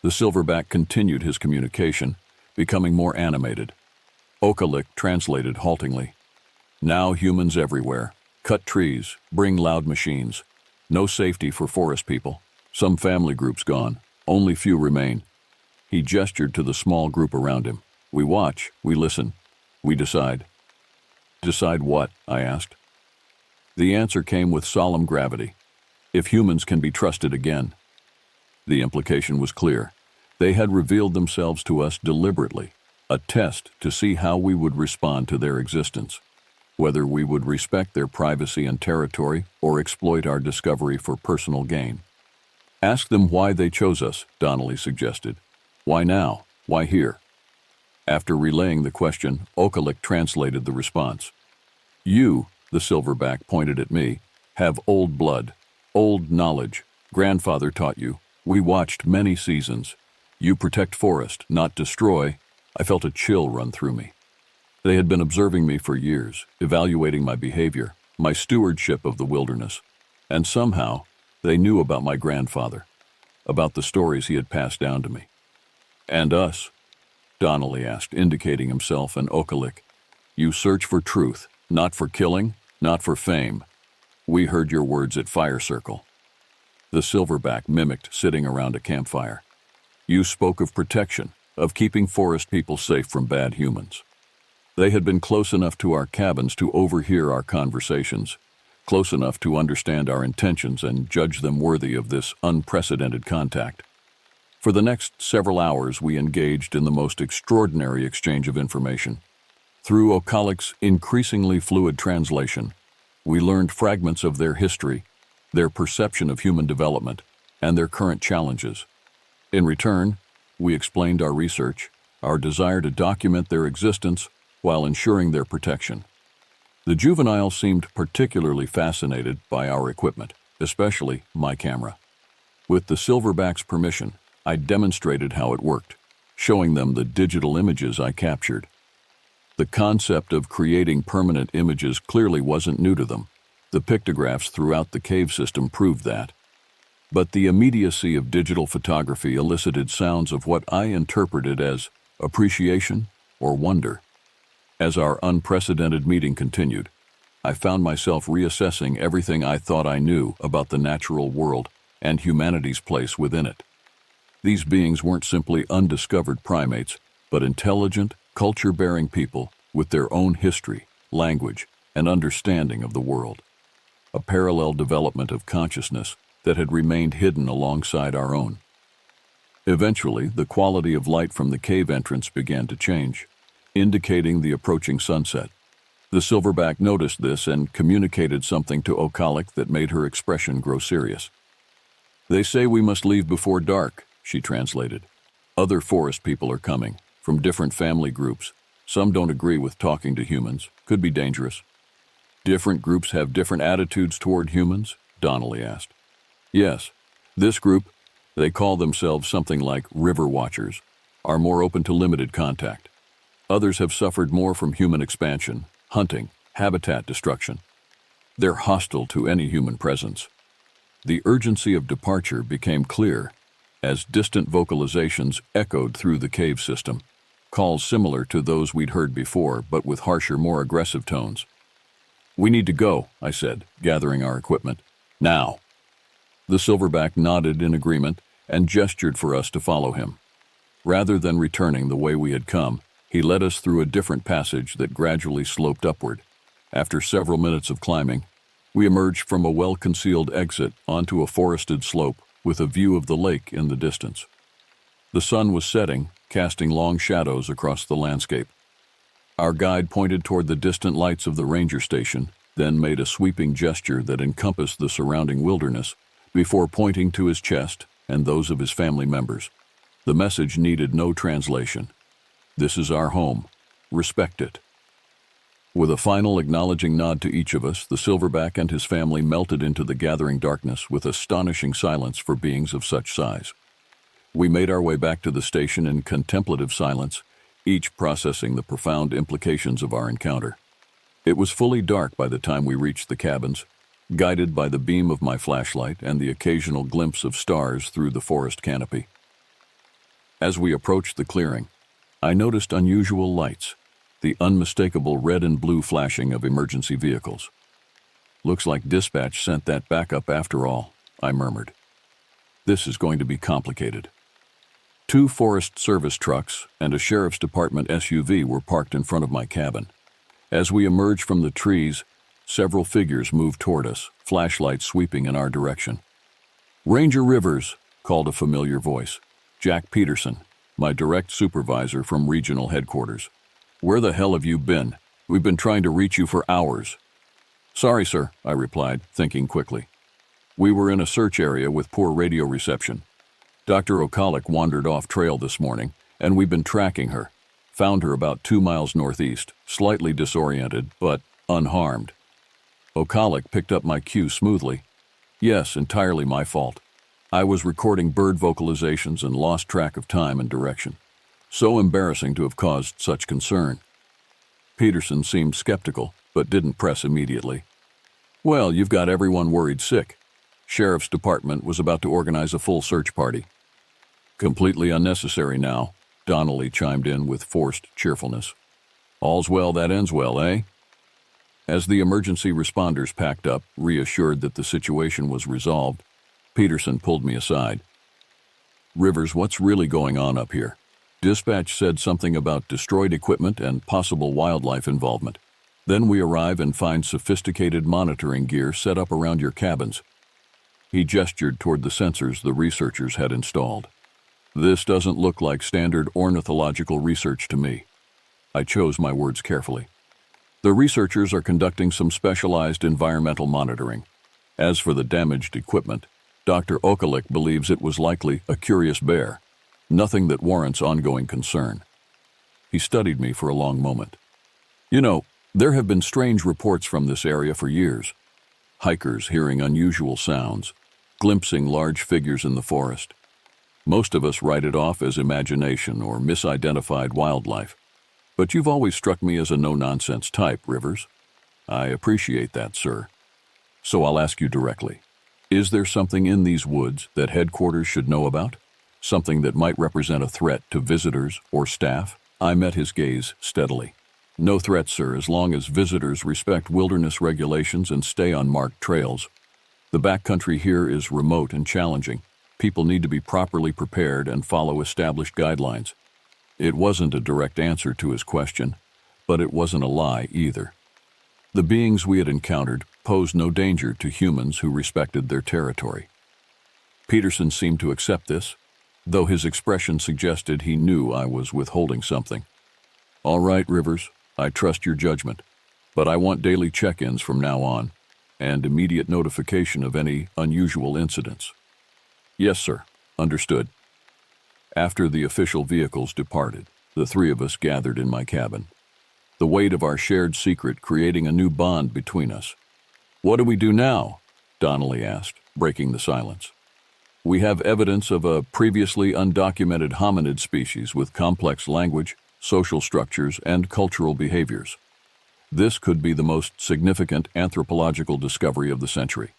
Speaker 1: The silverback continued his communication, becoming more animated. Okalik translated haltingly. Now humans everywhere. Cut trees, bring loud machines. No safety for forest people. Some family groups gone. Only few remain. He gestured to the small group around him. We watch, we listen, we decide. Decide what? I asked. The answer came with solemn gravity. If humans can be trusted again. The implication was clear. They had revealed themselves to us deliberately, a test to see how we would respond to their existence, whether we would respect their privacy and territory or exploit our discovery for personal gain. Ask them why they chose us, Donnelly suggested. Why now? Why here? After relaying the question, Okalik translated the response. You, the silverback pointed at me, have old blood, old knowledge. Grandfather taught you. We watched many seasons. You protect forest, not destroy. I felt a chill run through me. They had been observing me for years, evaluating my behavior, my stewardship of the wilderness, and somehow they knew about my grandfather, about the stories he had passed down to me. And us? Donnelly asked, indicating himself and Okalik. You search for truth, not for killing, not for fame. We heard your words at Fire Circle. The silverback mimicked sitting around a campfire. You spoke of protection, of keeping forest people safe from bad humans. They had been close enough to our cabins to overhear our conversations, close enough to understand our intentions and judge them worthy of this unprecedented contact. For the next several hours, we engaged in the most extraordinary exchange of information. Through Okalik's increasingly fluid translation, we learned fragments of their history, their perception of human development, and their current challenges. In return, we explained our research, our desire to document their existence while ensuring their protection. The juvenile seemed particularly fascinated by our equipment, especially my camera. With the silverback's permission, I demonstrated how it worked, showing them the digital images I captured. The concept of creating permanent images clearly wasn't new to them. The pictographs throughout the cave system proved that. But the immediacy of digital photography elicited sounds of what I interpreted as appreciation or wonder. As our unprecedented meeting continued, I found myself reassessing everything I thought I knew about the natural world and humanity's place within it. These beings weren't simply undiscovered primates, but intelligent, culture-bearing people with their own history, language, and understanding of the world. A parallel development of consciousness that had remained hidden alongside our own. Eventually, the quality of light from the cave entrance began to change, indicating the approaching sunset. The silverback noticed this and communicated something to Okalik that made her expression grow serious. They say we must leave before dark, she translated. Other forest people are coming, from different family groups. Some don't agree with talking to humans. Could be dangerous. Different groups have different attitudes toward humans? Donnelly asked. Yes. This group, they call themselves something like river watchers, are more open to limited contact. Others have suffered more from human expansion, hunting, habitat destruction. They're hostile to any human presence. The urgency of departure became clear as distant vocalizations echoed through the cave system, calls similar to those we'd heard before, but with harsher, more aggressive tones. We need to go, I said, gathering our equipment. Now. The silverback nodded in agreement and gestured for us to follow him. Rather than returning the way we had come, he led us through a different passage that gradually sloped upward. After several minutes of climbing, we emerged from a well-concealed exit onto a forested slope with a view of the lake in the distance. The sun was setting, casting long shadows across the landscape. Our guide pointed toward the distant lights of the ranger station, then made a sweeping gesture that encompassed the surrounding wilderness before pointing to his chest and those of his family members. The message needed no translation. This is our home. Respect it. With a final acknowledging nod to each of us, the silverback and his family melted into the gathering darkness with astonishing silence for beings of such size. We made our way back to the station in contemplative silence, each processing the profound implications of our encounter. It was fully dark by the time we reached the cabins, guided by the beam of my flashlight and the occasional glimpse of stars through the forest canopy. As we approached the clearing, I noticed unusual lights, the unmistakable red and blue flashing of emergency vehicles. Looks like dispatch sent that backup after all, I murmured. This is going to be complicated. 2 Forest Service trucks and a Sheriff's Department SUV were parked in front of my cabin. As we emerged from the trees, several figures moved toward us, flashlights sweeping in our direction. Ranger Rivers, called a familiar voice. Jack Peterson, my direct supervisor from regional headquarters. Where the hell have you been? We've been trying to reach you for hours. Sorry, sir, I replied, thinking quickly. We were in a search area with poor radio reception. Dr. Okalik wandered off trail this morning, and we've been tracking her. Found her about 2 miles northeast, slightly disoriented, but unharmed. Okalik picked up my cue smoothly. Yes, entirely my fault. I was recording bird vocalizations and lost track of time and direction. So embarrassing to have caused such concern. Peterson seemed skeptical, but didn't press immediately. Well, you've got everyone worried sick. Sheriff's Department was about to organize a full search party. Completely unnecessary now, Donnelly chimed in with forced cheerfulness. All's well that ends well, eh? As the emergency responders packed up, reassured that the situation was resolved, Peterson pulled me aside. Rivers, what's really going on up here? Dispatch said something about destroyed equipment and possible wildlife involvement. Then we arrive and find sophisticated monitoring gear set up around your cabins. He gestured toward the sensors the researchers had installed. This doesn't look like standard ornithological research to me. I chose my words carefully. The researchers are conducting some specialized environmental monitoring. As for the damaged equipment, Dr. Okalik believes it was likely a curious bear. Nothing that warrants ongoing concern. He studied me for a long moment. You know, there have been strange reports from this area for years. Hikers hearing unusual sounds, glimpsing large figures in the forest. Most of us write it off as imagination or misidentified wildlife. But you've always struck me as a no-nonsense type, Rivers. I appreciate that, sir. So I'll ask you directly. Is there something in these woods that headquarters should know about? Something that might represent a threat to visitors or staff? I met his gaze steadily. No threat, sir, as long as visitors respect wilderness regulations and stay on marked trails. The backcountry here is remote and challenging. People need to be properly prepared and follow established guidelines. It wasn't a direct answer to his question, but it wasn't a lie either. The beings we had encountered posed no danger to humans who respected their territory. Peterson seemed to accept this, though his expression suggested he knew I was withholding something. All right, Rivers, I trust your judgment, but I want daily check-ins from now on, and immediate notification of any unusual incidents. Yes, sir. Understood. After the official vehicles departed, the three of us gathered in my cabin, the weight of our shared secret creating a new bond between us. What do we do now? Donnelly asked, breaking the silence. We have evidence of a previously undocumented hominid species with complex language, social structures, and cultural behaviors. This could be the most significant anthropological discovery of the century.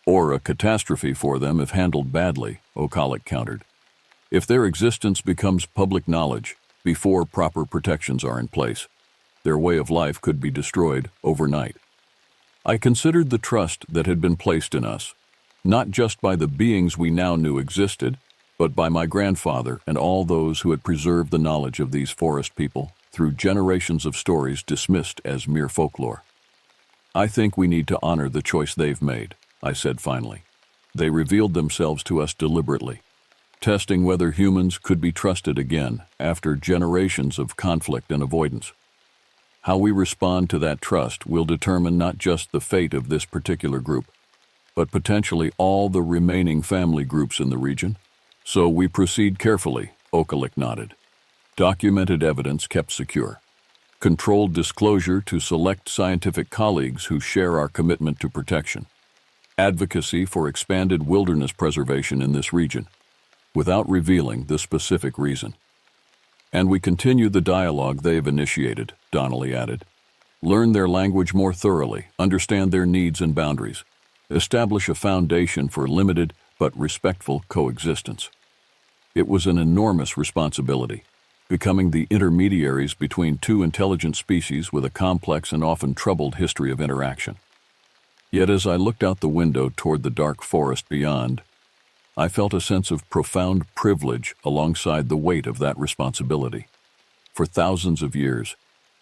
Speaker 1: Or a catastrophe for them if handled badly, O'Callaghan countered. If their existence becomes public knowledge before proper protections are in place, their way of life could be destroyed overnight. I considered the trust that had been placed in us, not just by the beings we now knew existed, but by my grandfather and all those who had preserved the knowledge of these forest people through generations of stories dismissed as mere folklore. I think we need to honor the choice they've made, I said finally. They revealed themselves to us deliberately, testing whether humans could be trusted again after generations of conflict and avoidance. How we respond to that trust will determine not just the fate of this particular group, but potentially all the remaining family groups in the region. So we proceed carefully, O'Callaghan nodded. Documented evidence kept secure. Controlled disclosure to select scientific colleagues who share our commitment to protection. Advocacy for expanded wilderness preservation in this region, without revealing the specific reason. And we continue the dialogue they have initiated, Donnelly added. Learn their language more thoroughly, understand their needs and boundaries, establish a foundation for limited but respectful coexistence. It was an enormous responsibility, becoming the intermediaries between two intelligent species with a complex and often troubled history of interaction. Yet as I looked out the window toward the dark forest beyond, I felt a sense of profound privilege alongside the weight of that responsibility. For thousands of years,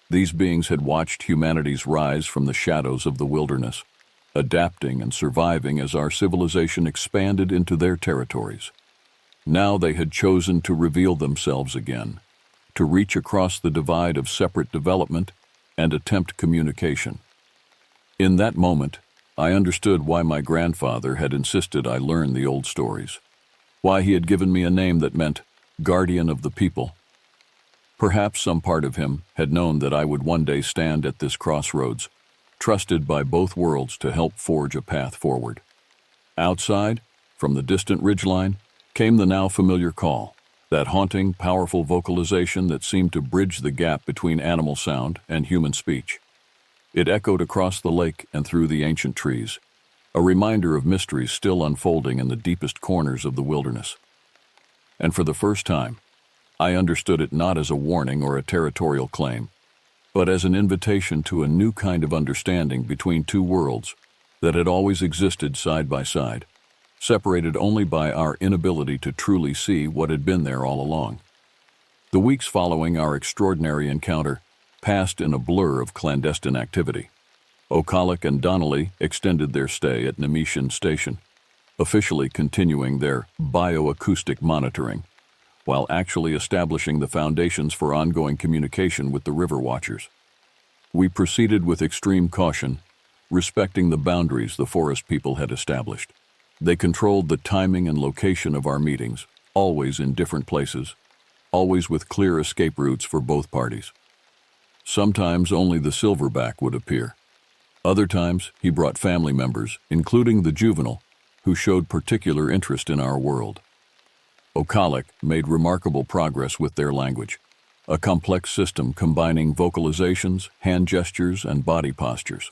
Speaker 1: these beings had watched humanity's rise from the shadows of the wilderness, adapting and surviving as our civilization expanded into their territories. Now they had chosen to reveal themselves again, to reach across the divide of separate development and attempt communication. In that moment, I understood why my grandfather had insisted I learn the old stories, why he had given me a name that meant guardian of the people. Perhaps some part of him had known that I would one day stand at this crossroads, trusted by both worlds to help forge a path forward. Outside, from the distant ridgeline, came the now familiar call, that haunting, powerful vocalization that seemed to bridge the gap between animal sound and human speech. It echoed across the lake and through the ancient trees, a reminder of mysteries still unfolding in the deepest corners of the wilderness. And for the first time, I understood it not as a warning or a territorial claim, but as an invitation to a new kind of understanding between two worlds that had always existed side by side, separated only by our inability to truly see what had been there all along. The weeks following our extraordinary encounter passed in a blur of clandestine activity. O'Callaghan and Donnelly extended their stay at Nemeshian Station, officially continuing their bioacoustic monitoring, while actually establishing the foundations for ongoing communication with the river watchers. We proceeded with extreme caution, respecting the boundaries the forest people had established. They controlled the timing and location of our meetings, always in different places, always with clear escape routes for both parties. Sometimes only the silverback would appear. Other times, he brought family members, including the juvenile, who showed particular interest in our world. O'Callaghan made remarkable progress with their language, a complex system combining vocalizations, hand gestures, and body postures.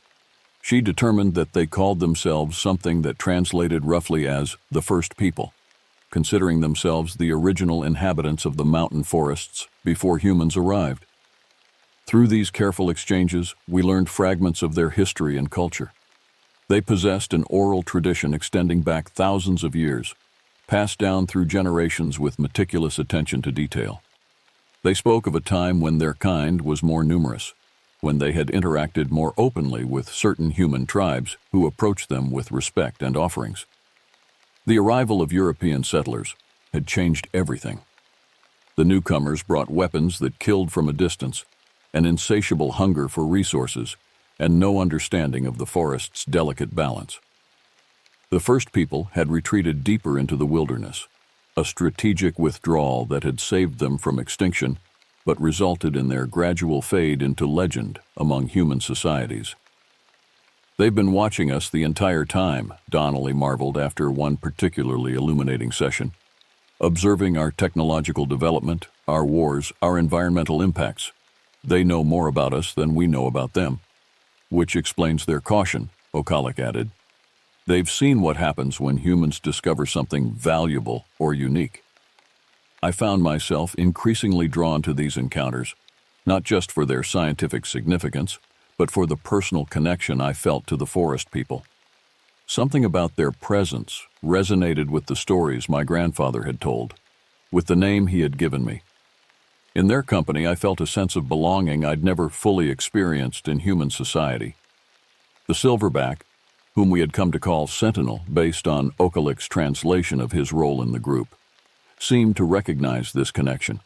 Speaker 1: She determined that they called themselves something that translated roughly as the first people, considering themselves the original inhabitants of the mountain forests before humans arrived. Through these careful exchanges, we learned fragments of their history and culture. They possessed an oral tradition extending back thousands of years, passed down through generations with meticulous attention to detail. They spoke of a time when their kind was more numerous, when they had interacted more openly with certain human tribes who approached them with respect and offerings. The arrival of European settlers had changed everything. The newcomers brought weapons that killed from a distance, an insatiable hunger for resources, and no understanding of the forest's delicate balance. The first people had retreated deeper into the wilderness, a strategic withdrawal that had saved them from extinction, but resulted in their gradual fade into legend among human societies. "They've been watching us the entire time," Donnelly marveled after one particularly illuminating session. "Observing our technological development, our wars, our environmental impacts. They know more about us than we know about them." "Which explains their caution," Okalik added. "They've seen what happens when humans discover something valuable or unique." I found myself increasingly drawn to these encounters, not just for their scientific significance, but for the personal connection I felt to the forest people. Something about their presence resonated with the stories my grandfather had told, with the name he had given me. In their company, I felt a sense of belonging I'd never fully experienced in human society. The silverback, whom we had come to call Sentinel based on Okalik's translation of his role in the group, seemed to recognize this connection.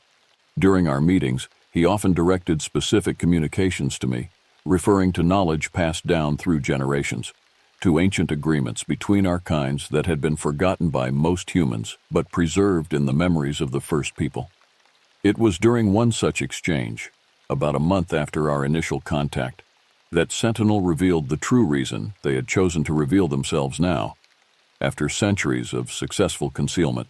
Speaker 1: During our meetings, he often directed specific communications to me, referring to knowledge passed down through generations, to ancient agreements between our kinds that had been forgotten by most humans but preserved in the memories of the first people. It was during one such exchange, about a month after our initial contact, that Sentinel revealed the true reason they had chosen to reveal themselves now, after centuries of successful concealment.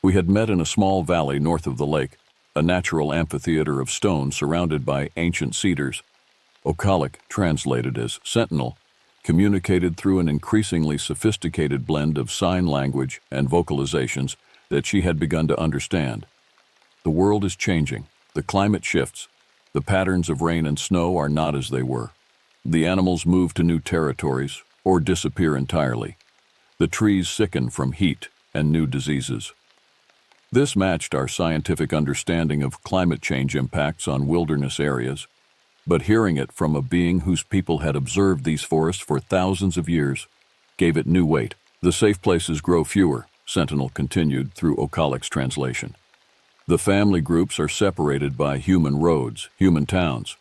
Speaker 1: We had met in a small valley north of the lake, a natural amphitheater of stone surrounded by ancient cedars. Okalik, translated as Sentinel, communicated through an increasingly sophisticated blend of sign language and vocalizations that she had begun to understand. "The world is changing, the climate shifts, the patterns of rain and snow are not as they were. The animals move to new territories or disappear entirely. The trees sicken from heat and new diseases." This matched our scientific understanding of climate change impacts on wilderness areas, but hearing it from a being whose people had observed these forests for thousands of years gave it new weight. "The safe places grow fewer," Sentinel continued through Okalik's translation. "The family groups are separated by human roads, human towns.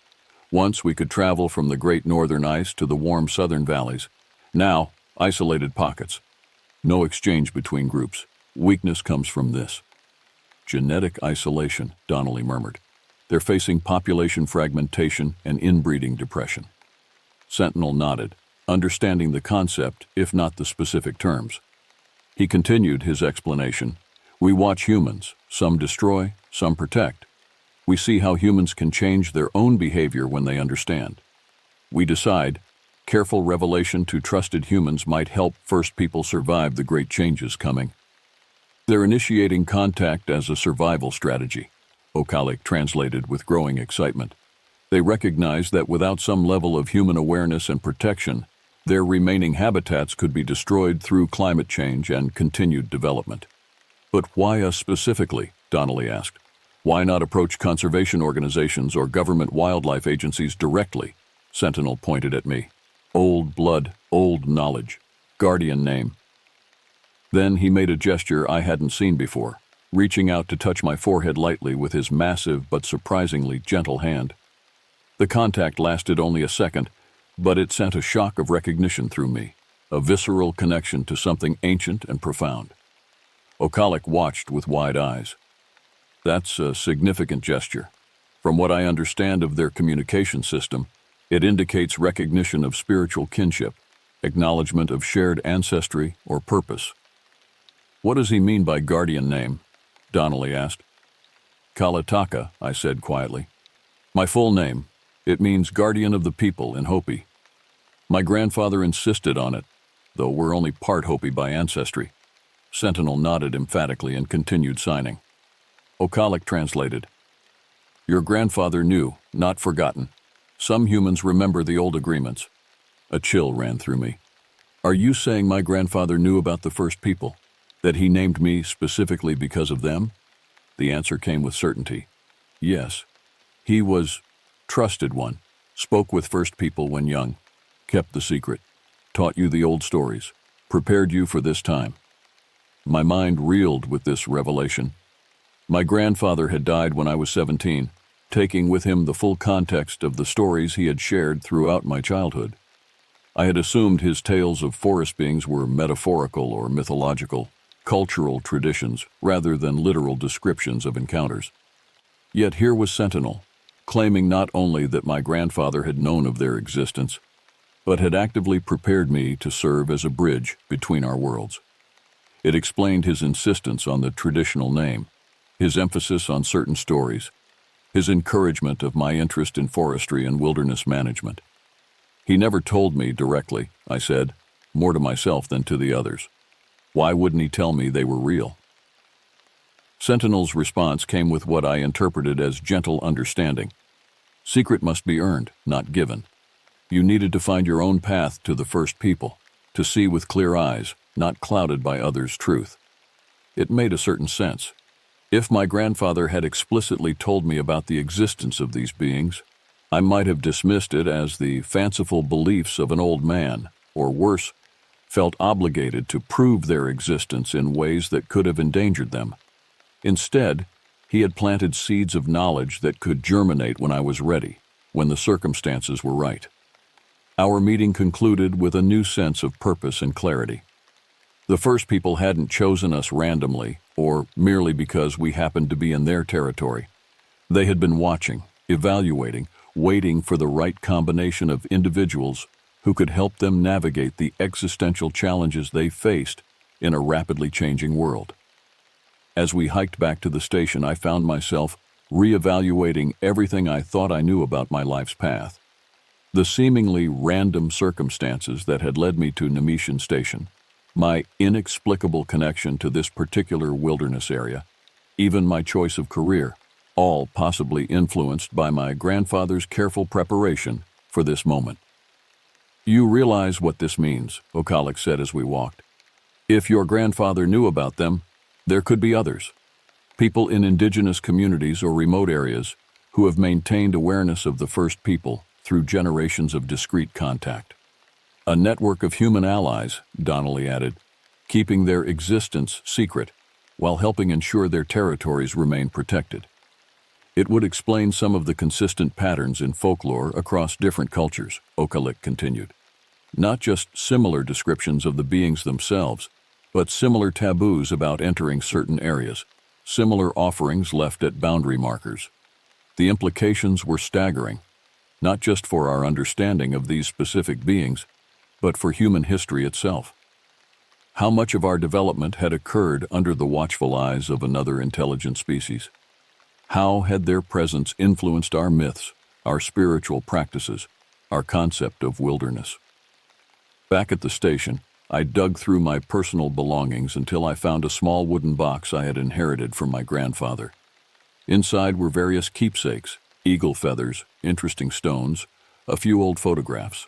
Speaker 1: Once we could travel from the great northern ice to the warm southern valleys. Now, isolated pockets. No exchange between groups. Weakness comes from this." "Genetic isolation," Donnelly murmured. "They're facing population fragmentation and inbreeding depression." Sentinel nodded, understanding the concept, if not the specific terms. He continued his explanation. "We watch humans, some destroy, some protect. We see how humans can change their own behavior when they understand. We decide, careful revelation to trusted humans might help first people survive the great changes coming. They're initiating contact as a survival strategy," Okalik translated with growing excitement. "They recognize that without some level of human awareness and protection, their remaining habitats could be destroyed through climate change and continued development." "But why us specifically?" Donnelly asked. "Why not approach conservation organizations or government wildlife agencies directly?" Sentinel pointed at me. "Old blood, old knowledge. Guardian name." Then he made a gesture I hadn't seen before, reaching out to touch my forehead lightly with his massive but surprisingly gentle hand. The contact lasted only a second, but it sent a shock of recognition through me, a visceral connection to something ancient and profound. Okalik watched with wide eyes. "That's a significant gesture. From what I understand of their communication system, it indicates recognition of spiritual kinship, acknowledgement of shared ancestry or purpose." "What does he mean by guardian name?" Donnelly asked. "Kalitaka," I said quietly. "My full name. It means guardian of the people in Hopi. My grandfather insisted on it, though we're only part Hopi by ancestry." Sentinel nodded emphatically and continued signing. Okalik translated. "Your grandfather knew, not forgotten. Some humans remember the old agreements." A chill ran through me. "Are you saying my grandfather knew about the first people? That he named me specifically because of them?" The answer came with certainty. "Yes. He was trusted one, spoke with first people when young, kept the secret, taught you the old stories, prepared you for this time." My mind reeled with this revelation. My grandfather had died when I was 17, taking with him the full context of the stories he had shared throughout my childhood. I had assumed his tales of forest beings were metaphorical or mythological, cultural traditions rather than literal descriptions of encounters. Yet here was Sentinel, claiming not only that my grandfather had known of their existence, but had actively prepared me to serve as a bridge between our worlds. It explained his insistence on the traditional name, his emphasis on certain stories, his encouragement of my interest in forestry and wilderness management. He never told me directly, I said, more to myself than to the others. Why wouldn't he tell me they were real? Sentinel's response came with what I interpreted as gentle understanding. Secret must be earned, not given. You needed to find your own path to the first people, to see with clear eyes, not clouded by others' truth. It made a certain sense. If my grandfather had explicitly told me about the existence of these beings, I might have dismissed it as the fanciful beliefs of an old man, or worse, felt obligated to prove their existence in ways that could have endangered them. Instead, he had planted seeds of knowledge that could germinate when I was ready, when the circumstances were right. Our meeting concluded with a new sense of purpose and clarity. The first people hadn't chosen us randomly, or merely because we happened to be in their territory. They had been watching, evaluating, waiting for the right combination of individuals who could help them navigate the existential challenges they faced in a rapidly changing world. As we hiked back to the station, I found myself reevaluating everything I thought I knew about my life's path. The seemingly random circumstances that had led me to Nemetian Station, my inexplicable connection to this particular wilderness area, even my choice of career, all possibly influenced by my grandfather's careful preparation for this moment. You realize what this means, Okalik said as we walked. If your grandfather knew about them, there could be others. People in indigenous communities or remote areas who have maintained awareness of the first people through generations of discreet contact. A network of human allies, Donnelly added, keeping their existence secret while helping ensure their territories remain protected. It would explain some of the consistent patterns in folklore across different cultures, Okalik continued. Not just similar descriptions of the beings themselves, but similar taboos about entering certain areas, similar offerings left at boundary markers. The implications were staggering, not just for our understanding of these specific beings, but for human history itself. How much of our development had occurred under the watchful eyes of another intelligent species? How had their presence influenced our myths, our spiritual practices, our concept of wilderness? Back at the station, I dug through my personal belongings until I found a small wooden box I had inherited from my grandfather. Inside were various keepsakes, eagle feathers, interesting stones, a few old photographs.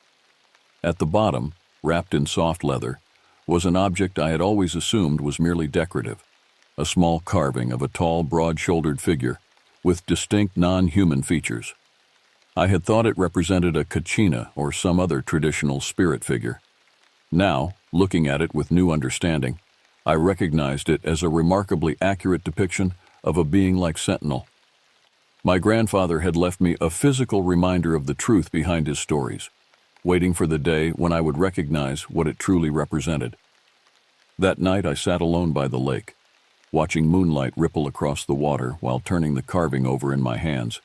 Speaker 1: At the bottom, wrapped in soft leather, was an object I had always assumed was merely decorative, a small carving of a tall, broad-shouldered figure with distinct non-human features. I had thought it represented a kachina or some other traditional spirit figure. Now, looking at it with new understanding, I recognized it as a remarkably accurate depiction of a being like Sentinel. My grandfather had left me a physical reminder of the truth behind his stories, waiting for the day when I would recognize what it truly represented. That night I sat alone by the lake, watching moonlight ripple across the water while turning the carving over in my hands.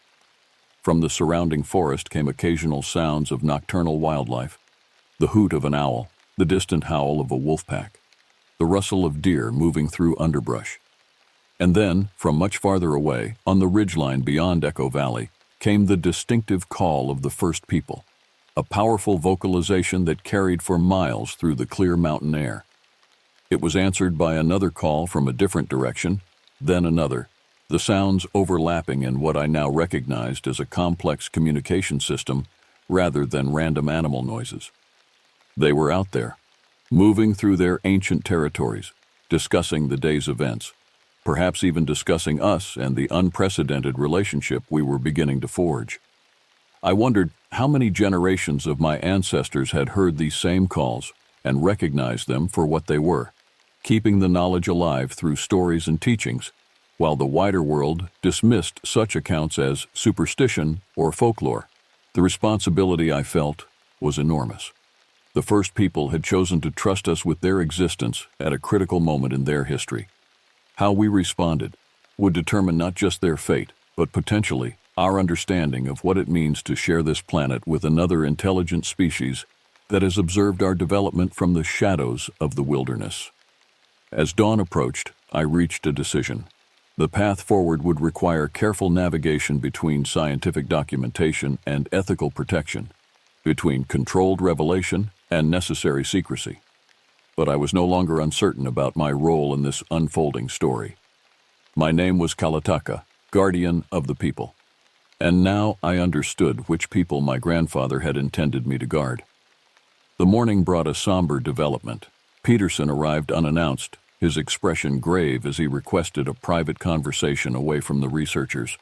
Speaker 1: From the surrounding forest came occasional sounds of nocturnal wildlife, the hoot of an owl, the distant howl of a wolf pack, the rustle of deer moving through underbrush. And then, from much farther away, on the ridgeline beyond Echo Valley, came the distinctive call of the first people, a powerful vocalization that carried for miles through the clear mountain air. It was answered by another call from a different direction, then another, the sounds overlapping in what I now recognized as a complex communication system rather than random animal noises. They were out there, moving through their ancient territories, discussing the day's events, perhaps even discussing us and the unprecedented relationship we were beginning to forge. I wondered how many generations of my ancestors had heard these same calls and recognized them for what they were, keeping the knowledge alive through stories and teachings, while the wider world dismissed such accounts as superstition or folklore. The responsibility I felt was enormous. The first people had chosen to trust us with their existence at a critical moment in their history. How we responded would determine not just their fate, but potentially our understanding of what it means to share this planet with another intelligent species that has observed our development from the shadows of the wilderness. As dawn approached, I reached a decision. The path forward would require careful navigation between scientific documentation and ethical protection, between controlled revelation and necessary secrecy. But I was no longer uncertain about my role in this unfolding story. My name was Kalataka, guardian of the people. And now I understood which people my grandfather had intended me to guard. The morning brought a somber development. Peterson arrived unannounced, his expression grave as he requested a private conversation away from the researchers.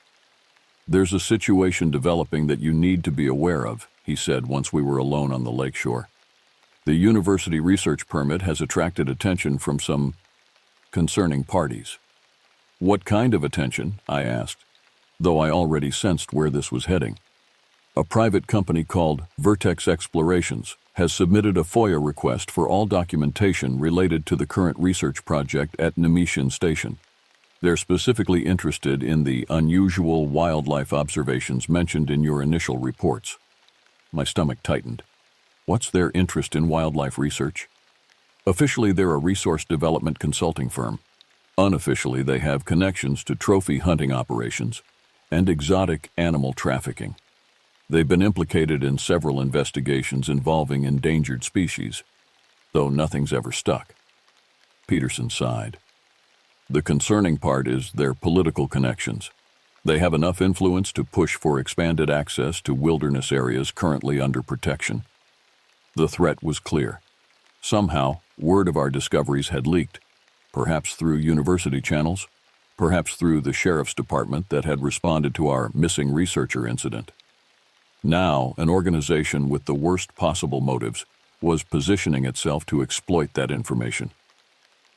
Speaker 1: "There's a situation developing that you need to be aware of," he said once we were alone on the lakeshore. "The university research permit has attracted attention from some concerning parties." "What kind of attention?" I asked, though I already sensed where this was heading. "A private company called Vertex Explorations has submitted a FOIA request for all documentation related to the current research project at Nemeshian Station. They're specifically interested in the unusual wildlife observations mentioned in your initial reports." My stomach tightened. What's their interest in wildlife research? Officially, they're a resource development consulting firm. Unofficially, they have connections to trophy hunting operations and exotic animal trafficking. They've been implicated in several investigations involving endangered species, though nothing's ever stuck. Peterson sighed. The concerning part is their political connections. They have enough influence to push for expanded access to wilderness areas currently under protection. The threat was clear. Somehow, word of our discoveries had leaked, perhaps through university channels, perhaps through the sheriff's department that had responded to our missing researcher incident. Now, an organization with the worst possible motives was positioning itself to exploit that information.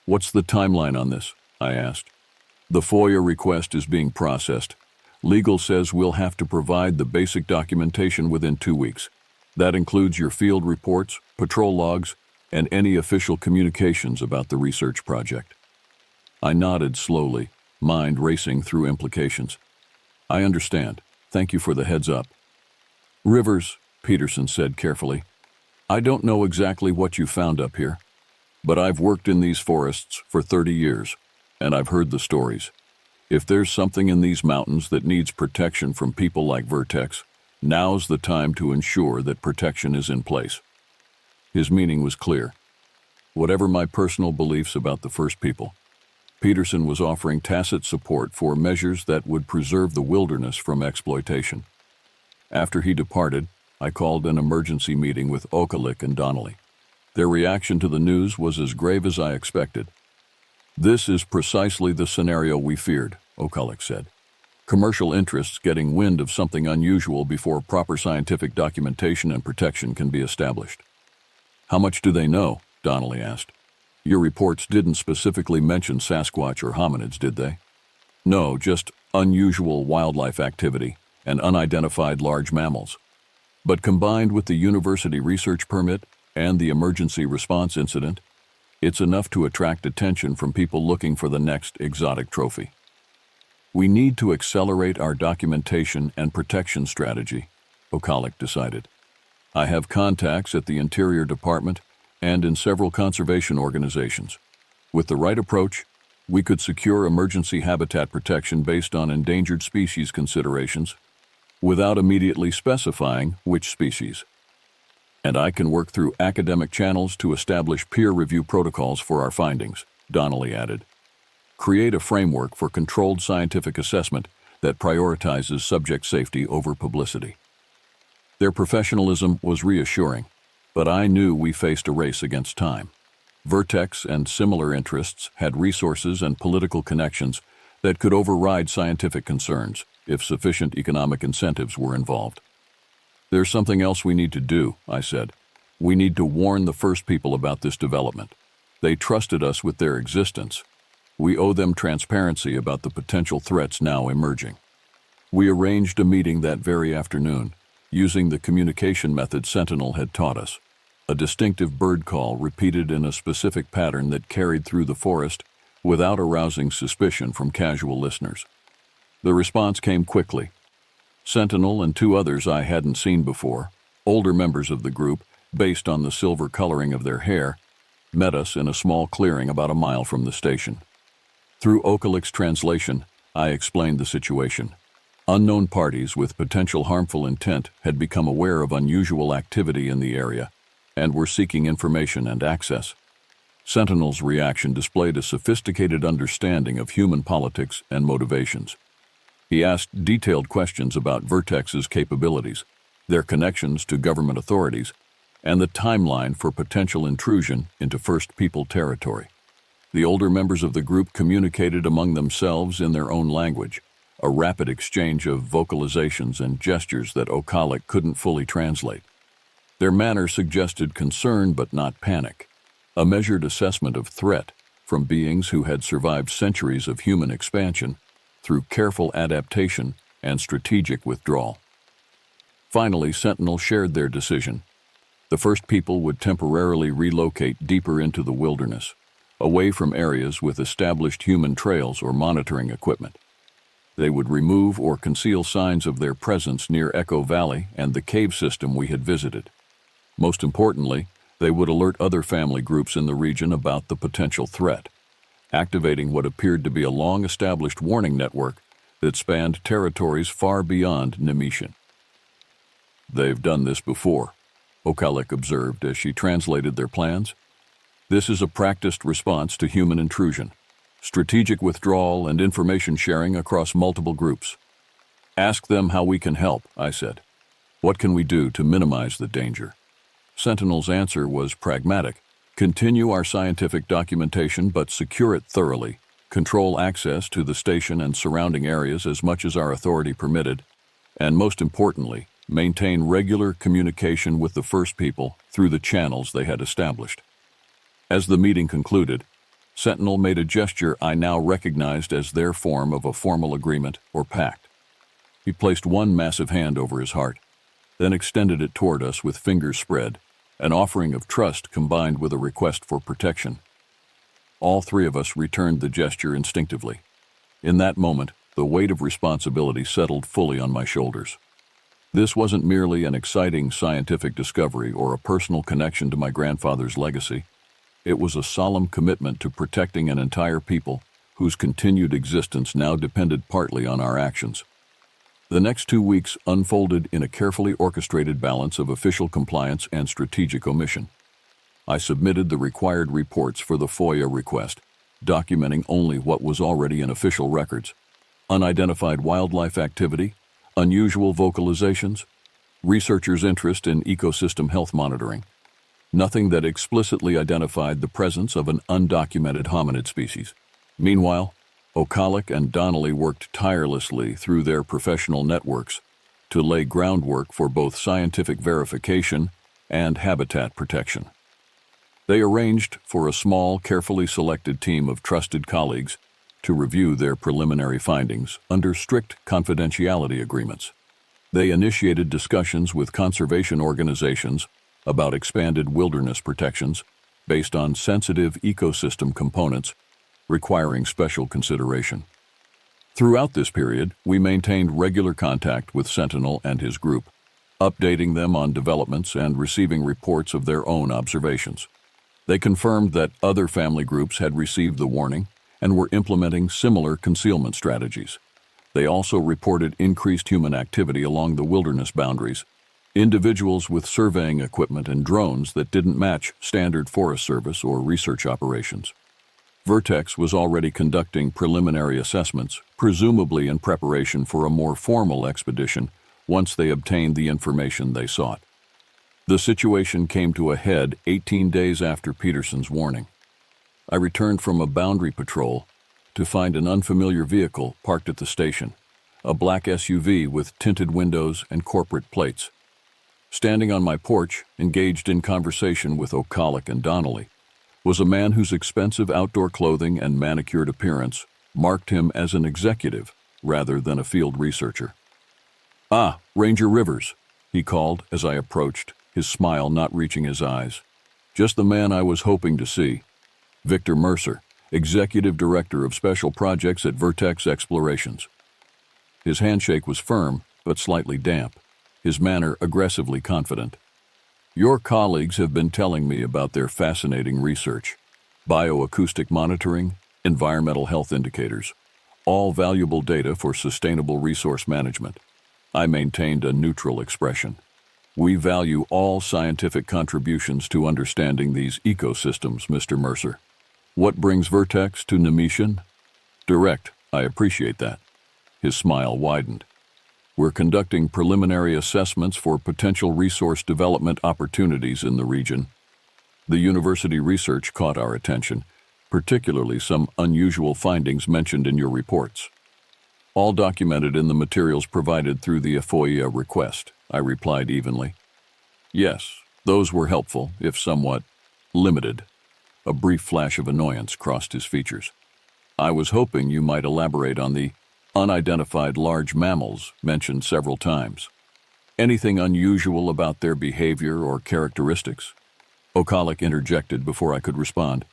Speaker 1: "What's the timeline on this?" I asked. "The FOIA request is being processed. Legal says we'll have to provide the basic documentation within 2 weeks. That includes your field reports, patrol logs, and any official communications about the research project." I nodded slowly, mind racing through implications. "I understand. Thank you for the heads up." "Rivers," Peterson said carefully, "I don't know exactly what you found up here, but I've worked in these forests for 30 years, and I've heard the stories. If there's something in these mountains that needs protection from people like Vertex, now's the time to ensure that protection is in place." His meaning was clear. Whatever my personal beliefs about the first people, Peterson was offering tacit support for measures that would preserve the wilderness from exploitation. After he departed, I called an emergency meeting with Okalik and Donnelly. Their reaction to the news was as grave as I expected. "This is precisely the scenario we feared," Okalik said. "Commercial interests getting wind of something unusual before proper scientific documentation and protection can be established." "How much do they know?" Donnelly asked. "Your reports didn't specifically mention Sasquatch or hominids, did they?" "No, just unusual wildlife activity and unidentified large mammals. But combined with the university research permit and the emergency response incident, it's enough to attract attention from people looking for the next exotic trophy. We need to accelerate our documentation and protection strategy," Okalik decided. "I have contacts at the Interior Department and in several conservation organizations. With the right approach, we could secure emergency habitat protection based on endangered species considerations, without immediately specifying which species. And I can work through academic channels to establish peer review protocols for our findings," Donnelly added. "Create a framework for controlled scientific assessment that prioritizes subject safety over publicity." Their professionalism was reassuring, but I knew we faced a race against time. Vertex and similar interests had resources and political connections that could override scientific concerns if sufficient economic incentives were involved. "There's something else we need to do," I said. "We need to warn the first people about this development. They trusted us with their existence. We owe them transparency about the potential threats now emerging." We arranged a meeting that very afternoon, using the communication method Sentinel had taught us. a distinctive bird call repeated in a specific pattern that carried through the forest without arousing suspicion from casual listeners. The response came quickly. Sentinel and two others I hadn't seen before, older members of the group, based on the silver coloring of their hair, met us in a small clearing about a mile from the station. Through Okalik's translation, I explained the situation. Unknown parties with potential harmful intent had become aware of unusual activity in the area and were seeking information and access. Sentinel's reaction displayed a sophisticated understanding of human politics and motivations. He asked detailed questions about Vertex's capabilities, their connections to government authorities, and the timeline for potential intrusion into First People territory. The older members of the group communicated among themselves in their own language, a rapid exchange of vocalizations and gestures that Okalik couldn't fully translate. Their manner suggested concern but not panic, a measured assessment of threat from beings who had survived centuries of human expansion through careful adaptation and strategic withdrawal. Finally, Sentinel shared their decision. The First People would temporarily relocate deeper into the wilderness, away from areas with established human trails or monitoring equipment. They would remove or conceal signs of their presence near Echo Valley and the cave system we had visited. Most importantly, they would alert other family groups in the region about the potential threat, activating what appeared to be a long-established warning network that spanned territories far beyond Nemesia. "They've done this before," Okalik observed as she translated their plans. "This is a practiced response to human intrusion, strategic withdrawal and information sharing across multiple groups. Ask them how we can help," I said. "What can we do to minimize the danger?" Sentinel's answer was pragmatic. "Continue our scientific documentation but secure it thoroughly, control access to the station and surrounding areas as much as our authority permitted, and most importantly, maintain regular communication with the First People through the channels they had established." As the meeting concluded, Sentinel made a gesture I now recognized as their form of a formal agreement or pact. He placed one massive hand over his heart, then extended it toward us with fingers spread, an offering of trust combined with a request for protection. All three of us returned the gesture instinctively. In that moment, the weight of responsibility settled fully on my shoulders. This wasn't merely an exciting scientific discovery or a personal connection to my grandfather's legacy. It was a solemn commitment to protecting an entire people whose continued existence now depended partly on our actions. The next 2 weeks unfolded in a carefully orchestrated balance of official compliance and strategic omission. I submitted the required reports for the FOIA request, documenting only what was already in official records: unidentified wildlife activity, unusual vocalizations, researchers' interest in ecosystem health monitoring. Nothing that explicitly identified the presence of an undocumented hominid species. Meanwhile, Okalik and Donnelly worked tirelessly through their professional networks to lay groundwork for both scientific verification and habitat protection. They arranged for a small, carefully selected team of trusted colleagues to review their preliminary findings under strict confidentiality agreements. They initiated discussions with conservation organizations about expanded wilderness protections based on sensitive ecosystem components requiring special consideration. Throughout this period, we maintained regular contact with Sentinel and his group, updating them on developments and receiving reports of their own observations. They confirmed that other family groups had received the warning and were implementing similar concealment strategies. They also reported increased human activity along the wilderness boundaries, individuals with surveying equipment and drones that didn't match standard Forest Service or research operations. Vertex was already conducting preliminary assessments, presumably in preparation for a more formal expedition once they obtained the information they sought. The situation came to a head 18 days after Peterson's warning. I returned from a boundary patrol to find an unfamiliar vehicle parked at the station, a black SUV with tinted windows and corporate plates. Standing on my porch, engaged in conversation with Okalik and Donnelly, was a man whose expensive outdoor clothing and manicured appearance marked him as an executive rather than a field researcher. "Ah, Ranger Rivers," he called as I approached, his smile not reaching his eyes. Just the man I was hoping to see. Victor Mercer, Executive Director of Special Projects at Vertex Explorations. His handshake was firm, but slightly damp, his manner aggressively confident. Your colleagues have been telling me about their fascinating research. Bioacoustic monitoring, environmental health indicators, all valuable data for sustainable resource management. I maintained a neutral expression. We value all scientific contributions to understanding these ecosystems, Mr. Mercer. What brings Vertex to Nemean? Direct, I appreciate that. His smile widened. We're conducting preliminary assessments for potential resource development opportunities in the region. The university research caught our attention, particularly some unusual findings mentioned in your reports. All documented in the materials provided through the FOIA request, I replied evenly. Yes, those were helpful, if somewhat limited. A brief flash of annoyance crossed his features. I was hoping you might elaborate on the unidentified large mammals mentioned several times. Anything unusual about their behavior or characteristics? Okalik interjected before I could respond.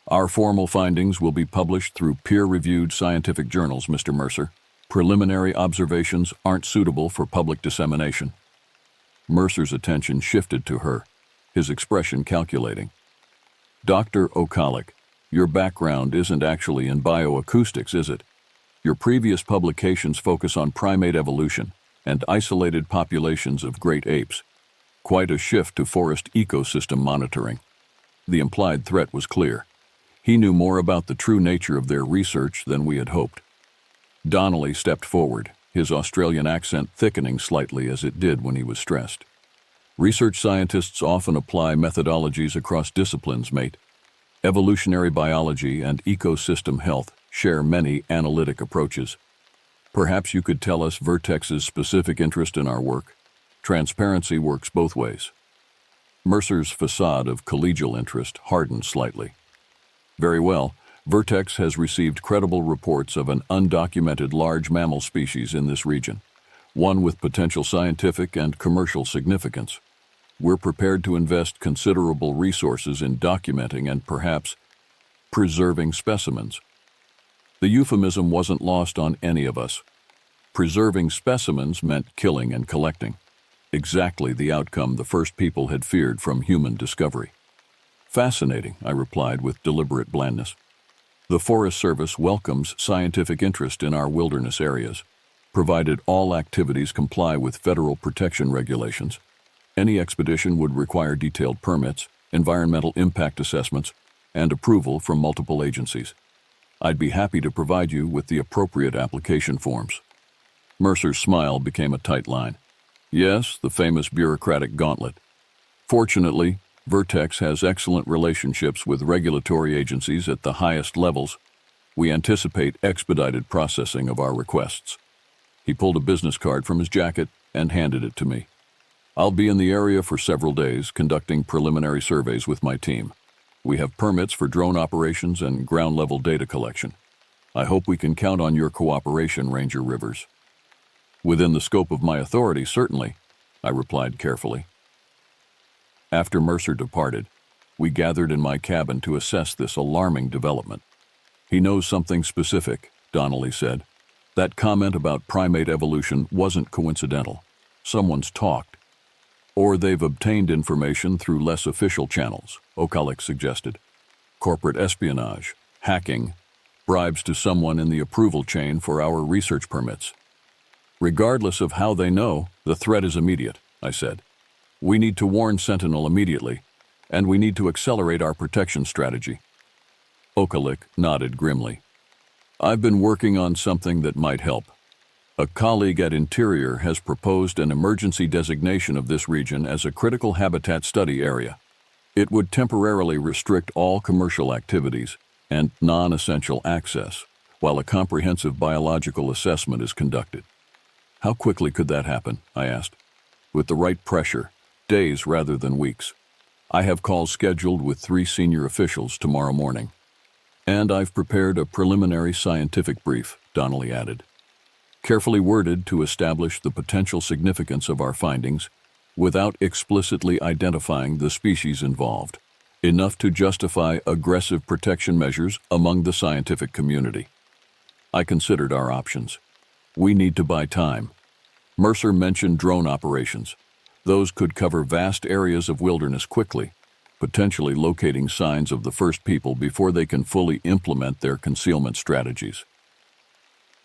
Speaker 1: Our formal findings will be published through peer-reviewed scientific journals, Mr. Mercer. Preliminary observations aren't suitable for public dissemination. Mercer's attention shifted to her, his expression calculating. Dr. Okalik, your background isn't actually in bioacoustics, is it? Your previous publications focus on primate evolution and isolated populations of great apes. Quite a shift to forest ecosystem monitoring. The implied threat was clear. He knew more about the true nature of their research than we had hoped. Donnelly stepped forward, his Australian accent thickening slightly as it did when he was stressed. Research scientists often apply methodologies across disciplines, mate. Evolutionary biology and ecosystem health share many analytic approaches. Perhaps you could tell us Vertex's specific interest in our work. Transparency works both ways. Mercer's facade of collegial interest hardened slightly. Very well. Vertex has received credible reports of an undocumented large mammal species in this region, one with potential scientific and commercial significance. We're prepared to invest considerable resources in documenting and perhaps preserving specimens. The euphemism wasn't lost on any of us. Preserving specimens meant killing and collecting. Exactly the outcome the first people had feared from human discovery. Fascinating, I replied with deliberate blandness. The Forest Service welcomes scientific interest in our wilderness areas, provided all activities comply with federal protection regulations. Any expedition would require detailed permits, environmental impact assessments, and approval from multiple agencies. I'd be happy to provide you with the appropriate application forms. Mercer's smile became a tight line. Yes, the famous bureaucratic gauntlet. Fortunately, Vertex has excellent relationships with regulatory agencies at the highest levels. We anticipate expedited processing of our requests. He pulled a business card from his jacket and handed it to me. I'll be in the area for several days conducting preliminary surveys with my team. We have permits for drone operations and ground-level data collection. I hope we can count on your cooperation, Ranger Rivers. Within the scope of my authority, certainly, I replied carefully. After Mercer departed, we gathered in my cabin to assess this alarming development. He knows something specific, Donnelly said. That comment about primate evolution wasn't coincidental. Someone's talked. Or they've obtained information through less official channels, Okalik suggested. Corporate espionage, hacking, bribes to someone in the approval chain for our research permits. Regardless of how they know, the threat is immediate, I said. We need to warn Sentinel immediately, and we need to accelerate our protection strategy. Okalik nodded grimly. I've been working on something that might help. A colleague at Interior has proposed an emergency designation of this region as a critical habitat study area. It would temporarily restrict all commercial activities and non-essential access, while a comprehensive biological assessment is conducted. How quickly could that happen? I asked. With the right pressure, days rather than weeks. I have calls scheduled with 3 senior officials tomorrow morning. And I've prepared a preliminary scientific brief, Donnelly added. Carefully worded to establish the potential significance of our findings without explicitly identifying the species involved, enough to justify aggressive protection measures among the scientific community. I considered our options. We need to buy time. Mercer mentioned drone operations. Those could cover vast areas of wilderness quickly, potentially locating signs of the first people before they can fully implement their concealment strategies.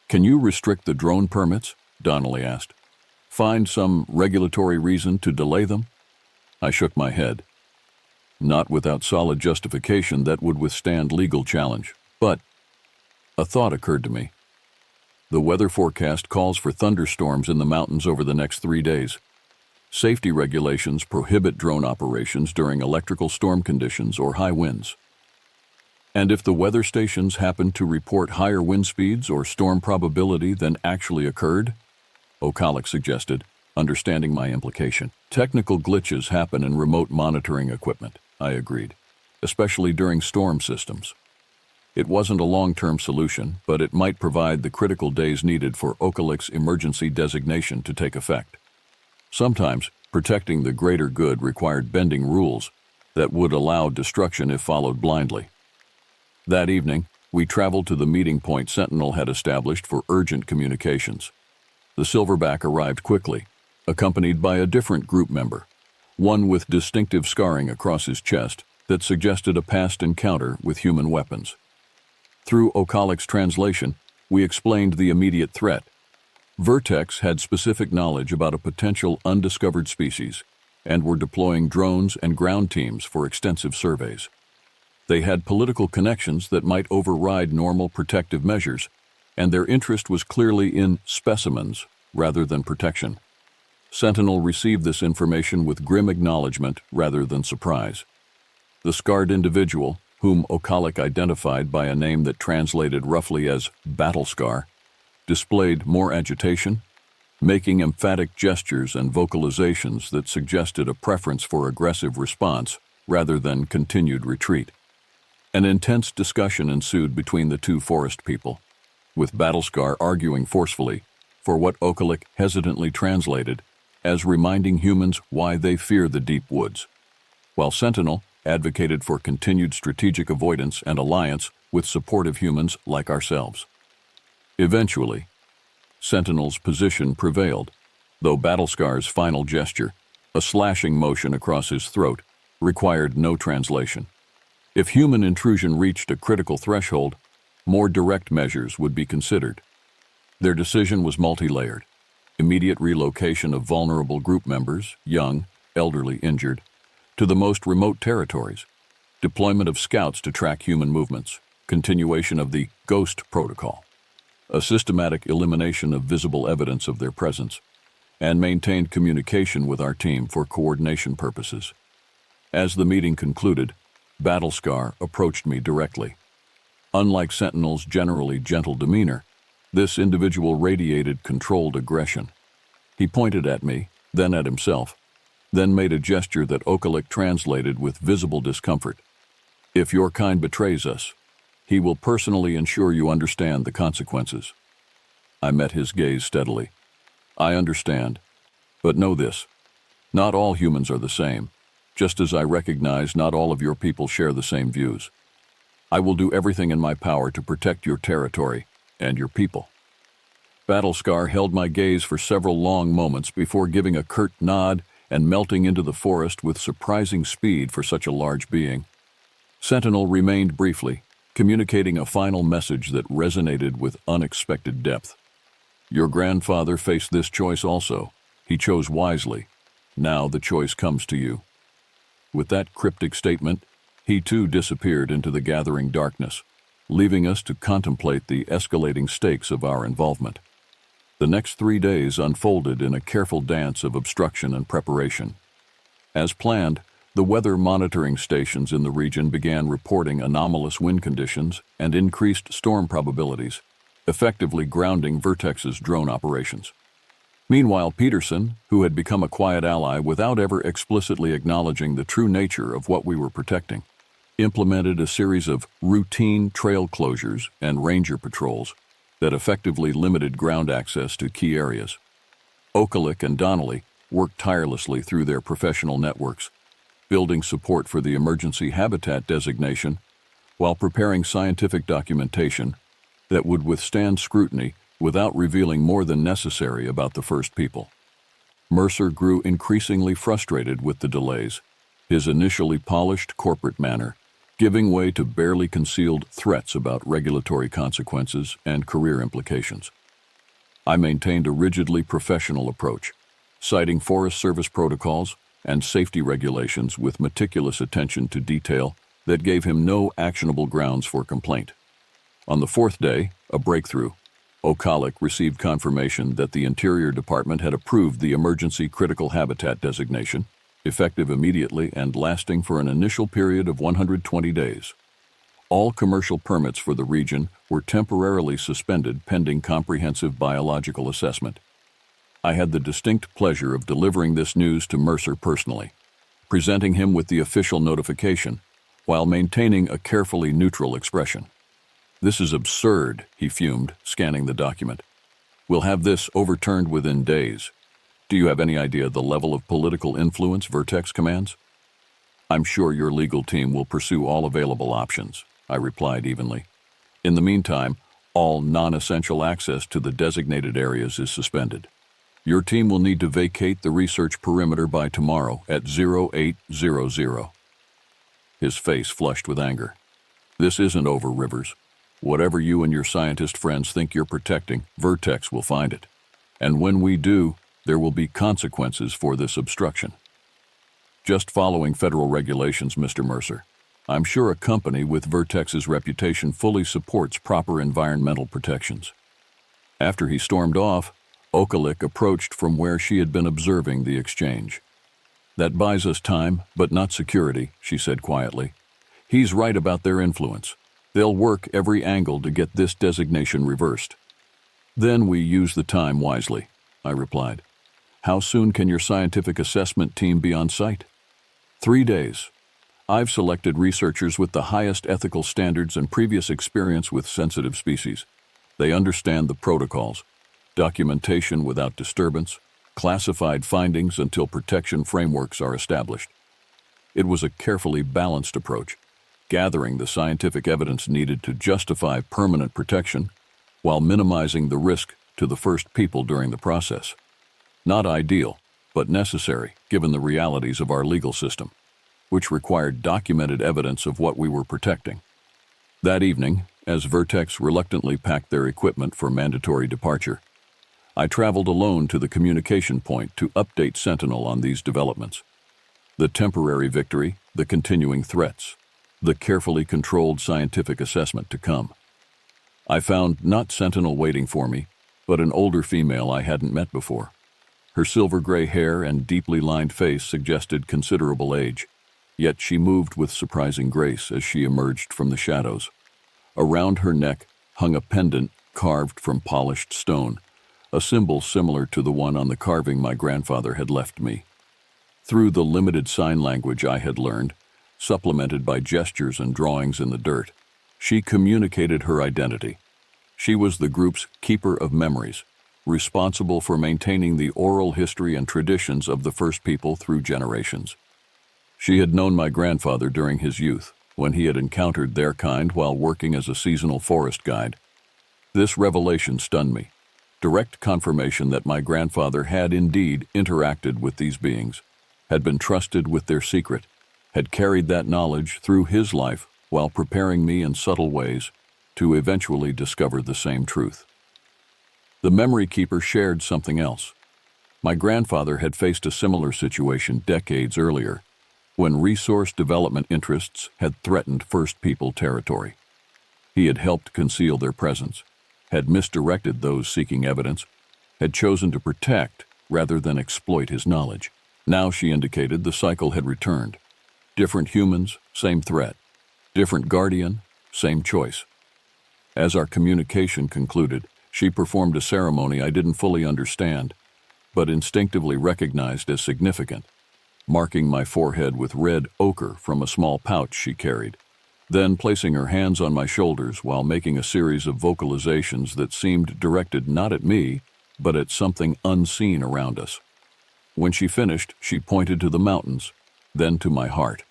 Speaker 1: "Can you restrict the drone permits?" Donnelly asked. "Find some regulatory reason to delay them?" I shook my head. Not without solid justification that would withstand legal challenge, but a thought occurred to me. The weather forecast calls for thunderstorms in the mountains over the next 3 days. Safety regulations prohibit drone operations during electrical storm conditions or high winds. And if the weather stations happen to report higher wind speeds or storm probability than actually occurred? O'Callaghan suggested, understanding my implication. Technical glitches happen in remote monitoring equipment, I agreed, especially during storm systems. It wasn't a long-term solution, but it might provide the critical days needed for O'Callaghan's emergency designation to take effect. Sometimes, protecting the greater good required bending rules that would allow destruction if followed blindly. That evening, we traveled to the meeting point Sentinel had established for urgent communications. The Silverback arrived quickly, accompanied by a different group member, one with distinctive scarring across his chest that suggested a past encounter with human weapons. Through O'Callaghan's translation, we explained the immediate threat. Vertex had specific knowledge about a potential undiscovered species and were deploying drones and ground teams for extensive surveys. They had political connections that might override normal protective measures, and their interest was clearly in specimens rather than protection. Sentinel received this information with grim acknowledgement rather than surprise. The scarred individual, whom O'Callaghan identified by a name that translated roughly as battle scar, displayed more agitation, making emphatic gestures and vocalizations that suggested a preference for aggressive response rather than continued retreat. An intense discussion ensued between the two forest people, with Battlescar arguing forcefully for what O'Callaghan hesitantly translated as reminding humans why they fear the deep woods, while Sentinel advocated for continued strategic avoidance and alliance with supportive humans like ourselves. Eventually, Sentinel's position prevailed, though Battlescar's final gesture, a slashing motion across his throat, required no translation. If human intrusion reached a critical threshold, more direct measures would be considered. Their decision was multi-layered: immediate relocation of vulnerable group members, young, elderly, injured, to the most remote territories, deployment of scouts to track human movements, continuation of the ghost protocol, a systematic elimination of visible evidence of their presence, and maintained communication with our team for coordination purposes. As the meeting concluded, Battlescar approached me directly. Unlike Sentinel's generally gentle demeanor, this individual radiated controlled aggression. He pointed at me, then at himself, then made a gesture that O'Callaghan translated with visible discomfort. "If your kind betrays us, he will personally ensure you understand the consequences." I met his gaze steadily. "I understand, but know this. Not all humans are the same, just as I recognize not all of your people share the same views. I will do everything in my power to protect your territory and your people." Battlescar held my gaze for several long moments before giving a curt nod and melting into the forest with surprising speed for such a large being. Sentinel remained briefly, communicating a final message that resonated with unexpected depth. "Your grandfather faced this choice also. He chose wisely. Now the choice comes to you." With that cryptic statement, he too disappeared into the gathering darkness, leaving us to contemplate the escalating stakes of our involvement. The next 3 days unfolded in a careful dance of obstruction and preparation. As planned, the weather monitoring stations in the region began reporting anomalous wind conditions and increased storm probabilities, effectively grounding Vertex's drone operations. Meanwhile, Peterson, who had become a quiet ally without ever explicitly acknowledging the true nature of what we were protecting, implemented a series of routine trail closures and ranger patrols that effectively limited ground access to key areas. O'Callaghan and Donnelly worked tirelessly through their professional networks, building support for the emergency habitat designation while preparing scientific documentation that would withstand scrutiny without revealing more than necessary about the first people. Mercer grew increasingly frustrated with the delays, his initially polished corporate manner giving way to barely concealed threats about regulatory consequences and career implications. I maintained a rigidly professional approach, citing Forest Service protocols and safety regulations with meticulous attention to detail that gave him no actionable grounds for complaint. On the fourth day, a breakthrough. Ocalic received confirmation that the Interior Department had approved the Emergency Critical Habitat designation, effective immediately and lasting for an initial period of 120 days. All commercial permits for the region were temporarily suspended pending comprehensive biological assessment. I had the distinct pleasure of delivering this news to Mercer personally, presenting him with the official notification while maintaining a carefully neutral expression. "This is absurd," he fumed, scanning the document. "We'll have this overturned within days. Do you have any idea the level of political influence Vertex commands?" "I'm sure your legal team will pursue all available options," I replied evenly. "In the meantime, all non-essential access to the designated areas is suspended. Your team will need to vacate the research perimeter by tomorrow at 0800. His face flushed with anger. "This isn't over, Rivers. Whatever you and your scientist friends think you're protecting, Vertex will find it. And when we do, there will be consequences for this obstruction." "Just following federal regulations, Mr. Mercer. I'm sure a company with Vertex's reputation fully supports proper environmental protections." After he stormed off, Ocalic approached from where she had been observing the exchange. "That buys us time, but not security," she said quietly. "He's right about their influence. They'll work every angle to get this designation reversed." "Then we use the time wisely," I replied. "How soon can your scientific assessment team be on site?" 3 days. I've selected researchers with the highest ethical standards and previous experience with sensitive species. They understand the protocols, documentation without disturbance, classified findings until protection frameworks are established. It was a carefully balanced approach, gathering the scientific evidence needed to justify permanent protection while minimizing the risk to the first people during the process. Not ideal, but necessary given the realities of our legal system, which required documented evidence of what we were protecting. That evening, as Vertex reluctantly packed their equipment for mandatory departure, I traveled alone to the communication point to update Sentinel on these developments. The temporary victory, the continuing threats, the carefully controlled scientific assessment to come. I found not Sentinel waiting for me, but an older female I hadn't met before. Her silver-gray hair and deeply lined face suggested considerable age, yet she moved with surprising grace as she emerged from the shadows. Around her neck hung a pendant carved from polished stone, a symbol similar to the one on the carving my grandfather had left me. Through the limited sign language I had learned, supplemented by gestures and drawings in the dirt, she communicated her identity. She was the group's keeper of memories, responsible for maintaining the oral history and traditions of the first people through generations. She had known my grandfather during his youth, when he had encountered their kind while working as a seasonal forest guide. This revelation stunned me, direct confirmation that my grandfather had indeed interacted with these beings, had been trusted with their secret, had carried that knowledge through his life while preparing me in subtle ways to eventually discover the same truth. The memory keeper shared something else. My grandfather had faced a similar situation decades earlier, when resource development interests had threatened First People territory. He had helped conceal their presence, had misdirected those seeking evidence, had chosen to protect rather than exploit his knowledge. Now, she indicated, the cycle had returned. Different humans, same threat. Different guardian, same choice. As our communication concluded, she performed a ceremony I didn't fully understand, but instinctively recognized as significant, marking my forehead with red ochre from a small pouch she carried, then placing her hands on my shoulders while making a series of vocalizations that seemed directed not at me, but at something unseen around us. When she finished, she pointed to the mountains, then to my heart,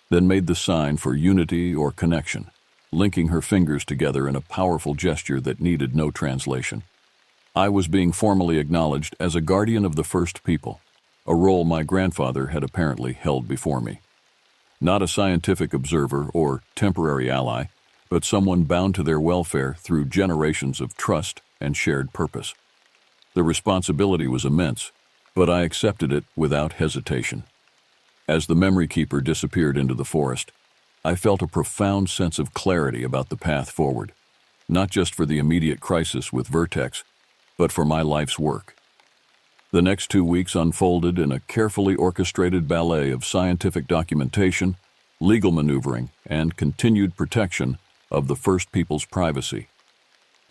Speaker 1: then made the sign for unity or connection, linking her fingers together in a powerful gesture that needed no translation. I was being formally acknowledged as a guardian of the First People, a role my grandfather had apparently held before me. Not a scientific observer or temporary ally, but someone bound to their welfare through generations of trust and shared purpose. The responsibility was immense, but I accepted it without hesitation. As the memory keeper disappeared into the forest, I felt a profound sense of clarity about the path forward, not just for the immediate crisis with Vertex, but for my life's work. The next 2 weeks unfolded in a carefully orchestrated ballet of scientific documentation, legal maneuvering, and continued protection of the First People's privacy.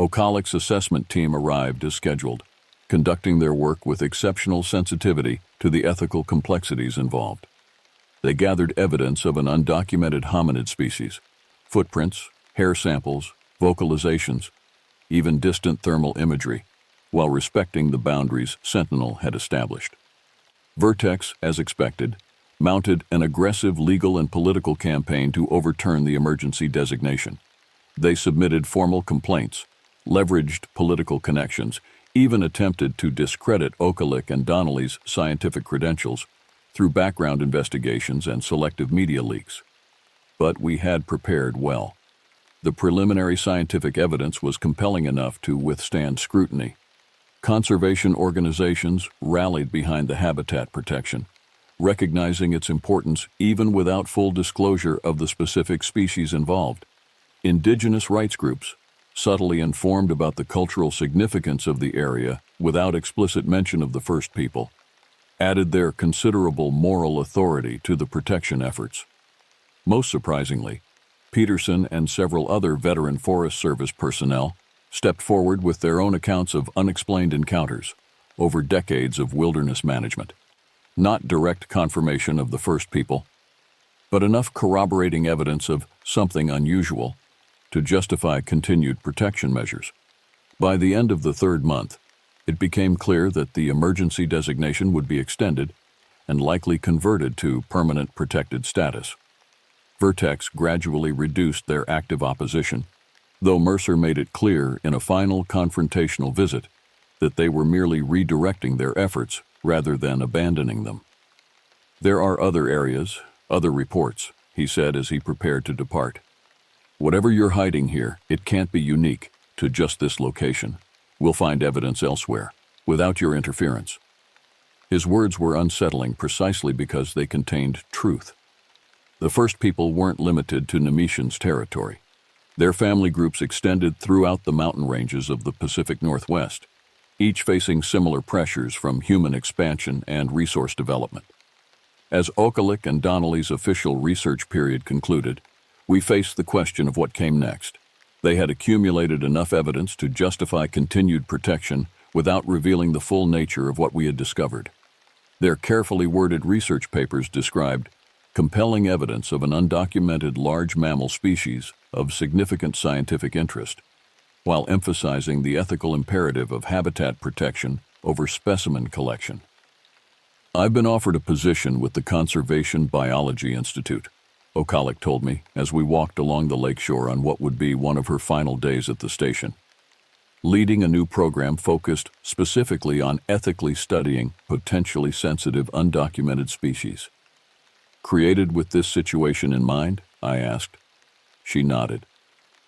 Speaker 1: Okalik's assessment team arrived as scheduled, conducting their work with exceptional sensitivity to the ethical complexities involved. They gathered evidence of an undocumented hominid species, footprints, hair samples, vocalizations, even distant thermal imagery, while respecting the boundaries Sentinel had established. Vertex, as expected, mounted an aggressive legal and political campaign to overturn the emergency designation. They submitted formal complaints, leveraged political connections, even attempted to discredit Okalik and Donnelly's scientific credentials through background investigations and selective media leaks. But we had prepared well. The preliminary scientific evidence was compelling enough to withstand scrutiny. Conservation organizations rallied behind the habitat protection, recognizing its importance even without full disclosure of the specific species involved. Indigenous rights groups, subtly informed about the cultural significance of the area without explicit mention of the First People, added their considerable moral authority to the protection efforts. Most surprisingly, Peterson and several other veteran Forest Service personnel stepped forward with their own accounts of unexplained encounters over decades of wilderness management. Not direct confirmation of the First People, but enough corroborating evidence of something unusual to justify continued protection measures. By the end of the 3rd month, it became clear that the emergency designation would be extended and likely converted to permanent protected status. Vertex gradually reduced their active opposition, though Mercer made it clear in a final confrontational visit that they were merely redirecting their efforts rather than abandoning them. "There are other areas, other reports," he said as he prepared to depart. "Whatever you're hiding here, it can't be unique to just this location. We'll find evidence elsewhere, without your interference." His words were unsettling precisely because they contained truth. The First People weren't limited to Nemesian's territory. Their family groups extended throughout the mountain ranges of the Pacific Northwest, each facing similar pressures from human expansion and resource development. As Okalik and Donnelly's official research period concluded, we faced the question of what came next. They had accumulated enough evidence to justify continued protection without revealing the full nature of what we had discovered. Their carefully worded research papers described compelling evidence of an undocumented large mammal species of significant scientific interest, while emphasizing the ethical imperative of habitat protection over specimen collection. "I've been offered a position with the Conservation Biology Institute," Okalik told me as we walked along the lakeshore on what would be one of her final days at the station. "Leading a new program focused specifically on ethically studying potentially sensitive undocumented species." "Created with this situation in mind?" I asked. She nodded.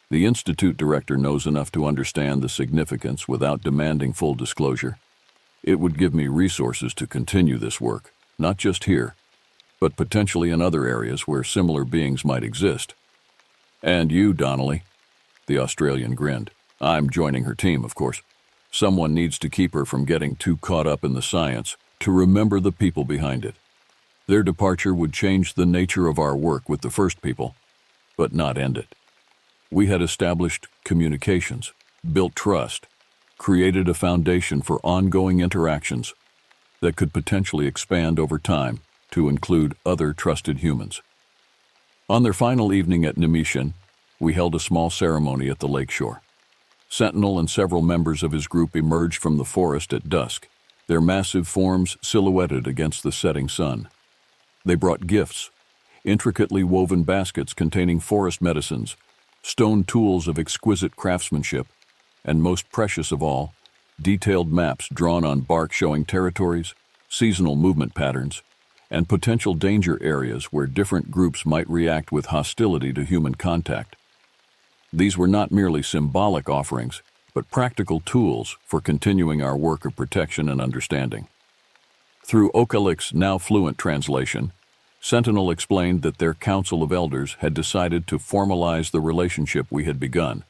Speaker 1: "The Institute director knows enough to understand the significance without demanding full disclosure. It would give me resources to continue this work, not just here, but potentially in other areas where similar beings might exist." "And you, Donnelly?" The Australian grinned. "I'm joining her team, of course. Someone needs to keep her from getting too caught up in the science to remember the people behind it. Their departure would change the nature of our work with the First People, but not end it. We had established communications, built trust, created a foundation for ongoing interactions that could potentially expand over time to include other trusted humans." On their final evening at Nemesian, we held a small ceremony at the lakeshore. Sentinel and several members of his group emerged from the forest at dusk, their massive forms silhouetted against the setting sun. They brought gifts, intricately woven baskets containing forest medicines, stone tools of exquisite craftsmanship, and most precious of all, detailed maps drawn on bark showing territories, seasonal movement patterns, and potential danger areas where different groups might react with hostility to human contact. These were not merely symbolic offerings, but practical tools for continuing our work of protection and understanding. Through Okalik's now fluent translation, Sentinel explained that their council of elders had decided to formalize the relationship we had begun,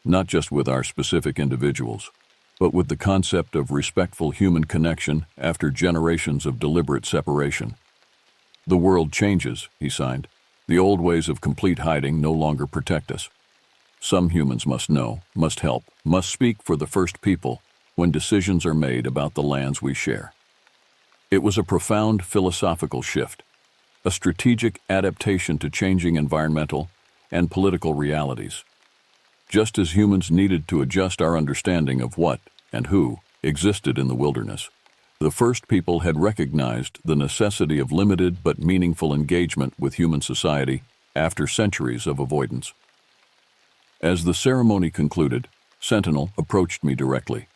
Speaker 1: not just with our specific individuals, but with the concept of respectful human connection after generations of deliberate separation. The world changes, he signed. The old ways of complete hiding no longer protect us. Some humans must know, must help, must speak for the first people when decisions are made about the lands we share. It was a profound philosophical shift, a strategic adaptation to changing environmental and political realities. Just as humans needed to adjust our understanding of what and who existed in the wilderness, the first people had recognized the necessity of limited but meaningful engagement with human society after centuries of avoidance. As the ceremony concluded, Sentinel approached me directly,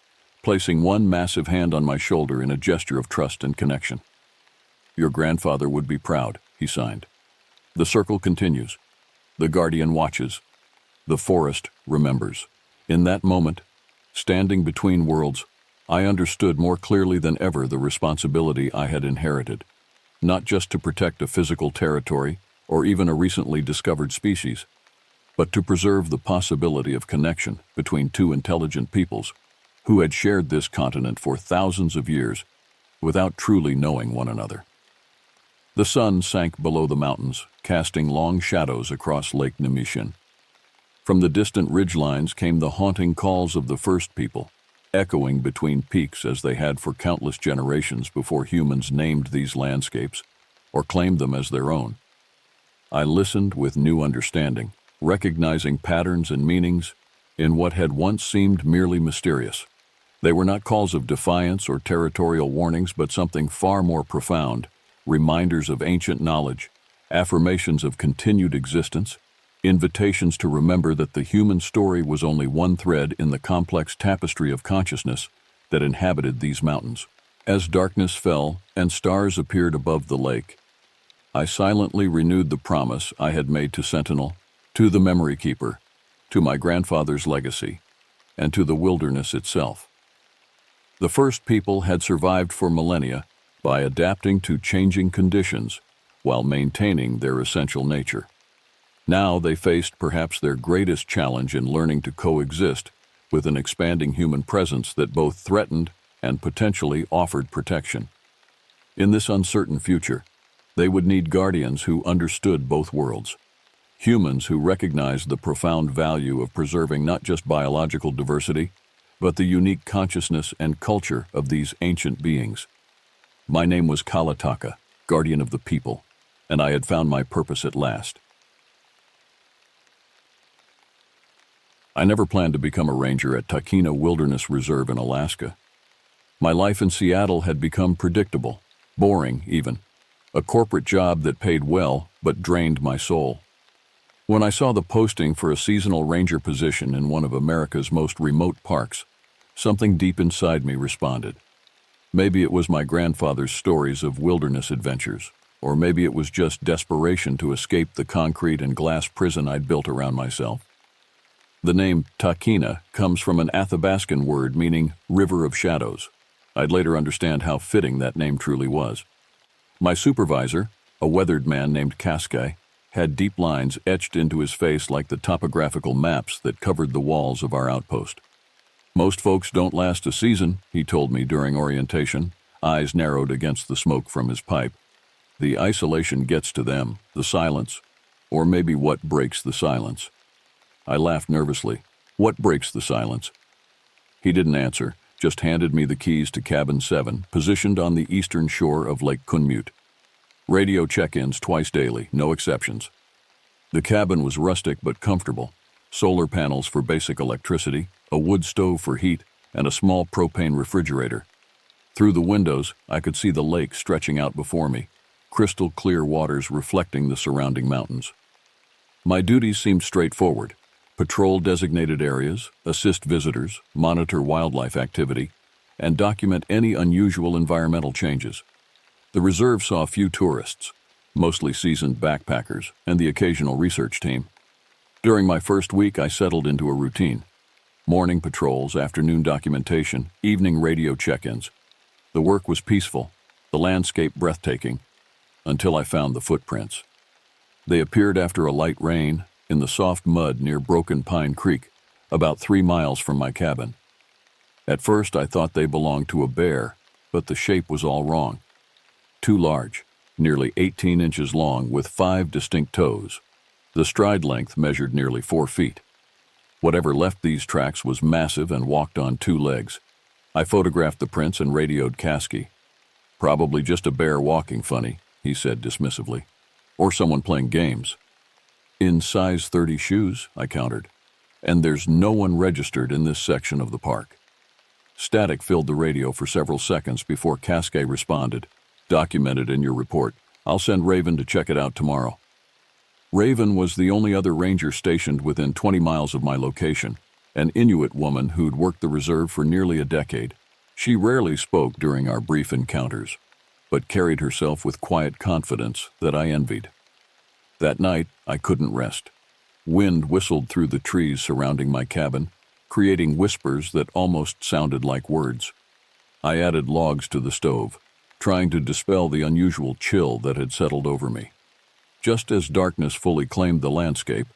Speaker 1: placing one massive hand on my shoulder in a gesture of trust and connection. "Your grandfather would be proud," he signed. The circle continues. The guardian watches. The forest remembers. In that moment, standing between worlds, I understood more clearly than ever the responsibility I had inherited, not just to protect a physical territory or even a recently discovered species, but to preserve the possibility of connection between two intelligent peoples who had shared this continent for thousands of years without truly knowing one another. The sun sank below the mountains, casting long shadows across Lake Nemishin. From the distant ridgelines came the haunting calls of the first people, echoing between peaks as they had for countless generations before humans named these landscapes or claimed them as their own. I listened with new understanding, recognizing patterns and meanings in what had once seemed merely mysterious. They were not calls of defiance or territorial warnings, but something far more profound, reminders of ancient knowledge, affirmations of continued existence, invitations to remember that the human story was only one thread in the complex tapestry of consciousness that inhabited these mountains. As darkness fell and stars appeared above the lake, I silently renewed the promise I had made to Sentinel, to the Memory Keeper, to my grandfather's legacy, and to the wilderness itself. The first people had survived for millennia by adapting to changing conditions while maintaining their essential nature. Now they faced perhaps their greatest challenge in learning to coexist with an expanding human presence that both threatened and potentially offered protection. In this uncertain future, they would need guardians who understood both worlds, humans who recognized the profound value of preserving not just biological diversity, but the unique consciousness and culture of these ancient beings. My name was Kalataka, guardian of the people, and I had found my purpose at last. I never planned to become a ranger at Takina Wilderness Reserve in Alaska. My life in Seattle had become predictable, boring even, a corporate job that paid well but drained my soul. When I saw the posting for a seasonal ranger position in one of America's most remote parks, something deep inside me responded. Maybe it was my grandfather's stories of wilderness adventures, or maybe it was just desperation to escape the concrete and glass prison I'd built around myself. The name Takina comes from an Athabascan word meaning river of shadows. I'd later understand how fitting that name truly was. My supervisor, a weathered man named Cascai, had deep lines etched into his face like the topographical maps that covered the walls of our outpost. "Most folks don't last a season," he told me during orientation, eyes narrowed against the smoke from his pipe. "The isolation gets to them, the silence, or maybe what breaks the silence." I laughed nervously. "What breaks the silence?" He didn't answer, just handed me the keys to Cabin 7, positioned on the eastern shore of Lake Kunmut. Radio check-ins twice daily, no exceptions. The cabin was rustic but comfortable. Solar panels for basic electricity, a wood stove for heat, and a small propane refrigerator. Through the windows, I could see the lake stretching out before me, crystal clear waters reflecting the surrounding mountains. My duties seemed straightforward: patrol designated areas, assist visitors, monitor wildlife activity, and document any unusual environmental changes. The reserve saw few tourists, mostly seasoned backpackers, and the occasional research team. During my first week, I settled into a routine: morning patrols, afternoon documentation, evening radio check-ins. The work was peaceful, the landscape breathtaking, until I found the footprints. They appeared after a light rain in the soft mud near Broken Pine Creek, about 3 miles from my cabin. At first, I thought they belonged to a bear, but the shape was all wrong. Too large, nearly 18 inches long with 5 distinct toes. The stride length measured nearly 4 feet. Whatever left these tracks was massive and walked on 2 legs. I photographed the prints and radioed Kasky. "Probably just a bear walking funny," he said dismissively. "Or someone playing games." "In size 30 shoes," I countered. "And there's no one registered in this section of the park." Static filled the radio for several seconds before Kasky responded. "Documented in your report. I'll send Raven to check it out tomorrow." Raven was the only other ranger stationed within 20 miles of my location, an Inuit woman who'd worked the reserve for nearly a decade. She rarely spoke during our brief encounters, but carried herself with quiet confidence that I envied. That night, I couldn't rest. Wind whistled through the trees surrounding my cabin, creating whispers that almost sounded like words. I added logs to the stove, trying to dispel the unusual chill that had settled over me. Just as darkness fully claimed the landscape,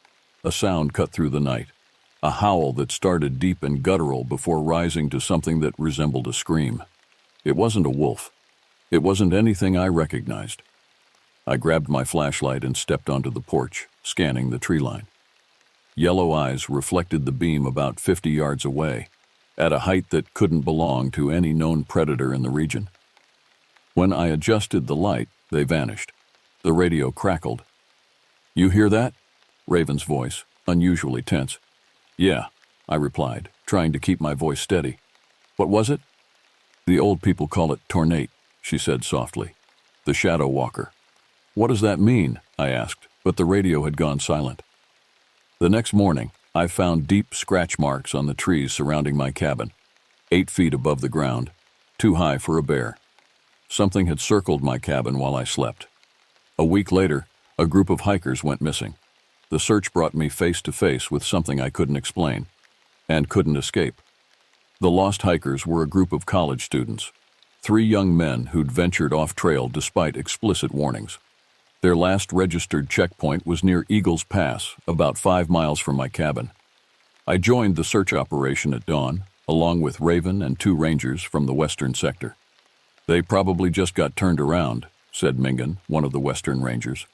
Speaker 1: a sound cut through the night, a howl that started deep and guttural before rising to something that resembled a scream. It wasn't a wolf. It wasn't anything I recognized. I grabbed my flashlight and stepped onto the porch, scanning the tree line. Yellow eyes reflected the beam about 50 yards away, at a height that couldn't belong to any known predator in the region. When I adjusted the light, they vanished. The radio crackled. "You hear that?" Raven's voice, unusually tense. "Yeah," I replied, trying to keep my voice steady. "What was it?" "The old people call it tornate," she said softly. "The shadow walker." "What does that mean?" I asked, but the radio had gone silent. The next morning, I found deep scratch marks on the trees surrounding my cabin, 8 feet above the ground, too high for a bear. Something had circled my cabin while I slept. A week later, a group of hikers went missing. The search brought me face to face with something I couldn't explain, and couldn't escape. The lost hikers were a group of college students, 3 young men who'd ventured off-trail despite explicit warnings. Their last registered checkpoint was near Eagles Pass, about 5 miles from my cabin. I joined the search operation at dawn, along with Raven and 2 rangers from the western sector. "They probably just got turned around," said Mingan, one of the western rangers.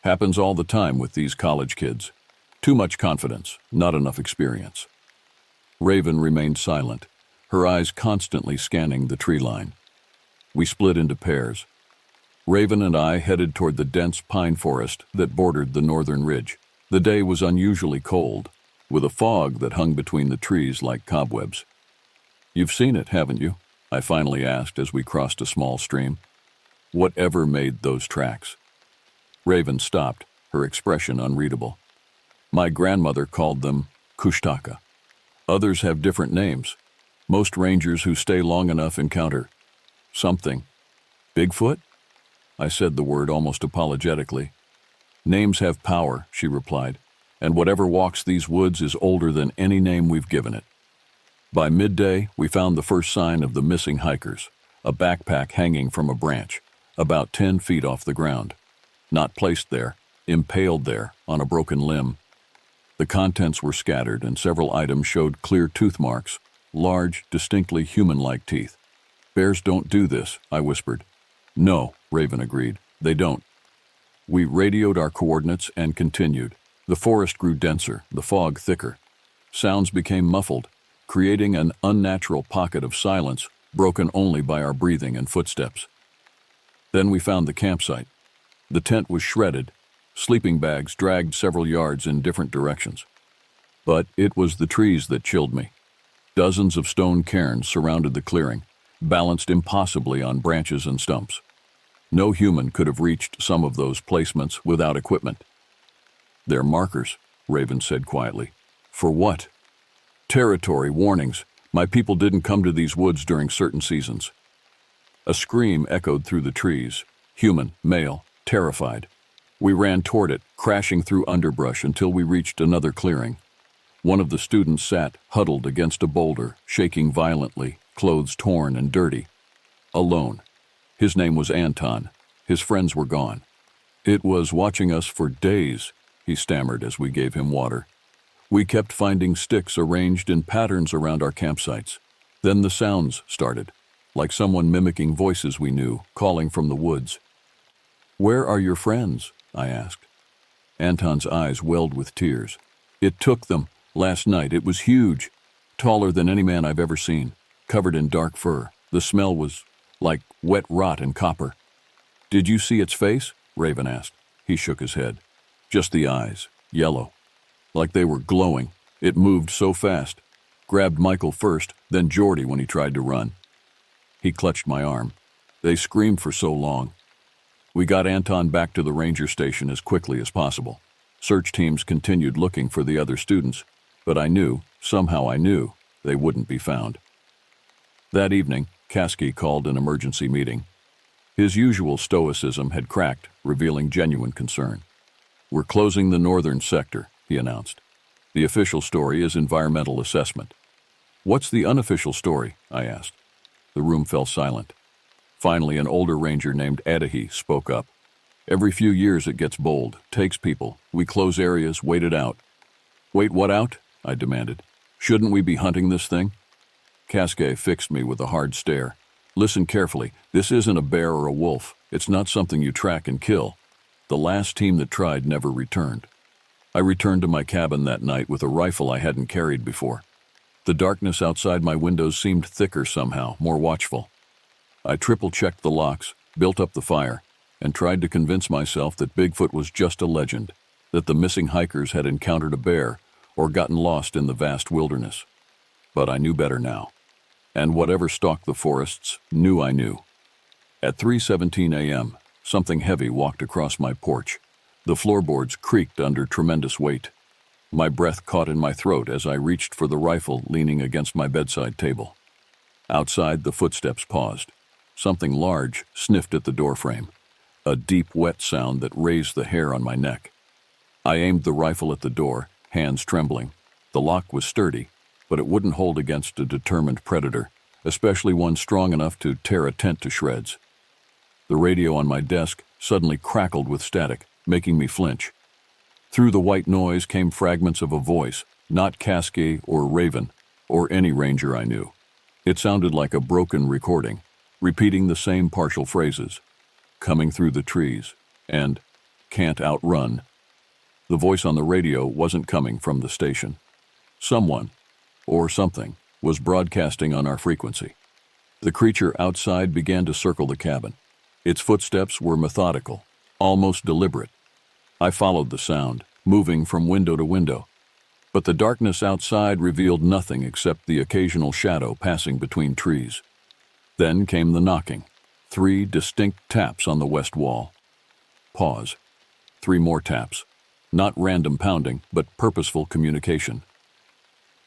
Speaker 1: "Happens all the time with these college kids. Too much confidence, not enough experience." Raven remained silent, her eyes constantly scanning the tree line. We split into pairs. Raven and I headed toward the dense pine forest that bordered the northern ridge. The day was unusually cold, with a fog that hung between the trees like cobwebs. "You've seen it, haven't you?" I finally asked as we crossed a small stream. "Whatever made those tracks?" Raven stopped, her expression unreadable. "My grandmother called them kushtaka. Others have different names. Most rangers who stay long enough encounter something. Bigfoot?" I said the word almost apologetically. "Names have power," she replied, "and whatever walks these woods is older than any name we've given it." By midday, we found the first sign of the missing hikers, a backpack hanging from a branch, about 10 feet off the ground. Not placed there, impaled there on a broken limb. The contents were scattered and several items showed clear tooth marks, large, distinctly human-like teeth. "Bears don't do this," I whispered. "No," Raven agreed, "they don't." We radioed our coordinates and continued. The forest grew denser, the fog thicker. Sounds became muffled, creating an unnatural pocket of silence broken only by our breathing and footsteps. Then we found the campsite. The tent was shredded, sleeping bags dragged several yards in different directions. But it was the trees that chilled me. Dozens of stone cairns surrounded the clearing, balanced impossibly on branches and stumps. No human could have reached some of those placements without equipment. "They're markers," Raven said quietly. "For what?" "Territory warnings. My people didn't come to these woods during certain seasons." A scream echoed through the trees. Human, male, terrified. We ran toward it, crashing through underbrush until we reached another clearing. One of the students sat, huddled against a boulder, shaking violently, clothes torn and dirty. Alone. His name was Anton. His friends were gone. "It was watching us for days," he stammered as we gave him water. "We kept finding sticks arranged in patterns around our campsites. Then the sounds started, like someone mimicking voices we knew, calling from the woods." "Where are your friends?" I asked. Anton's eyes welled with tears. "It took them. Last night it was huge. Taller than any man I've ever seen. Covered in dark fur. The smell was like wet rot and copper." "Did you see its face?" Raven asked. He shook his head. "Just the eyes. Yellow. Like they were glowing. It moved so fast. Grabbed Michael first, then Jordy when he tried to run." He clutched my arm. "They screamed for so long." We got Anton back to the ranger station as quickly as possible. Search teams continued looking for the other students, but I knew, somehow I knew, they wouldn't be found. That evening, Kasky called an emergency meeting. His usual stoicism had cracked, revealing genuine concern. "We're closing the northern sector," he announced. "The official story is environmental assessment." "What's the unofficial story?" I asked. The room fell silent. Finally, an older ranger named Adahi spoke up. "Every few years it gets bold, takes people. We close areas, wait it out." "Wait what out?" I demanded. "Shouldn't we be hunting this thing?" Kasky fixed me with a hard stare. "Listen carefully. This isn't a bear or a wolf. It's not something you track and kill. The last team that tried never returned." I returned to my cabin that night with a rifle I hadn't carried before. The darkness outside my windows seemed thicker somehow, more watchful. I triple-checked the locks, built up the fire, and tried to convince myself that Bigfoot was just a legend, that the missing hikers had encountered a bear or gotten lost in the vast wilderness. But I knew better now. And whatever stalked the forests knew I knew. At 3:17 a.m., something heavy walked across my porch. The floorboards creaked under tremendous weight. My breath caught in my throat as I reached for the rifle leaning against my bedside table. Outside, the footsteps paused. Something large sniffed at the doorframe, a deep, wet sound that raised the hair on my neck. I aimed the rifle at the door, hands trembling. The lock was sturdy, but it wouldn't hold against a determined predator, especially one strong enough to tear a tent to shreds. The radio on my desk suddenly crackled with static, making me flinch. Through the white noise came fragments of a voice, not Kasky or Raven, or any ranger I knew. It sounded like a broken recording, repeating the same partial phrases. "Coming through the trees," and "can't outrun." The voice on the radio wasn't coming from the station. Someone, or something, was broadcasting on our frequency. The creature outside began to circle the cabin. Its footsteps were methodical, almost deliberate. I followed the sound, moving from window to window. But the darkness outside revealed nothing except the occasional shadow passing between trees. Then came the knocking. 3 distinct taps on the west wall. Pause. 3 more taps. Not random pounding, but purposeful communication.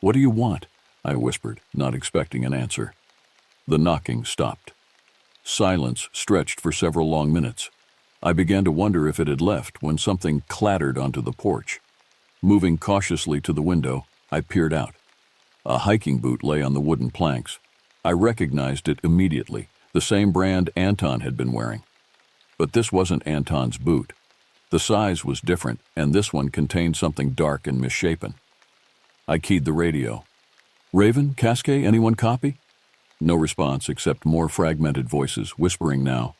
Speaker 1: "What do you want?" I whispered, not expecting an answer. The knocking stopped. Silence stretched for several long minutes. I began to wonder if it had left when something clattered onto the porch. Moving cautiously to the window, I peered out. A hiking boot lay on the wooden planks. I recognized it immediately, the same brand Anton had been wearing. But this wasn't Anton's boot. The size was different, and this one contained something dark and misshapen. I keyed the radio. "Raven, Kasky, anyone copy?" No response except more fragmented voices, whispering now.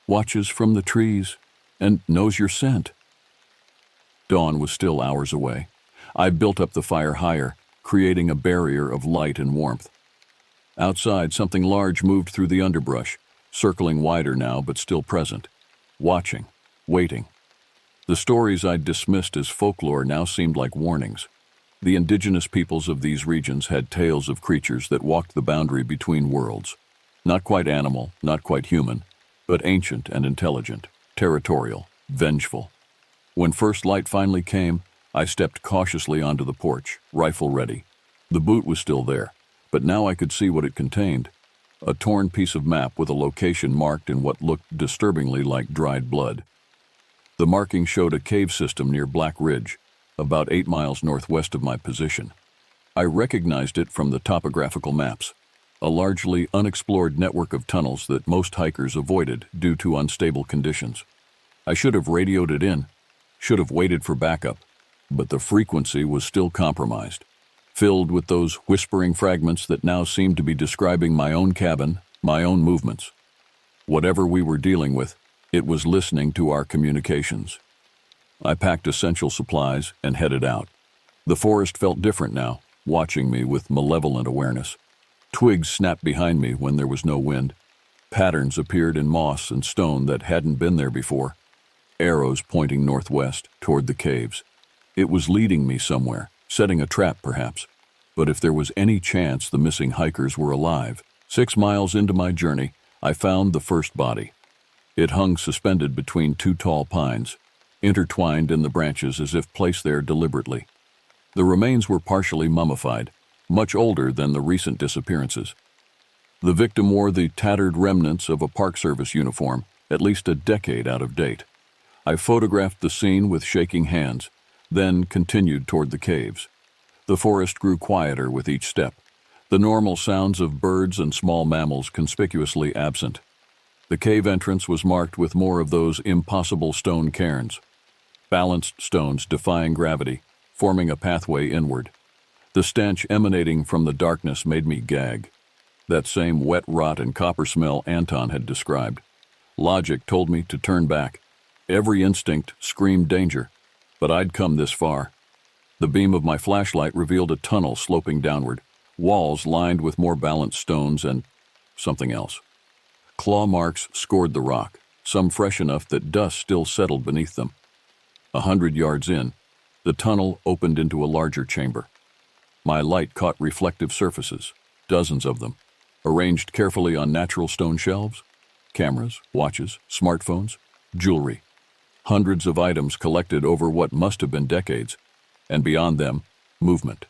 Speaker 1: "Watches from the trees, and knows your scent." Dawn was still hours away. I built up the fire higher, creating a barrier of light and warmth. Outside, something large moved through the underbrush, circling wider now but still present. Watching, waiting. The stories I'd dismissed as folklore now seemed like warnings. The indigenous peoples of these regions had tales of creatures that walked the boundary between worlds. Not quite animal, not quite human, but ancient and intelligent, territorial, vengeful. When first light finally came, I stepped cautiously onto the porch, rifle ready. The boot was still there, but now I could see what it contained. A torn piece of map with a location marked in what looked disturbingly like dried blood. The marking showed a cave system near Black Ridge, about 8 miles northwest of my position. I recognized it from the topographical maps, a largely unexplored network of tunnels that most hikers avoided due to unstable conditions. I should have radioed it in, should have waited for backup, but the frequency was still compromised, filled with those whispering fragments that now seemed to be describing my own cabin, my own movements. Whatever we were dealing with, it was listening to our communications. I packed essential supplies and headed out. The forest felt different now, watching me with malevolent awareness. Twigs snapped behind me when there was no wind. Patterns appeared in moss and stone that hadn't been there before. Arrows pointing northwest, toward the caves. It was leading me somewhere, setting a trap perhaps. But if there was any chance the missing hikers were alive, 6 miles into my journey, I found the first body. It hung suspended between 2 tall pines, intertwined in the branches as if placed there deliberately. The remains were partially mummified, much older than the recent disappearances. The victim wore the tattered remnants of a Park Service uniform, at least a decade out of date. I photographed the scene with shaking hands, then continued toward the caves. The forest grew quieter with each step, the normal sounds of birds and small mammals conspicuously absent. The cave entrance was marked with more of those impossible stone cairns, balanced stones defying gravity, forming a pathway inward. The stench emanating from the darkness made me gag. That same wet rot and copper smell Anton had described. Logic told me to turn back. Every instinct screamed danger, but I'd come this far. The beam of my flashlight revealed a tunnel sloping downward, walls lined with more balanced stones and something else. Claw marks scored the rock, some fresh enough that dust still settled beneath them. 100 yards in, the tunnel opened into a larger chamber. My light caught reflective surfaces, dozens of them, arranged carefully on natural stone shelves. Cameras, watches, smartphones, jewelry. Hundreds of items collected over what must have been decades, and beyond them, movement.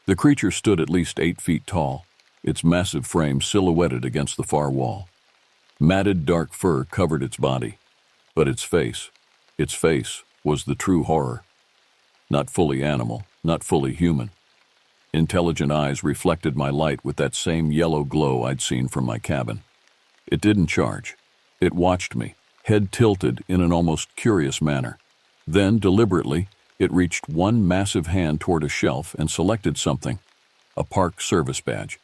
Speaker 1: The creature stood at least 8 feet tall, its massive frame silhouetted against the far wall. Matted dark fur covered its body, but its face was the true horror. Not fully animal, not fully human. Intelligent eyes reflected my light with that same yellow glow I'd seen from my cabin. It didn't charge. It watched me, head tilted in an almost curious manner. Then, deliberately, it reached one massive hand toward a shelf and selected something, a Park Service badge.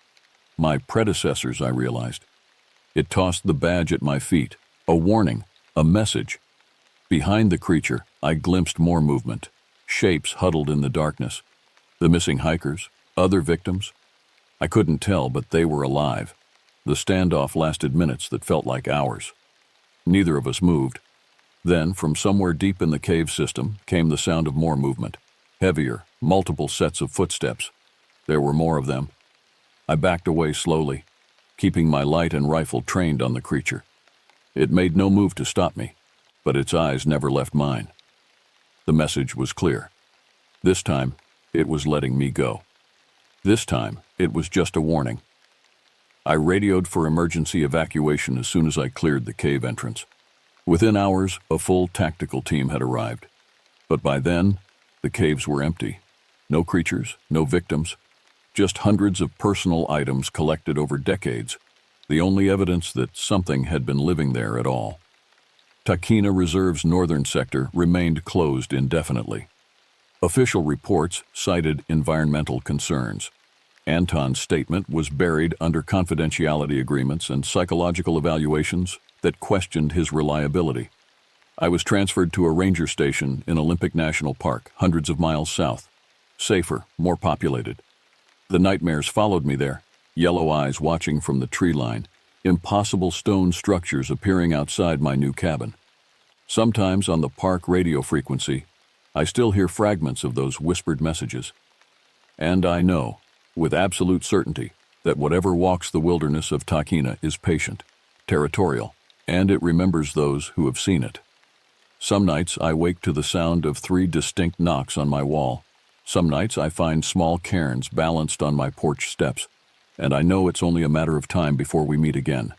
Speaker 1: My predecessors, I realized. It tossed the badge at my feet, a warning, a message. Behind the creature, I glimpsed more movement, shapes huddled in the darkness. The missing hikers, other victims. I couldn't tell, but they were alive. The standoff lasted minutes that felt like hours. Neither of us moved. Then, from somewhere deep in the cave system, came the sound of more movement. Heavier, multiple sets of footsteps. There were more of them. I backed away slowly, keeping my light and rifle trained on the creature. It made no move to stop me, but its eyes never left mine. The message was clear. This time, it was letting me go. This time, it was just a warning. I radioed for emergency evacuation as soon as I cleared the cave entrance. Within hours, a full tactical team had arrived. But by then, the caves were empty. No creatures, no victims, just hundreds of personal items collected over decades, the only evidence that something had been living there at all. Tahkeena Reserve's northern sector remained closed indefinitely. Official reports cited environmental concerns. Anton's statement was buried under confidentiality agreements and psychological evaluations that questioned his reliability. I was transferred to a ranger station in Olympic National Park, hundreds of miles south. Safer, more populated. The nightmares followed me there, yellow eyes watching from the tree line, impossible stone structures appearing outside my new cabin. Sometimes on the park radio frequency, I still hear fragments of those whispered messages. And I know, with absolute certainty, that whatever walks the wilderness of Takina is patient, territorial, and it remembers those who have seen it. Some nights I wake to the sound of 3 distinct knocks on my wall. Some nights I find small cairns balanced on my porch steps, and I know it's only a matter of time before we meet again.